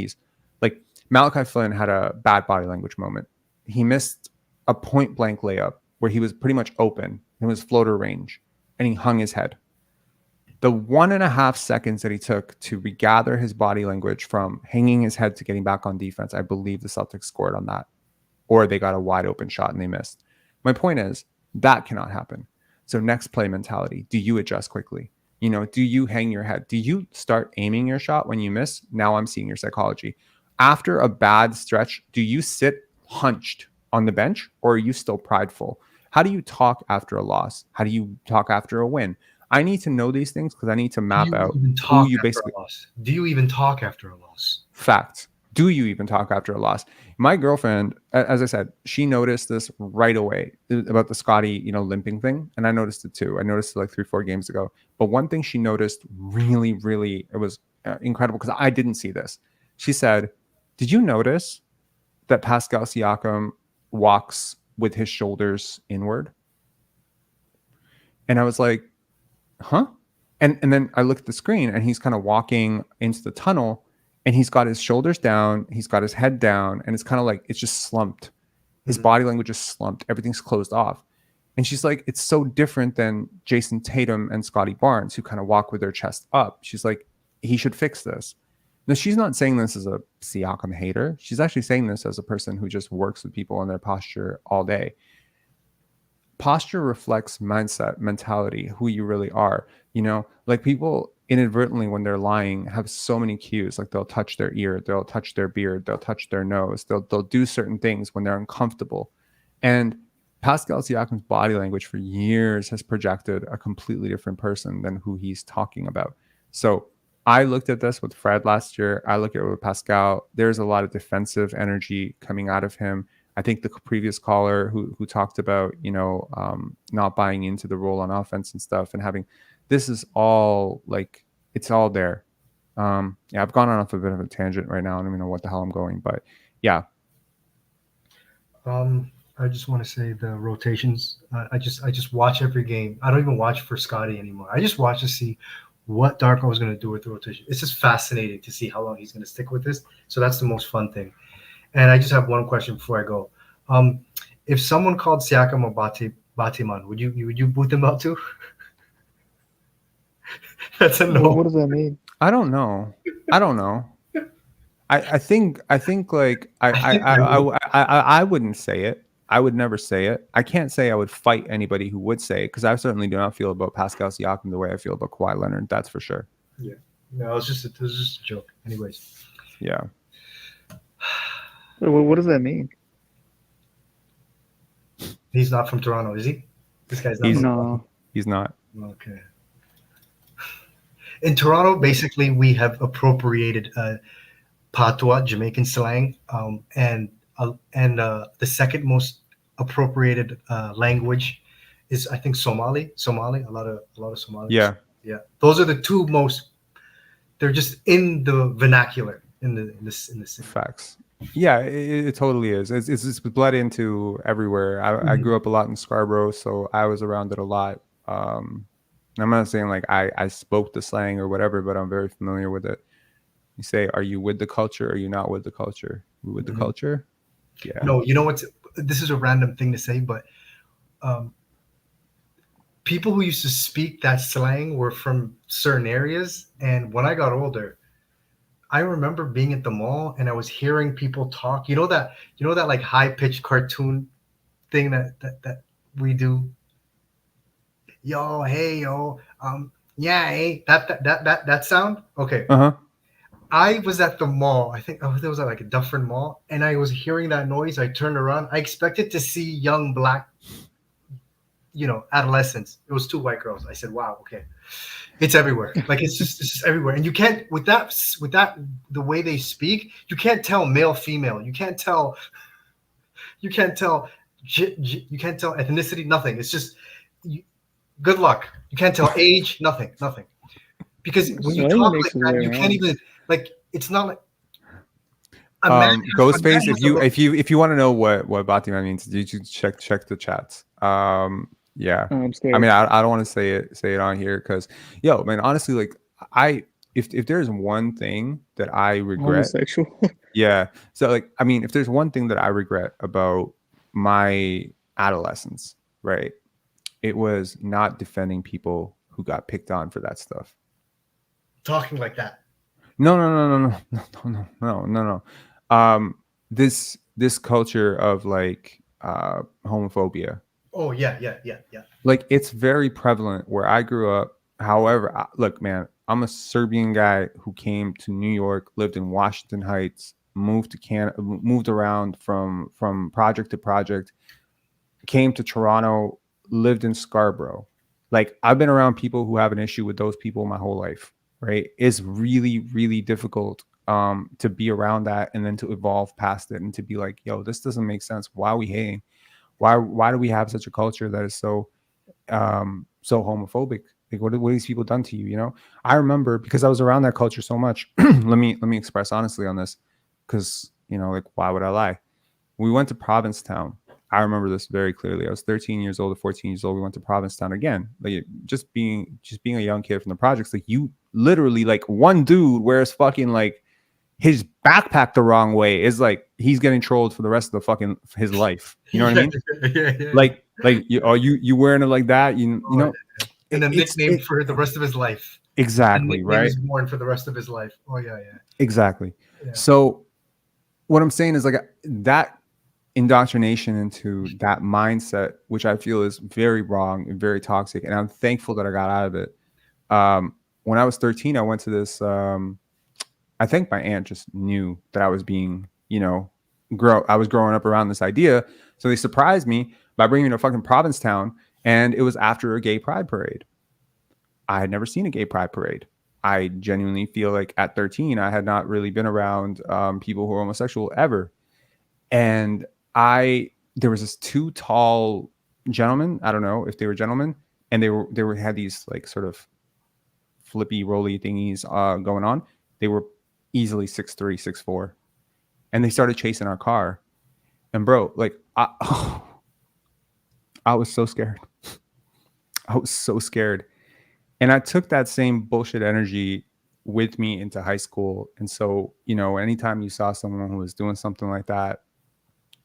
Malachi Flynn had a bad body language moment. He missed a point blank layup where he was pretty much open. It was floater range, and he hung his head. The 1.5 seconds that he took to regather his body language from hanging his head to getting back on defense, I believe the Celtics scored on that. Or they got a wide open shot and they missed. My point is, that cannot happen. So next play mentality. Do you adjust quickly? Do you hang your head? Do you start aiming your shot when you miss? Now I'm seeing your psychology. after a bad stretch, do you sit hunched on the bench or are you still prideful? How do you talk after a loss? How do you talk after a win? I need to know these things because I need to map out who you basically. Do you even talk after a loss? Facts. Do you even talk after a loss? My girlfriend, as I said, she noticed this right away about the Scotty, limping thing, and I noticed it too. I noticed it like 3-4 games ago. But one thing she noticed really, really, it was incredible because I didn't see this. She said, "Did you notice that Pascal Siakam walks with his shoulders inward?" And I was like, "Huh?" And then I looked at the screen, and he's kind of walking into the tunnel. And he's got his shoulders down, he's got his head down, and it's kind of like it's just slumped. His body language is slumped. Everything's closed off. And she's like, it's so different than Jason Tatum and Scotty Barnes, who kind of walk with their chest up. She's like, he should fix this. Now, she's not saying this as a Siakam hater. She's actually saying this as a person who just works with people on their posture all day. Posture reflects mindset, mentality, who you really are. Like people inadvertently when they're lying have so many cues. Like they'll touch their ear, they'll touch their beard, they'll touch their nose, they'll do certain things when they're uncomfortable. And Pascal Siakam's body language for years has projected a completely different person than who he's talking about. So I looked at this with Fred last year. I look at it with Pascal. There's a lot of defensive energy coming out of him. I think the previous caller who talked about, not buying into the role on offense and stuff and having, this is all like, it's all there. I've gone on off a bit of a tangent right now. I don't even know what the hell I'm going, but yeah. I just want to say the rotations. I just watch every game. I don't even watch for Scotty anymore. I just watch to see what Darko is going to do with the rotation. It's just fascinating to see how long he's going to stick with this. So that's the most fun thing. And I just have one question before I go. If someone called Siakam a Batiman, would you boot them out too? That's a no. What does that mean? I don't know. I think like I wouldn't say it. I would never say it. I can't say I would fight anybody who would say it because I certainly do not feel about Pascal Siakam the way I feel about Kawhi Leonard. That's for sure. Yeah. No, it was just a joke. Anyways. Yeah. What does that mean? He's not from Toronto, is he? This guy's not. No. He's not. Okay. In Toronto, basically, we have appropriated patois, Jamaican slang, and the second most appropriated language is, I think, Somali. A lot of Somalis. Yeah. Those are the two most. They're just in the vernacular in the city. Facts. Yeah, it totally is. It's bled into everywhere. I grew up a lot in Scarborough, so I was around it a lot. I'm not saying like I spoke the slang or whatever, but I'm very familiar with it. You say, are you with the culture or are you not with the culture? We with the culture? Yeah. No, you know what? This is a random thing to say, but people who used to speak that slang were from certain areas. And when I got older, I remember being at the mall and I was hearing people talk. You know that like high pitched cartoon thing that we do. Yo, hey, yo, yeah, hey, that sound. Okay. I was at the mall. I think it was at like a Dufferin Mall, and I was hearing that noise. I turned around. I expected to see young black, adolescents. It was two white girls. I said, "Wow, okay, it's everywhere. Like it's just everywhere." And you can't with that the way they speak. You can't tell male, female. You can't tell ethnicity. Nothing. It's just good luck. You can't tell age. Nothing. Because when you talk like that, you can't even. Like it's not like Ghostface. If you want to know what Batiman means, you should check the chats. Yeah. I'm scared. I mean, I don't want to say it on here because man, honestly, like if there's one thing that I regret, homosexual. Yeah. So like, I mean, if there's one thing that I regret about my adolescence, right, it was not defending people who got picked on for that stuff. Talking like that. No. This culture of like homophobia. Oh yeah. Like it's very prevalent where I grew up. However, look, man, I'm a Serbian guy who came to New York, lived in Washington Heights. moved around from project to project, came to Toronto, lived in Scarborough. Like, I've been around people who have an issue with those people my whole life, right? It's really, really difficult to be around that and then to evolve past it and to be like, yo, this doesn't make sense. Why are we hating? Why do we have such a culture that is so homophobic? Like, what have these people done to you? You know, I remember, because I was around that culture so much. let me express honestly on this, because, you know, like, why would I lie? We went to Provincetown. I remember this very clearly. I was 13 years old or 14 years old. We went to Provincetown again. Like, just being a young kid from the projects. Like, you literally, like, one dude wears fucking, like, his backpack the wrong way is like he's getting trolled for the rest of the fucking his life. You know what I mean? Yeah. Like you wearing it like that, you know. And a nickname for the rest of his life. Exactly, right? Is worn for the rest of his life. Oh yeah. Exactly. Yeah. So what I'm saying is, like, that indoctrination into that mindset, which I feel is very wrong and very toxic, and I'm thankful that I got out of it. When I was 13, I went to this. I think my aunt just knew that I was being, you know, I was growing up around this idea. So they surprised me by bringing me to fucking Provincetown. And it was after a gay pride parade. I had never seen a gay pride parade. I genuinely feel like at 13, I had not really been around people who were homosexual ever. And there was this two tall gentlemen. I don't know if they were gentlemen. And they had these, like, sort of flippy rolly thingies going on. They were easily 6'3", 6'4", and they started chasing our car. And bro, like, I was so scared. I was so scared, and I took that same bullshit energy with me into high school. And so, you know, anytime you saw someone who was doing something like that,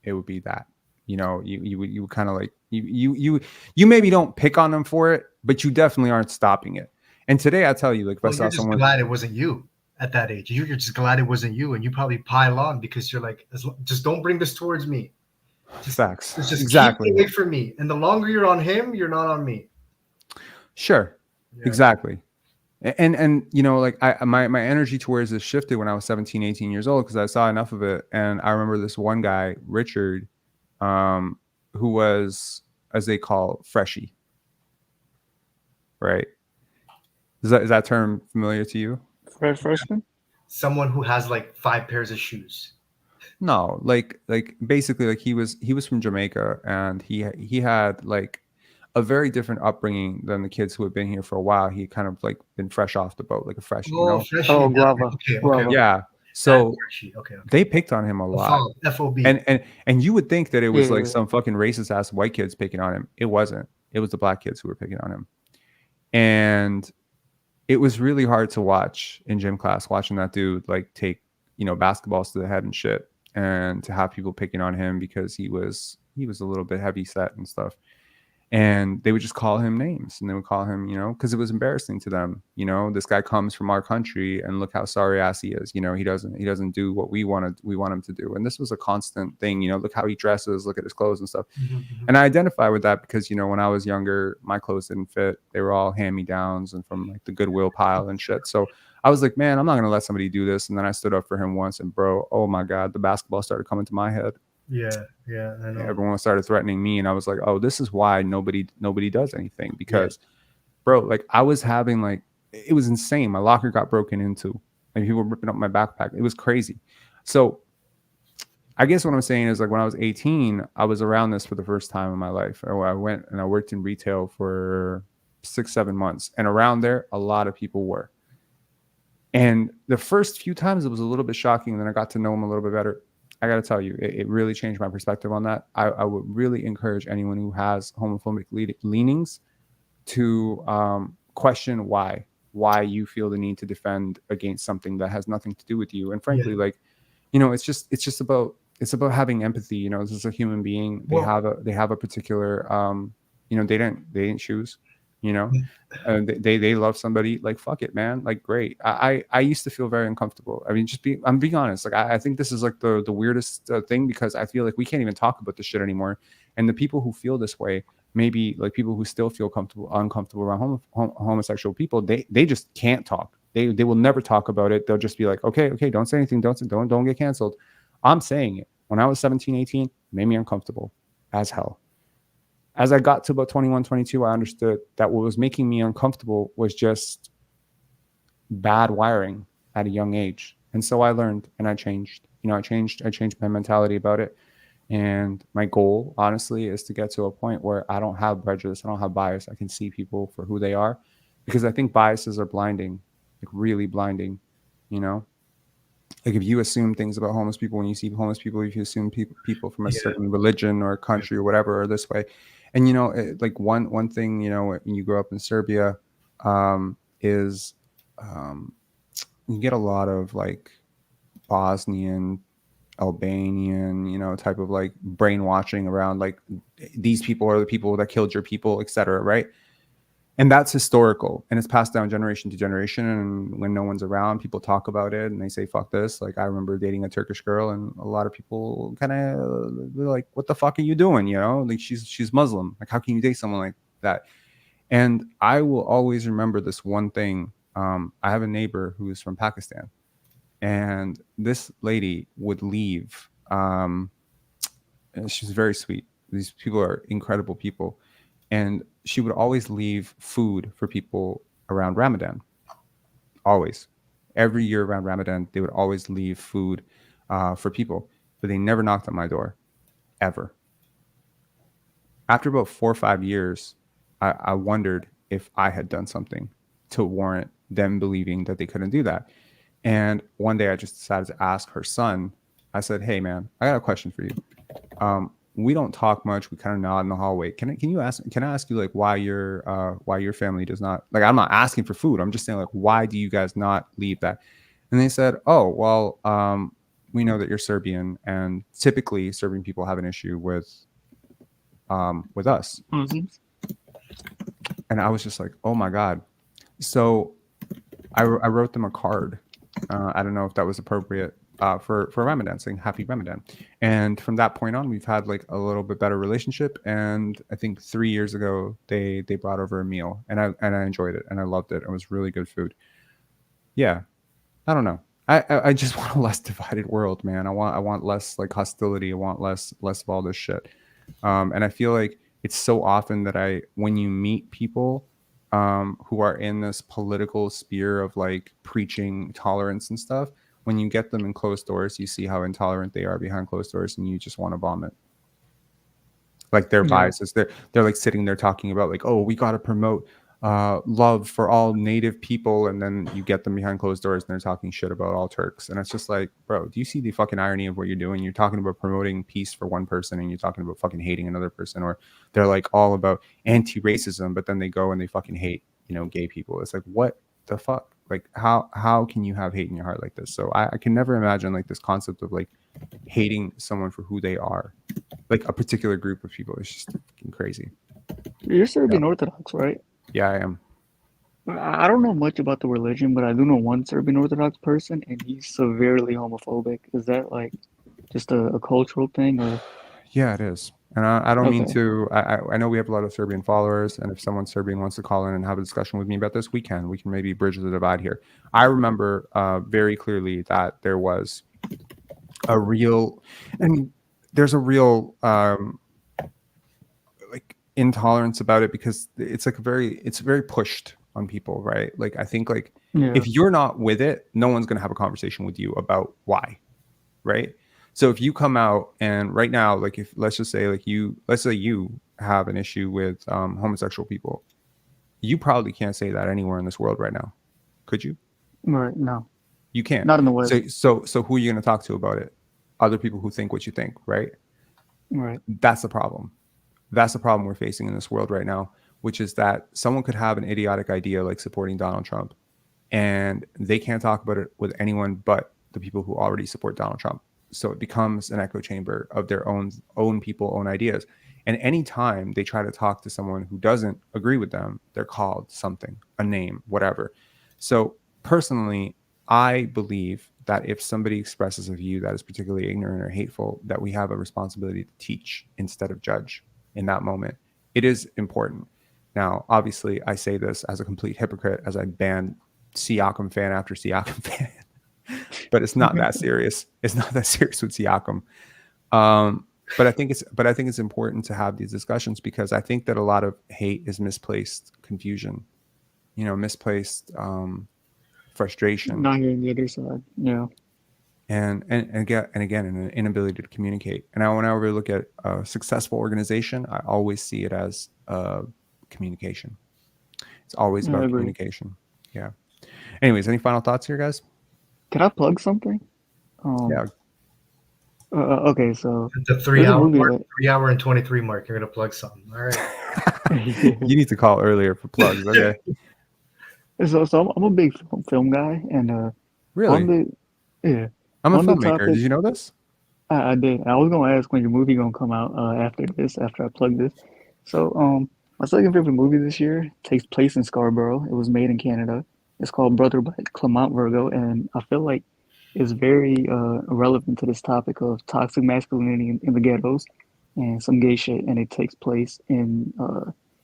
it would be that. You know, you would kind of like you maybe don't pick on them for it, but you definitely aren't stopping it. And today, I tell you, like, if I saw someone, glad it wasn't you. At that age, you're just glad it wasn't you, and you probably pile on because you're like, just don't bring this towards me. Facts. Just Exactly. keep it away from me. And the longer you're on him, you're not on me. Sure. Yeah. Exactly. And you know, like, my energy towards this shifted when I was 17, 18 years old, because I saw enough of it. And I remember this one guy, Richard, who was, as they call, freshie. Right. Is that term familiar to you? Freshman? Someone who has like 5 pairs of shoes. No, like basically, like, he was from Jamaica, and he had, like, a very different upbringing than the kids who had been here for a while. He kind of, like, been fresh off the boat, like a fresh, you know. Guava. Okay. Yeah. So okay. They picked on him a lot. FOB. And you would think that it was like some fucking racist ass white kids picking on him. It wasn't. It was the black kids who were picking on him. And it was really hard to watch in gym class, watching that dude, like, take, you know, basketballs to the head and shit, and to have people picking on him because he was a little bit heavy set and stuff. And they would just call him names, and they would call him, you know, because it was embarrassing to them. You know, this guy comes from our country, and look how sorry ass he is. You know, he doesn't do what we want him to do. And this was a constant thing. You know, look how he dresses, look at his clothes and stuff. Mm-hmm. And I identify with that because, you know, when I was younger, my clothes didn't fit. They were all hand-me-downs and from, like, the Goodwill pile and shit. So I was like, man, I'm not gonna let somebody do this. And then I stood up for him once, and bro, oh my god, the basketball started coming to my head. Yeah, I know. Everyone started threatening me, and I was like, oh, this is why nobody does anything, because bro, like, I was having, like, it was insane. My locker got broken into, like, people were ripping up my backpack. It was crazy. So I guess what I'm saying is, like, when I was 18, I was around this for the first time in my life. I went and I worked in retail for 6-7 months, and around there, a lot of people were. And the first few times it was a little bit shocking, and then I got to know them a little bit better. I got to tell you, it really changed my perspective on that. I would really encourage anyone who has homophobic leanings to question why you feel the need to defend against something that has nothing to do with you. And frankly, like, you know, it's just about having empathy. You know, this is a human being. They have a particular, you know, they didn't choose. You know, they love somebody. Like, fuck it, man. Like, great. I used to feel very uncomfortable. I mean, I'm being honest. Like, I think this is, like, the weirdest thing, because I feel like we can't even talk about this shit anymore. And the people who feel this way, maybe, like, people who still feel uncomfortable around homosexual people, they just can't talk. They will never talk about it. They'll just be like, okay, don't say anything. Don't get canceled. I'm saying it. When I was 17, 18, it made me uncomfortable as hell. As I got to about 21, 22, I understood that what was making me uncomfortable was just bad wiring at a young age. And so I learned and I changed. I changed my mentality about it. And my goal, honestly, is to get to a point where I don't have prejudice, I don't have bias. I can see people for who they are, because I think biases are blinding, like really blinding. Like if you assume things about homeless people, when you see homeless people, if you assume people from a certain religion or country or whatever are this way. And like one thing, when you grow up in Serbia, is you get a lot of like Bosnian, Albanian, type of like brainwashing around like these people are the people that killed your people, etc. Right? And that's historical, and it's passed down generation to generation. And when no one's around, people talk about it and they say, fuck this. Like I remember dating a Turkish girl, and a lot of people kind of like, what the fuck are you doing? Like she's Muslim. Like how can you date someone like that? And I will always remember this one thing. I have a neighbor who is from Pakistan, and this lady would leave. And she's very sweet. These people are incredible people. And she would always leave food for people around Ramadan. Always. Every year around Ramadan, they would always leave food for people. But they never knocked on my door. Ever. After about 4 or 5 years, I wondered if I had done something to warrant them believing that they couldn't do that. And one day I just decided to ask her son. I said, hey, man, I got a question for you. We don't talk much. We kind of nod in the hallway. Can I ask you like why your family does not, like, I'm not asking for food. I'm just saying like, why do you guys not leave that? And they said, oh, well, we know that you're Serbian, and typically Serbian people have an issue with us. Mm-hmm. And I was just like, oh my God. So I wrote them a card. I don't know if that was appropriate for Ramadan, saying Happy Ramadan. And from that point on, we've had like a little bit better relationship. And I think 3 years ago, they brought over a meal, and I enjoyed it, and I loved it. It was really good food. Yeah, I don't know. I just want a less divided world, man. I want less like hostility. I want less of all this shit. And I feel like it's so often that when you meet people who are in this political sphere of like preaching tolerance and stuff, when you get them in closed doors, you see how intolerant they are behind closed doors, and you just want to vomit. Like their biases, they're like sitting there talking about like, oh, we got to promote love for all native people, and then you get them behind closed doors and they're talking shit about all Turks. And it's just like, bro, do you see the fucking irony of what you're doing? You're talking about promoting peace for one person, and you're talking about fucking hating another person. Or they're like all about anti-racism, but then they go and they fucking hate, gay people. It's like, what the fuck? Like how can you have hate in your heart like this? So I can never imagine like this concept of like hating someone for who they are, like a particular group of people. It's just fucking crazy. You're Serbian Orthodox, right? Yeah, I am. I don't know much about the religion, but I do know one Serbian Orthodox person, and he's severely homophobic. Is that like just a cultural thing, or? Yeah, it is. And I don't mean Okay. to. I know we have a lot of Serbian followers, and if someone Serbian wants to call in and have a discussion with me about this, we can maybe bridge the divide here. I remember very clearly that there was a real, there's a real like intolerance about it, because it's like it's very pushed on people, right? Like I think like if you're not with it, no one's gonna have a conversation with you about why, right? So if you come out and right now, like if let's say you have an issue with homosexual people, you probably can't say that anywhere in this world right now, could you? Right, no. You can't. Not in the West. So who are you going to talk to about it? Other people who think what you think, right? Right. That's the problem. That's the problem we're facing in this world right now, which is that someone could have an idiotic idea like supporting Donald Trump, and they can't talk about it with anyone but the people who already support Donald Trump. So it becomes an echo chamber of their own people, own ideas. And anytime they try to talk to someone who doesn't agree with them, they're called something, a name, whatever. So personally, I believe that if somebody expresses a view that is particularly ignorant or hateful, that we have a responsibility to teach instead of judge in that moment. It is important. Now, obviously, I say this as a complete hypocrite, as I ban Siakam fan after Siakam fan, but it's not that serious. It's not that serious with Siakam. But I think it's important to have these discussions because I think that a lot of hate is misplaced confusion, misplaced frustration, Not hearing the other side. Yeah. and again, an inability to communicate. And whenever I look at a successful organization, I always see it as communication. It's always I about agree. communication. Yeah. Anyways, any final thoughts here, guys? Can I plug something? Yeah. Okay, so The there's a movie 3 hour and 23 mark. You're gonna plug something. All right. You need to call earlier for plugs. Okay. So I'm a big film guy, and Really? on the yeah, I'm a on the filmmaker. topic, Did you know this? I did. I was gonna ask when your movie gonna come out after this, after I plug this. So my second favorite movie this year takes place in Scarborough. It was made in Canada. It's called Brother by Clement Virgo, and I feel like it's very relevant to this topic of toxic masculinity in the ghettos and some gay shit, and it takes place in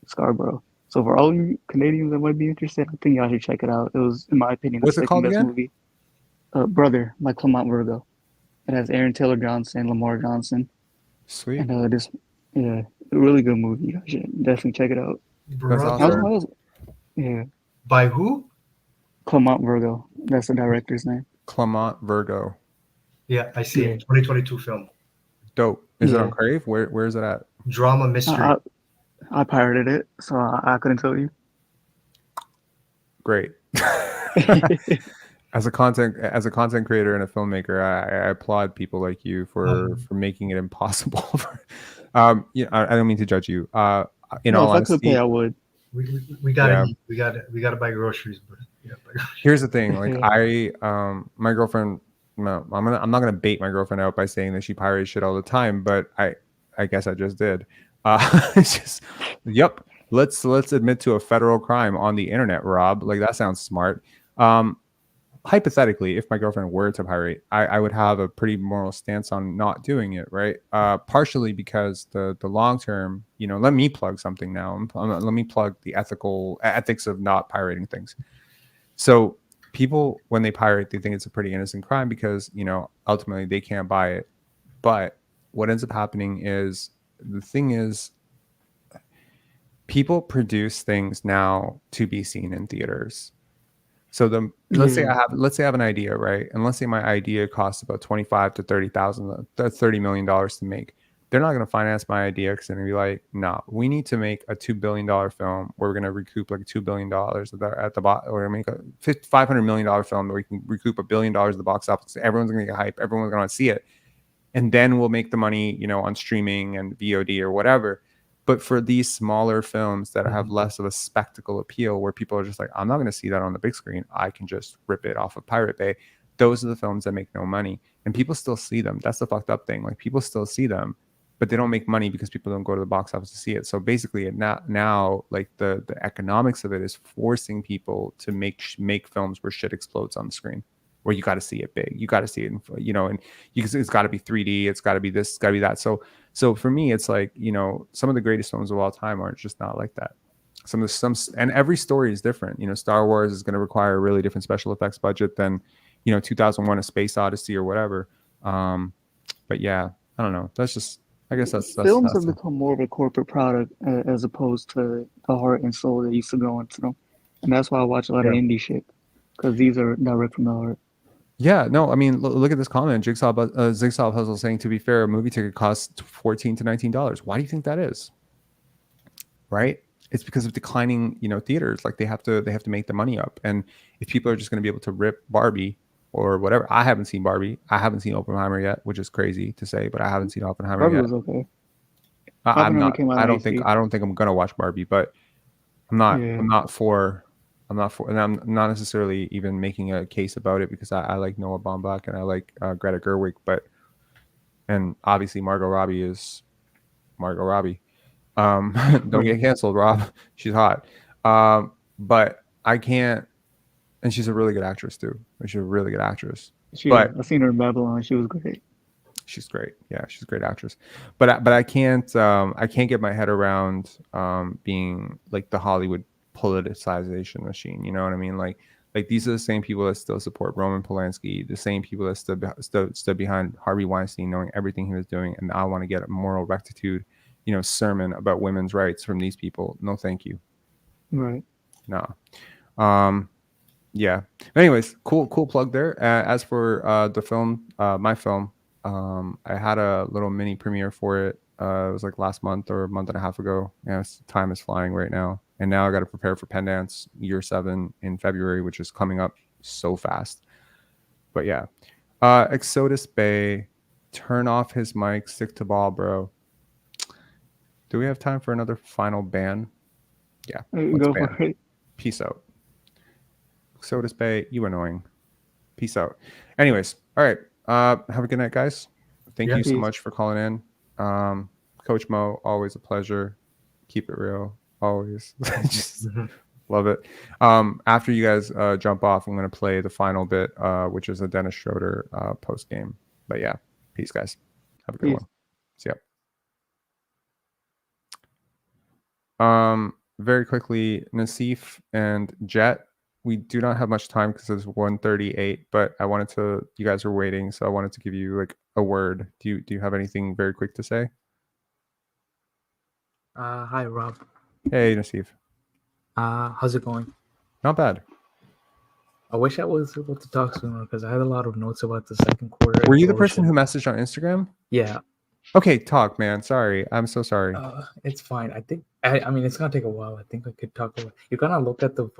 Scarborough. So for all you Canadians that might be interested, I think y'all should check it out. It was, in my opinion, the What's it second called best again? movie. Brother by Clement Virgo. It has Aaron Taylor Johnson, Lamar Johnson, Sweet. and a really good movie. You should definitely check it out. That's awesome. Yeah. By who? Clement Virgo. That's the director's name. Clement Virgo. Yeah, I see Yeah. it. 2022 film. Dope. Is it on Yeah. Crave? Where is it at? Drama mystery. I pirated it, so I couldn't tell you. Great. As a content creator and a filmmaker, I applaud people like you for making it impossible. I don't mean to judge you. In No, all if I could pay, honesty, I would. We gotta eat. We gotta buy groceries, but here's the thing. Like my girlfriend. No, I'm not gonna bait my girlfriend out by saying that she pirates shit all the time, but I guess I just did. It's just, yep. Let's admit to a federal crime on the internet, Rob. Like that sounds smart. Hypothetically, if my girlfriend were to pirate, I would have a pretty moral stance on not doing it, right? Partially because the long term, let me plug something now. Let me plug the ethics of not pirating things. So people, when they pirate, they think it's a pretty innocent crime because, ultimately they can't buy it. But what ends up happening is, the thing is, people produce things now to be seen in theaters. So let's say I have an idea, right? And let's say my idea costs about $25 to $30 million to make. They're not going to finance my idea because they're going to be like, no, we need to make a $2 billion film where we're going to recoup like $2 billion at the bottom, or make a $500 million film where we can recoup $1 billion at the box office. Everyone's going to get hype. Everyone's going to see it. And then we'll make the money, on streaming and VOD or whatever. But for these smaller films that have less of a spectacle appeal, where people are just like, I'm not going to see that on the big screen, I can just rip it off of Pirate Bay. Those are the films that make no money. And people still see them. That's the fucked up thing. Like, people still see them, but they don't make money because people don't go to the box office to see it. So basically, now like the economics of it is forcing people to make films where shit explodes on the screen, where you got to see it big. You got to see it, and it's got to be 3D. It's got to be this, it's got to be that. So for me, it's like, some of the greatest films of all time are just not like that. And every story is different. Star Wars is going to require a really different special effects budget than, 2001: A Space Odyssey or whatever. But yeah, I don't know. I guess that's Films have become more of a corporate product as opposed to the heart and soul that used to go into them, and that's why I watch a lot of indie shit, because these are direct from the heart. Yeah, no, I mean, look at this comment. Jigsaw Puzzle saying, to be fair, a movie ticket costs $14 to $19. Why do you think that is? Right? It's because of declining, theaters. Like, they have to make the money up. And if people are just going to be able to rip Barbie or whatever, I haven't seen Barbie. I haven't seen Oppenheimer yet, which is crazy to say, but I haven't seen Oppenheimer Barbie yet. was okay. I'm not. Came out I don't in think I'm gonna watch Barbie, but I'm not. Yeah. I'm not for, and I'm not necessarily even making a case about it because I like Noah Baumbach and I like Greta Gerwig, and obviously Margot Robbie is Margot Robbie. Don't get canceled, Rob. She's hot. But I can't, and she's a really good actress too. She's a really good actress. I've seen her in Babylon. She was great. She's great. Yeah, she's a great actress. But I can't get my head around being like the Hollywood politicization machine. You know what I mean? Like Like these are the same people that still support Roman Polanski, the same people that stood behind Harvey Weinstein, knowing everything he was doing. And I want to get a moral rectitude, sermon about women's rights from these people. No, thank you. Right. No. Yeah. Anyways, cool plug there. As for the film, my film, I had a little mini premiere for it. It was like last month or a month and a half ago. Time is flying right now. And now I got to prepare for Pendance Year 7 in February, which is coming up so fast. But yeah. Exodus Bay, turn off his mic, stick to ball, bro. Do we have time for another final ban? Yeah. Go for it. Peace out. Exodus Bay, you annoying. Peace out. Anyways, all right. Have a good night, guys. Thank you so much for calling in. Coach Mo, always a pleasure. Keep it real. Always. Just love it. After you guys jump off, I'm going to play the final bit, which is a Dennis Schroeder post game. But yeah, peace, guys. Have a good one. See ya. Very quickly, Nassif and Jet. We do not have much time because it's 1:38, but you guys are waiting, so I wanted to give you like a word. Do you have anything very quick to say? Hi, Rob. Hey, Nassif. How's it going? Not bad. I wish I was able to talk sooner because I had a lot of notes about the second quarter. Were you the person who messaged on Instagram? Yeah. Okay, talk, man. Sorry. I'm so sorry. It's fine. I mean, it's gonna take a while. I think I could talk about. You're gonna look at the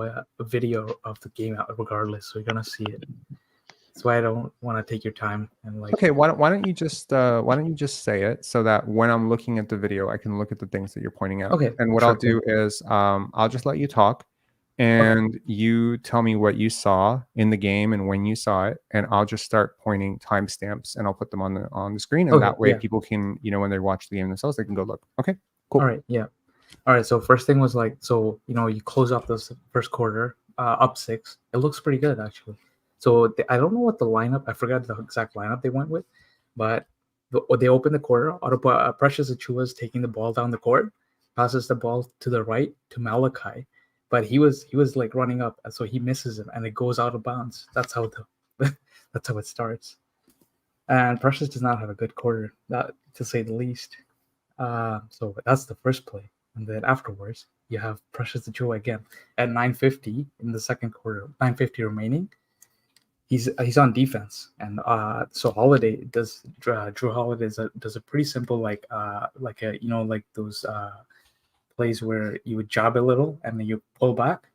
video of the game regardless, so you're gonna see it. That's why I don't want to take your time and like. Okay, why don't you just say it so that when I'm looking at the video, I can look at the things that you're pointing out. Okay. And what I'll do is I'll just let you talk, and you tell me what you saw in the game and when you saw it, and I'll just start pointing timestamps and I'll put them on the screen, and that way people can, when they watch the game themselves, they can go look. Okay, cool. All right, yeah. All right, so first thing was like, you close up this first quarter up 6. It looks pretty good actually. So I don't know what the lineup. I forgot the exact lineup they went with, but they opened the quarter. Precious Achiuwa is taking the ball down the court, passes the ball to the right to Malachi, but he was like running up, and so he misses him, and it goes out of bounds. That's how that's how it starts. And Precious does not have a good quarter, to say the least. So that's the first play, and then afterwards you have Precious Achiuwa again at 9:50 in the second quarter, 9:50 remaining. He's on defense, and so Holiday does Drew Holiday does a pretty simple like those plays where you would jab a little and then you pull back.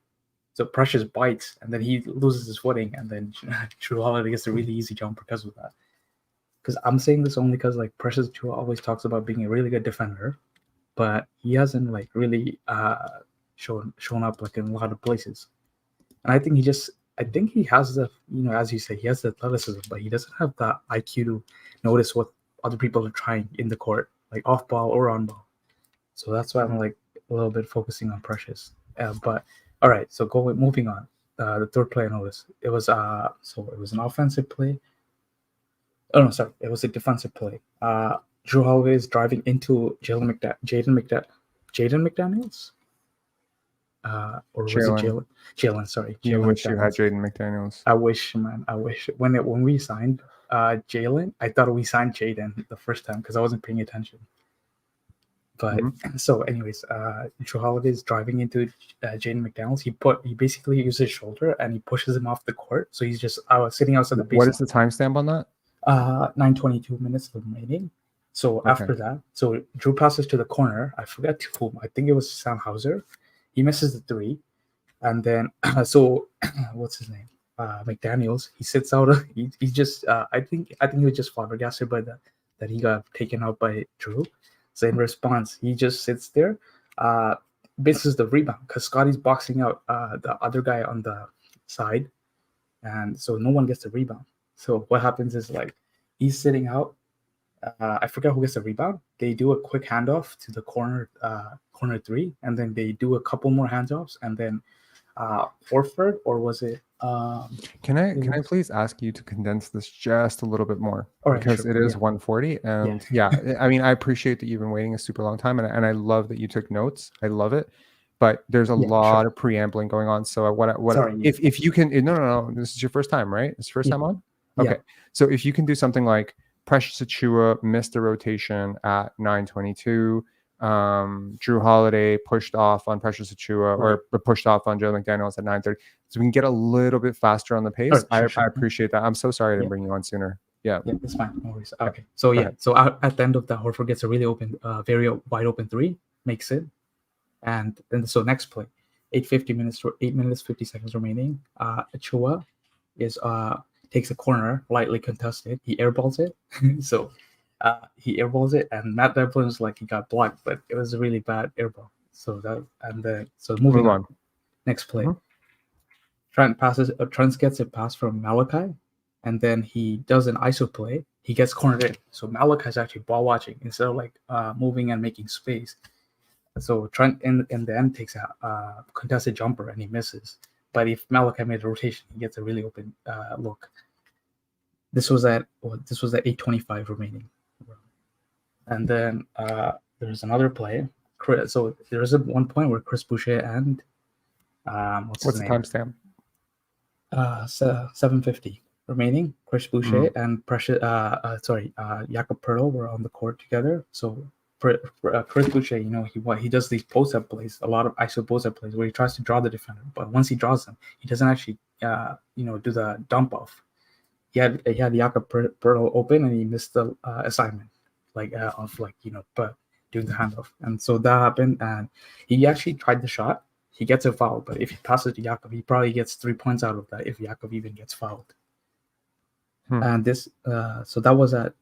So Precious bites, and then he loses his footing, and then Drew Holiday gets a really easy jumper because of that. Because I'm saying this only because like Precious Achiuwa always talks about being a really good defender, but he hasn't like really shown up like in a lot of places, and I think he has the, as you say, he has the athleticism, but he doesn't have the IQ to notice what other people are trying in the court, like off ball or on ball. So that's why I'm like a little bit focusing on Precious. But all right, so moving on. The third play I noticed, it was it was an offensive play. Oh no, sorry, it was a defensive play. Drew Holiday is driving into Jaden McDaniels. Or was it Jalen? Jalen, sorry. You wish you had Jaden McDaniels. I wish, man. I wish. When we signed Jalen, I thought we signed Jaden the first time because I wasn't paying attention. But so, anyways, Drew Holiday is driving into Jaden McDaniels. He basically uses his shoulder and he pushes him off the court. So he's just sitting outside the baseline. What is the timestamp on that? 9:22 minutes remaining. So after that, so Drew passes to the corner. I forgot to whom. I think it was Sam Hauser. He misses the 3, and then what's his name? McDaniels. He sits out. He just. I think he was just flabbergasted by that he got taken out by Drew. So in response, he just sits there, misses the rebound because Scotty's boxing out the other guy on the side, and so no one gets the rebound. So what happens is like he's sitting out. I forget who gets the rebound. They do a quick handoff to the corner 3, and then they do a couple more handoffs, and then Horford, or was it? Can I please ask you to condense this just a little bit more, because it is 1:40, and I mean, I appreciate that you've been waiting a super long time, and I love that you took notes. I love it, but there's a Yeah, lot sure. of preambling going on. So Sorry, yeah. if you can, no, this is your first time, right? It's your first Yeah. time on? Yeah. Okay. So if you can do something like Precious Achua missed the rotation at 9:22, Drew Holiday pushed off on Precious Achua or pushed off on Joe McDaniels at 9:30. So we can get a little bit faster on the pace. Sure, I appreciate that. I'm so sorry I didn't Yeah. bring you on sooner. Yeah. Yeah, it's fine. No worries. Okay. So Go yeah. ahead. So at the end of that, Horford gets a really open, very wide open three, makes it, and then so next play, 8 minutes 50 seconds remaining. Achua is takes a corner, lightly contested. He airballs it. So he airballs it, and Matt Devlin's like he got blocked, but it was a really bad airball. So that and then so moving Move on. Next play. Mhm. Trent gets a pass from Malachi, and then he does an ISO play. He gets cornered in. So Malachi's actually ball watching instead of like moving and making space. So Trent in the end takes a contested jumper and he misses. But if Malachi made a rotation, he gets a really open look. This was at 8:25 remaining, and then there's another play. So there's one point where Chris Boucher and what's the his name? timestamp? 7:50 remaining. Chris Boucher and Jakob Poeltl were on the court together. So Chris Boucher, he does these post-up plays, a lot of ISO post-up plays where he tries to draw the defender, but once he draws them, he doesn't actually do the dump off. He had Jakob Poeltl open and he missed the assignment, but doing the handoff, and so that happened. And he actually tried the shot. He gets a foul, but if he passes to Jakob, he probably gets 3 points out of that if Jakob even gets fouled. And this, so that was at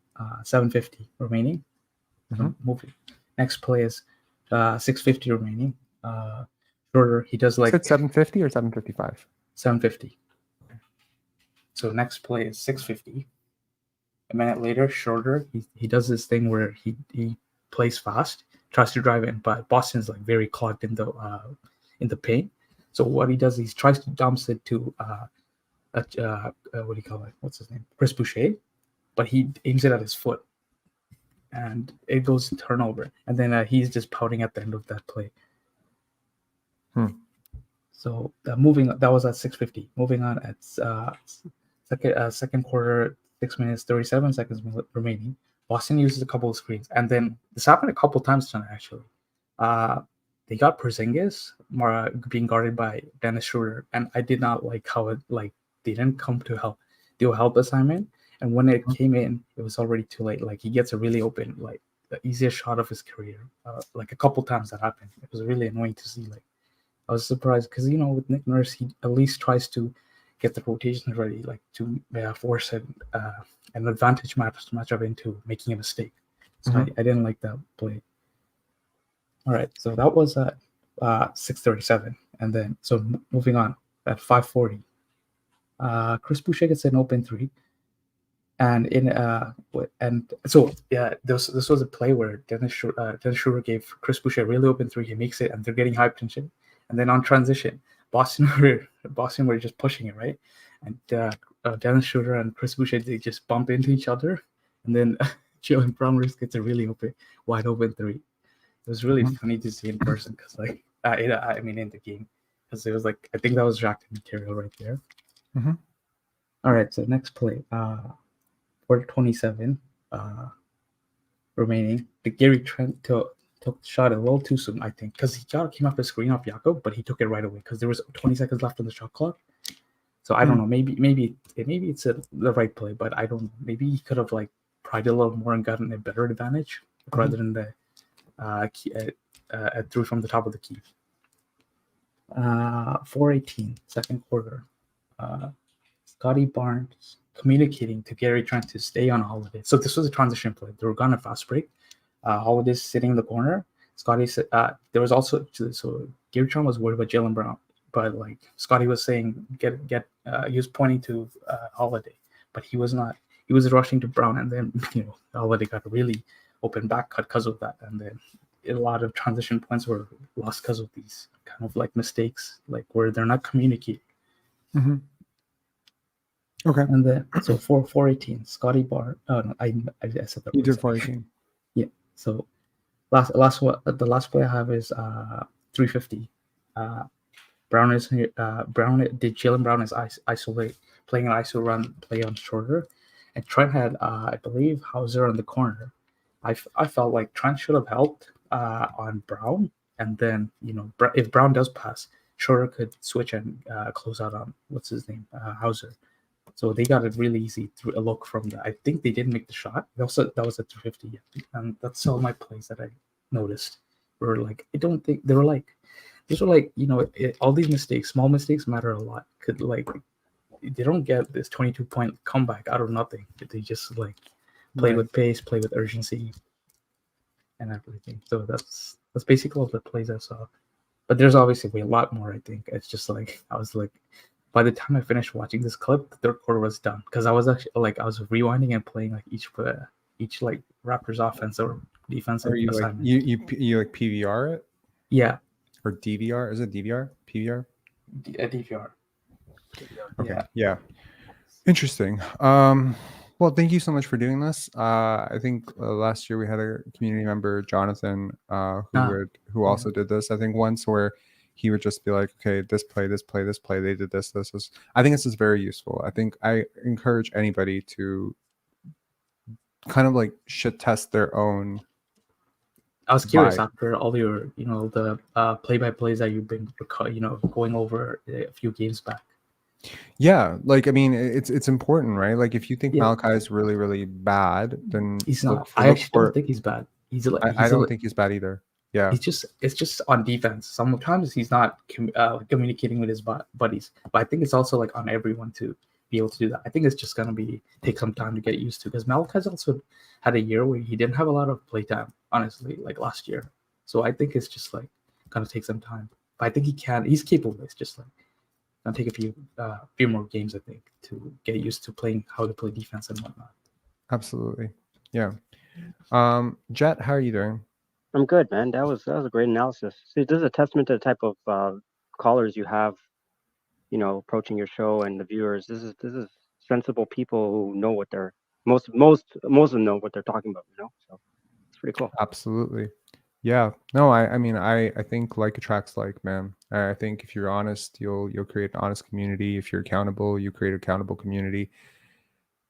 7:50 remaining. Moving. Next play is 6:50 remaining. Shorter. He does like. Is it 7:50 or 7:55? 7:50. So next play is 6:50. A minute later, shorter. He does this thing where he plays fast, tries to drive in, but Boston's like very clogged in the paint. So what he does, he tries to dumps it to what do you call it? What's his name? Chris Boucher, but he aims it at his foot, and it goes to turnover. And then he's just pouting at the end of that play. So that was at 6:50. Moving on at second quarter, 6 minutes 37 seconds remaining. Boston uses a couple of screens, and then this happened a couple times tonight actually. They got Porzingis being guarded by Dennis Schroeder, and I did not like how it they didn't come to do a help assignment, and when it came in, it was already too late. Like he gets a really open, the easiest shot of his career. Like a couple times that happened. It was really annoying to see. I was surprised because with Nick Nurse, he at least tries to get the rotations ready, to force an advantage matchup into making a mistake. So I didn't like that play. All right, so that was at 6:37, and then so moving on at 5:40, Chris Boucher gets an open three, and this was a play where Dennis Schroeder gave Chris Boucher a really open three. He makes it, and they're getting hyped and shit. And then on transition, Boston were just pushing it, right? And Dennis Schroeder and Chris Boucher, they just bump into each other, and then Jalen Brown gets a really wide open three. It was really funny to see in person because, in the game, because it was I think that was drafted material right there. All right, so next play, 4:27 remaining. The Gary Trent took the shot a little too soon, I think, because he came off the screen off Jakob, but he took it right away because there was 20 seconds left on the shot clock. So I don't know. Maybe it's the right play, but I don't know. Maybe he could have pried a little more and gotten a better advantage rather than the threw from the top of the key. 4:18, second quarter. Scotty Barnes communicating to Gary Trent to stay on Holiday. So this was a transition play. They were gonna fast break. Holiday's sitting in the corner. Scotty said there was also Gary Trent was worried about Jalen Brown, but Scotty was saying he was pointing to Holiday, but he was not. He was rushing to Brown, and then Holiday got a really open back cut because of that, and then a lot of transition points were lost because of these kind of mistakes, where they're not communicating. Okay. And then so 4:18, Scotty Barnes. Oh no, I said that. You did 4:18. Yeah. So the last play I have is 3:50 Brown is Jaylen Brown is isolate playing an ISO run play on shorter, and Trent had I believe Hauser on the corner. I felt like Trent should have helped on Brown, and then if Brown does pass, Shorter could switch and close out on what's his name Hauser. So they got it really easy through a look from that. I think they didn't make the shot. That was a 350, and that's all my plays that I noticed were like I don't think they were like. These are like all these mistakes, small mistakes matter a lot. Could like they don't get this 22-point comeback out of nothing. They just like play Right. with pace, play with urgency, and everything. So that's basically all the plays I saw. But there's obviously a lot more. I think it's just like I was like, by the time I finished watching this clip, the third quarter was done because I was actually like I was rewinding and playing like each like Raptors offense or defensive Are you like assignment. you like PVR it? Yeah. Or DVR? Is it DVR? PVR? DVR. Okay. Yeah. Interesting. Well, thank you so much for doing this. I think last year we had a community member, Jonathan, who also did this. I think once where he would just be like, okay, this play, they did this. I think this is very useful. I think I encourage anybody to kind of like shit test their own. I was curious vibe. after all your, the play-by-plays that you've been, going over a few games back. Yeah, like I mean, it's important, right? Like if you think Malachi is really, really bad, then He's not. I actually don't think he's bad. I don't think he's bad either. Yeah, it's just on defense. Sometimes he's not communicating with his buddies, but I think it's also like on everyone to be able to do that. I think it's just gonna take some time to get used to because Malachi's also had a year where he didn't have a lot of playtime, honestly, like last year. So I think it's just like gonna take some time. But I think he's capable. It's just like gonna take a few more games, I think, to get used to playing how to play defense and whatnot. Absolutely. Yeah. Jet, how are you doing? I'm good, man. That was a great analysis. See, this is a testament to the type of callers you have, approaching your show and the viewers. This is sensible people who know what they're most of them know what they're talking about. So it's pretty cool. Absolutely. Yeah. No, I mean, I think like attracts like, man. I think if you're honest, you'll create an honest community. If you're accountable, you create an accountable community.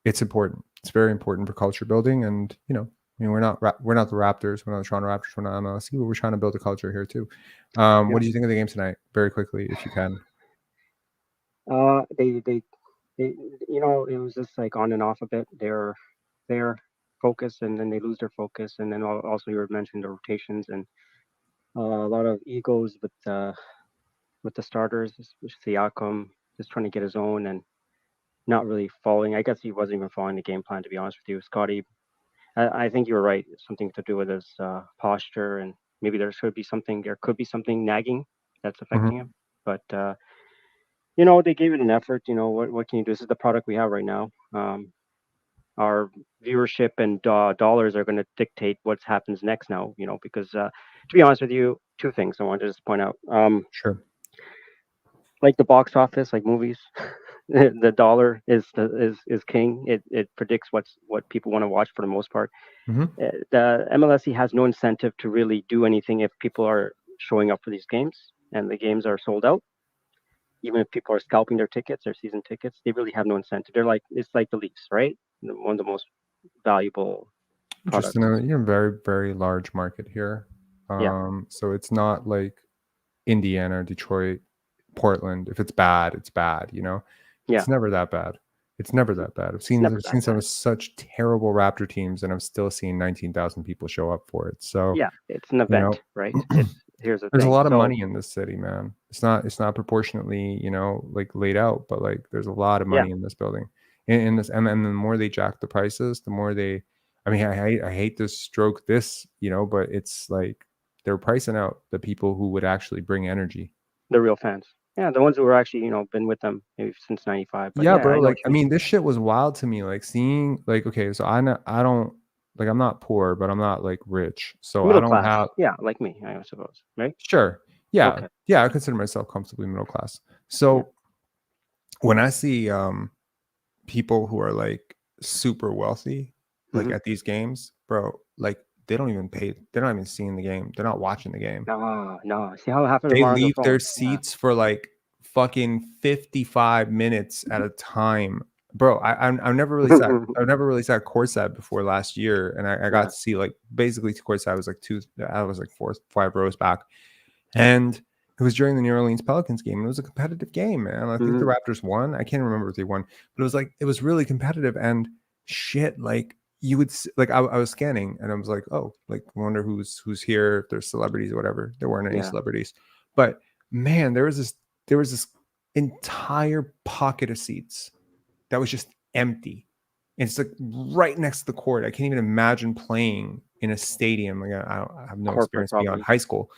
It's important. It's very important for culture building, and I mean, we're not the Raptors, we're not the Toronto Raptors, we're not MLSE, but we're trying to build a culture here too. What do you think of the game tonight? Very quickly, if you can. They it was just like on and off a bit. They're focus, and then they lose their focus, and then also you were mentioning the rotations and a lot of egos with the starters. Siakam just trying to get his own and not really following. I guess he wasn't even following the game plan, to be honest with you. Scotty, I think you were right. Something to do with his posture, and maybe there could be something nagging that's affecting him. But they gave it an effort. What can you do? This is the product we have right now. Our viewership and dollars are going to dictate what happens next now. Because to be honest with you, two things I wanted to just point out. Sure. Like the box office, like movies, the dollar is king. It predicts what people want to watch for the most part. The MLSE has no incentive to really do anything if people are showing up for these games and the games are sold out. Even if people are scalping their tickets, their season tickets, they really have no incentive. It's like the Leafs, right? One of the most valuable products. Interesting. You're a very, very large market here. So it's not like Indiana, Detroit, Portland. If it's bad, it's bad. It's never that bad. It's never that bad. I've seen some of such terrible Raptor teams, and I've still seen 19,000 people show up for it. So yeah, it's an event, right? There's a lot of money in this city, man. It's not proportionately, like laid out, but like there's a lot of money in this building. In this, and the more they jack the prices, the more they. I mean, I hate to stroke this, but it's like they're pricing out the people who would actually bring energy. The real fans. Yeah, the ones who were actually, been with them maybe since '95. Yeah, bro. I mean, this shit was wild to me. Like seeing, like, okay, so I don't. Like I'm not poor, but I'm not like rich, so middle I don't class. have. Yeah, like me, I suppose, right? Sure. Yeah, okay. Yeah. I consider myself comfortably middle class. So when I see people who are like super wealthy, like at these games, bro, like they don't even pay. They're not even seeing the game. They're not watching the game. No. See how half of They them are on their leave phone. their seats for like fucking 55 minutes at a time. Bro, I've never really sat courtside before last year, and I got to see like basically courtside. I was like 4-5 rows back, and it was during the New Orleans Pelicans game. And it was a competitive game, man. I think the Raptors won. I can't remember if they won, but it was really competitive. And shit, like you would like I was scanning, and I was like, oh, like I wonder who's here, if there's celebrities or whatever. There weren't any celebrities, but man, there was this entire pocket of seats that was just empty. And it's like right next to the court. I can't even imagine playing in a stadium. Like I have no experience beyond high school.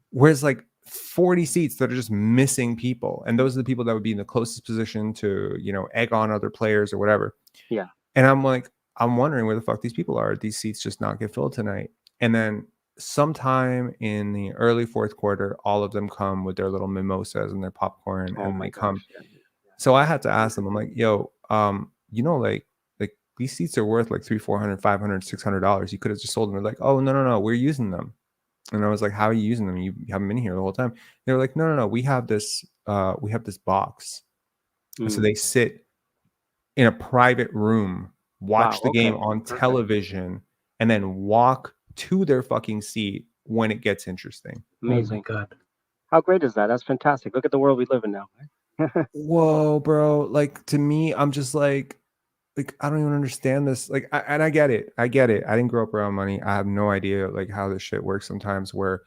Whereas like 40 seats that are just missing people. And those are the people that would be in the closest position to, egg on other players or whatever. Yeah. And I'm like, I'm wondering where the fuck these people are. These seats just not get filled tonight. And then sometime in the early fourth quarter, all of them come with their little mimosas and their popcorn, and they come. So I had to ask them. I'm like, yo, like these seats are worth like $300, $400, $500, $600. You could have just sold them. They're like, oh no, we're using them. And I was like, how are you using them? You haven't been here the whole time. They were like, no, we have this box. And so they sit in a private room, watch the game on television, and then walk to their fucking seat when it gets interesting. Amazing. Oh my God. How great is that? That's fantastic. Look at the world we live in now. Whoa, bro. Like to me, I'm just like I don't even understand this. Like, I get it. I didn't grow up around money. I have no idea like how this shit works sometimes where,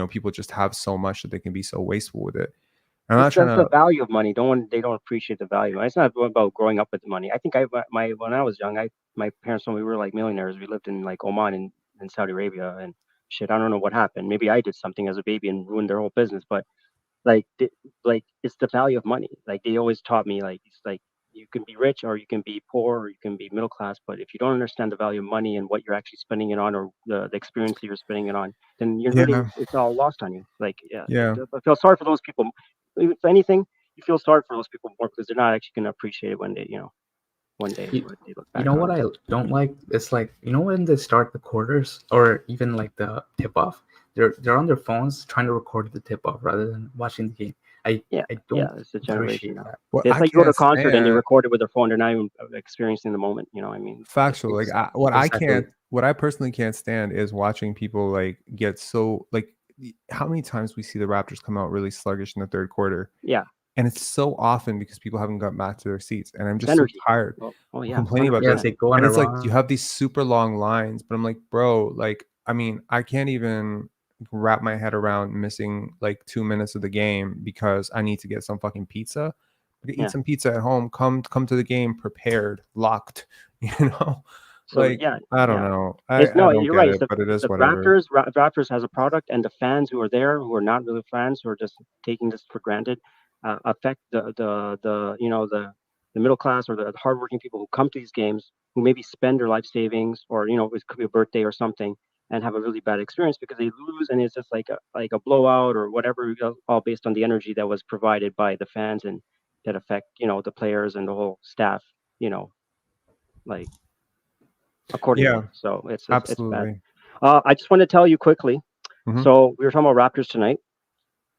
people just have so much that they can be so wasteful with it. I'm not trying to. The value of money. They don't appreciate the value. It's not about growing up with the money. I think when I was young, my parents, when we were like millionaires, we lived in like Oman and Saudi Arabia and shit. I don't know what happened. Maybe I did something as a baby and ruined their whole business. But like it's the value of money. Like they always taught me it's like you can be rich or you can be poor or you can be middle class, but if you don't understand the value of money and what you're actually spending it on or the experience that you're spending it on, then you're really it's all lost on you. Like I feel sorry for those people. If anything, you feel sorry for those people more because they're not actually going to appreciate it when they one day they look back. You know what I don't like? It's like, when they start the quarters or even like the tip off, they're on their phones trying to record the tip off rather than watching the game. I don't it's a generation that. Well, it's like you go to a concert and they record it with their phone. They're not even experiencing the moment. I mean, factual. Like what I personally can't stand is watching people like get so like how many times we see the Raptors come out really sluggish in the third quarter. Yeah. And it's so often because people haven't gotten back to their seats. And I'm just so tired complaining about this. They go on and it's like you have these super long lines, but I'm like, bro, like, I mean, I can't even wrap my head around missing like 2 minutes of the game because I need to get some fucking pizza. Eat some pizza at home, come to the game prepared, locked, So like I don't know. I you're right. but it is whatever. Raptors has a product, and the fans who are there, who are not really fans, who are just taking this for granted, affect the middle class or the hardworking people who come to these games, who maybe spend their life savings, or it could be a birthday or something, and have a really bad experience because they lose, and it's just like a blowout or whatever, all based on the energy that was provided by the fans and that affect the players and the whole staff, like. Accordingly. So it's absolutely. bad. I just want to tell you quickly. So we were talking about Raptors tonight.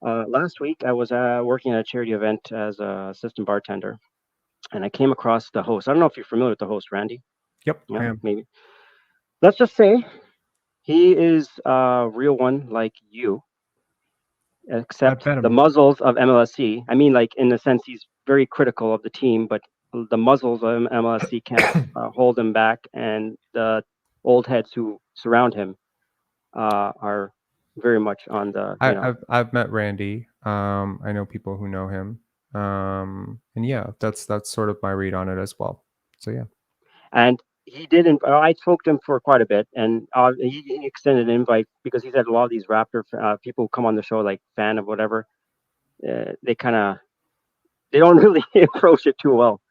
Last week I was working at a charity event as an assistant bartender, and I came across the host. I don't know if you're familiar with the host, Randy. Yep, I am. Maybe. Let's just say he is a real one like you, except the muzzles of MLSC. I mean, like in the sense he's very critical of the team, but the muzzles of MLSC can't hold him back, and the old heads who surround him are very much on the. I've met Randy. I know people who know him, and yeah, that's sort of my read on it as well. So yeah, and he didn't. I spoke to him for quite a bit, and he extended an invite because he said a lot of these Raptor people who come on the show, like fan of whatever, they don't really approach it too well.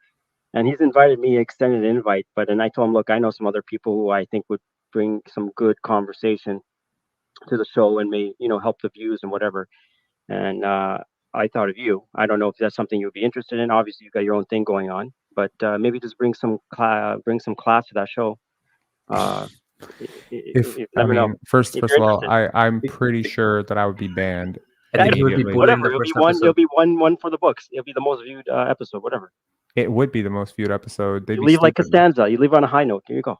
And he's invited me, extended an invite, and I told him, look, I know some other people who I think would bring some good conversation to the show and may, help the views and whatever. And I thought of you. I don't know if that's something you would be interested in. Obviously, you've got your own thing going on, but maybe just bring some class to that show. If You I never know. mean, first If of you're all, interested. I'm pretty sure that I would be banned I think he would be immediately. bullied in Whatever. the first It'll episode. be one for the books. It'll be the most viewed episode. Whatever. It would be the most viewed episode. They'd You be leave like stupid. Costanza. You leave on a high note. Here you go.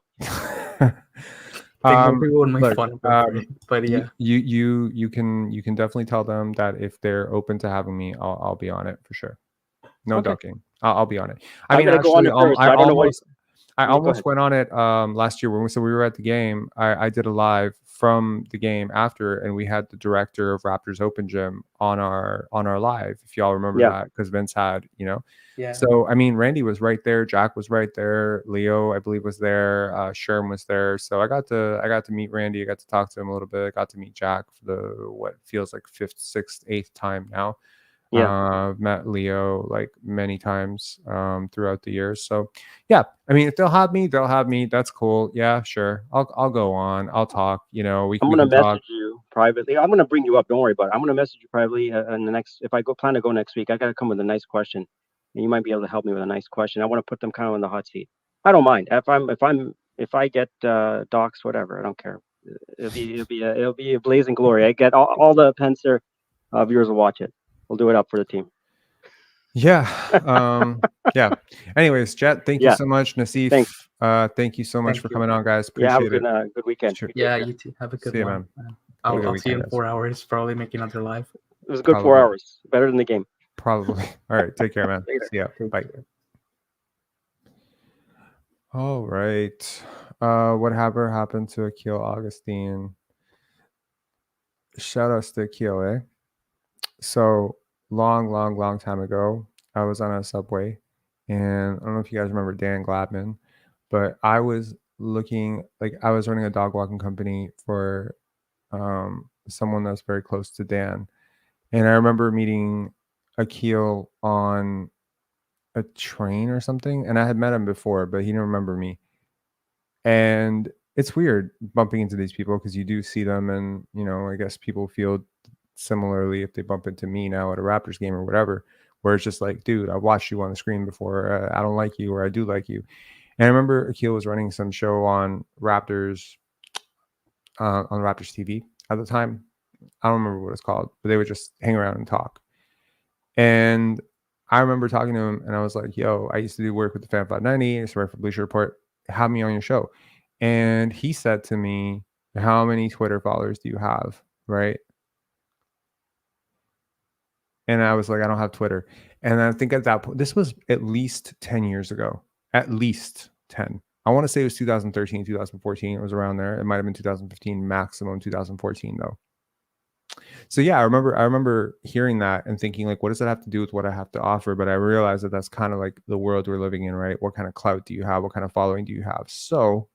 I think more people would make look, fun of him, but yeah. you can definitely tell them that if they're open to having me, I'll be on it for sure. No Okay. ducking. I'll be on it. I'm gonna go on it first, so I don't know what. I Yeah, go almost ahead. went on it last year when we were at the game. I did a live from the game after, and we had the director of Raptors Open Gym on our live. If y'all remember Yeah. that, because Vince had, Yeah. So I mean, Randy was right there, Jack was right there, Leo I believe was there, Sherm was there. So I got to meet Randy. I got to talk to him a little bit. I got to meet Jack for the what feels like 5th, 6th, 8th time now. Yeah. Met Leo like many times throughout the years. So yeah, I mean, if they'll have me, they'll have me. That's cool. Yeah, sure. I'll go on. I'll talk. We I'm can gonna message talk. you privately. I'm gonna bring you up. Don't worry about it. I'm gonna message you privately in the next. If I plan to go next week, I gotta come with a nice question, and you might be able to help me with a nice question. I want to put them kind of on the hot seat. I don't mind if I get docs, whatever. I don't care. It'll be a blazing glory. I get all the Pencer viewers will watch it. We'll do it up for the team. Yeah. Yeah. Anyways, Jet, thank you Yeah. so much. Nassif, Thanks. Thank you so much Thank for you. coming on, guys. Yeah, have a Appreciate good it. good weekend. Sure. You take Yeah, care. you too. Have a good See you, one. man. I'll Have a good see you in weekend, 4 hours. Probably making another live. It was a good 4 Probably. hours. Better than the game. Probably. All right. Take care, man. Later. See ya. Bye. All right. Whatever happened to Akil Augustine? Shout outs to Akil, eh? So long time ago, I was on a subway, and I don't know if you guys remember Dan Gladman, but I was running a dog walking company for someone that's very close to Dan. And I remember meeting Akil on a train or something, and I had met him before, but he didn't remember me. And it's weird bumping into these people because you do see them, and I guess people feel similarly if they bump into me now at a Raptors game or whatever, where it's just like, dude, I've watched you on the screen before. I don't like you, or I do like you. And I remember Akil was running some show on Raptors TV at the time. I don't remember what it's called, but they would just hang around and talk. And I remember talking to him, and I was like, yo, I used to do work with the Fan 590. I used to work for Bleacher Report. Have me on your show. And he said to me, how many Twitter followers do you have? Right. And I was like, I don't have Twitter. And I think at that point, this was at least 10 years ago, at least 10. I want to say it was 2013, 2014. It was around there. It might have been 2015, maximum 2014 though. So yeah, I remember hearing that and thinking like, what does that have to do with what I have to offer? But I realized that that's kind of like the world we're living in, right? What kind of clout do you have? What kind of following do you have? So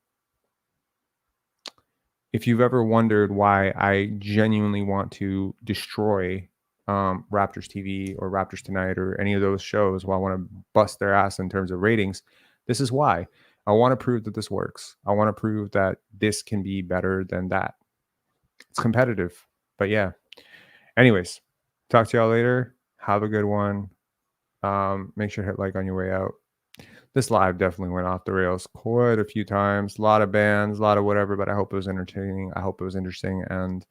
if you've ever wondered why I genuinely want to destroy Raptors TV or Raptors Tonight or any of those shows, I want to bust their ass in terms of ratings, this is why. I want to prove that this works. I want to prove that this can be better than that. It's competitive, but yeah. Anyways, talk to y'all later. Have a good one. Make sure to hit like on your way out. This live definitely went off the rails quite a few times. A lot of bands, a lot of whatever, but I hope it was entertaining. I hope it was interesting. And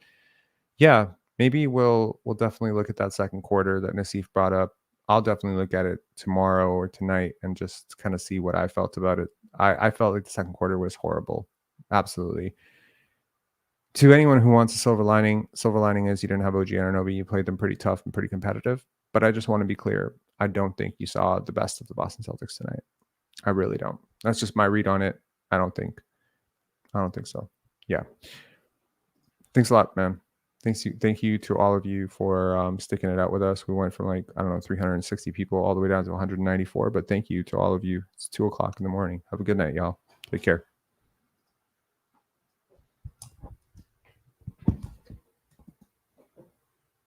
yeah, maybe we'll definitely look at that second quarter that Nassif brought up. I'll definitely look at it tomorrow or tonight and just kind of see what I felt about it. I felt like the second quarter was horrible. Absolutely. To anyone who wants a silver lining is you didn't have O.G Anunoby. You played them pretty tough and pretty competitive. But I just want to be clear. I don't think you saw the best of the Boston Celtics tonight. I really don't. That's just my read on it. I don't think so. Yeah. Thanks a lot, man. Thank you to all of you for sticking it out with us. We went from 360 people all the way down to 194. But thank you to all of you. It's 2:00 in the morning. Have a good night, y'all. Take care.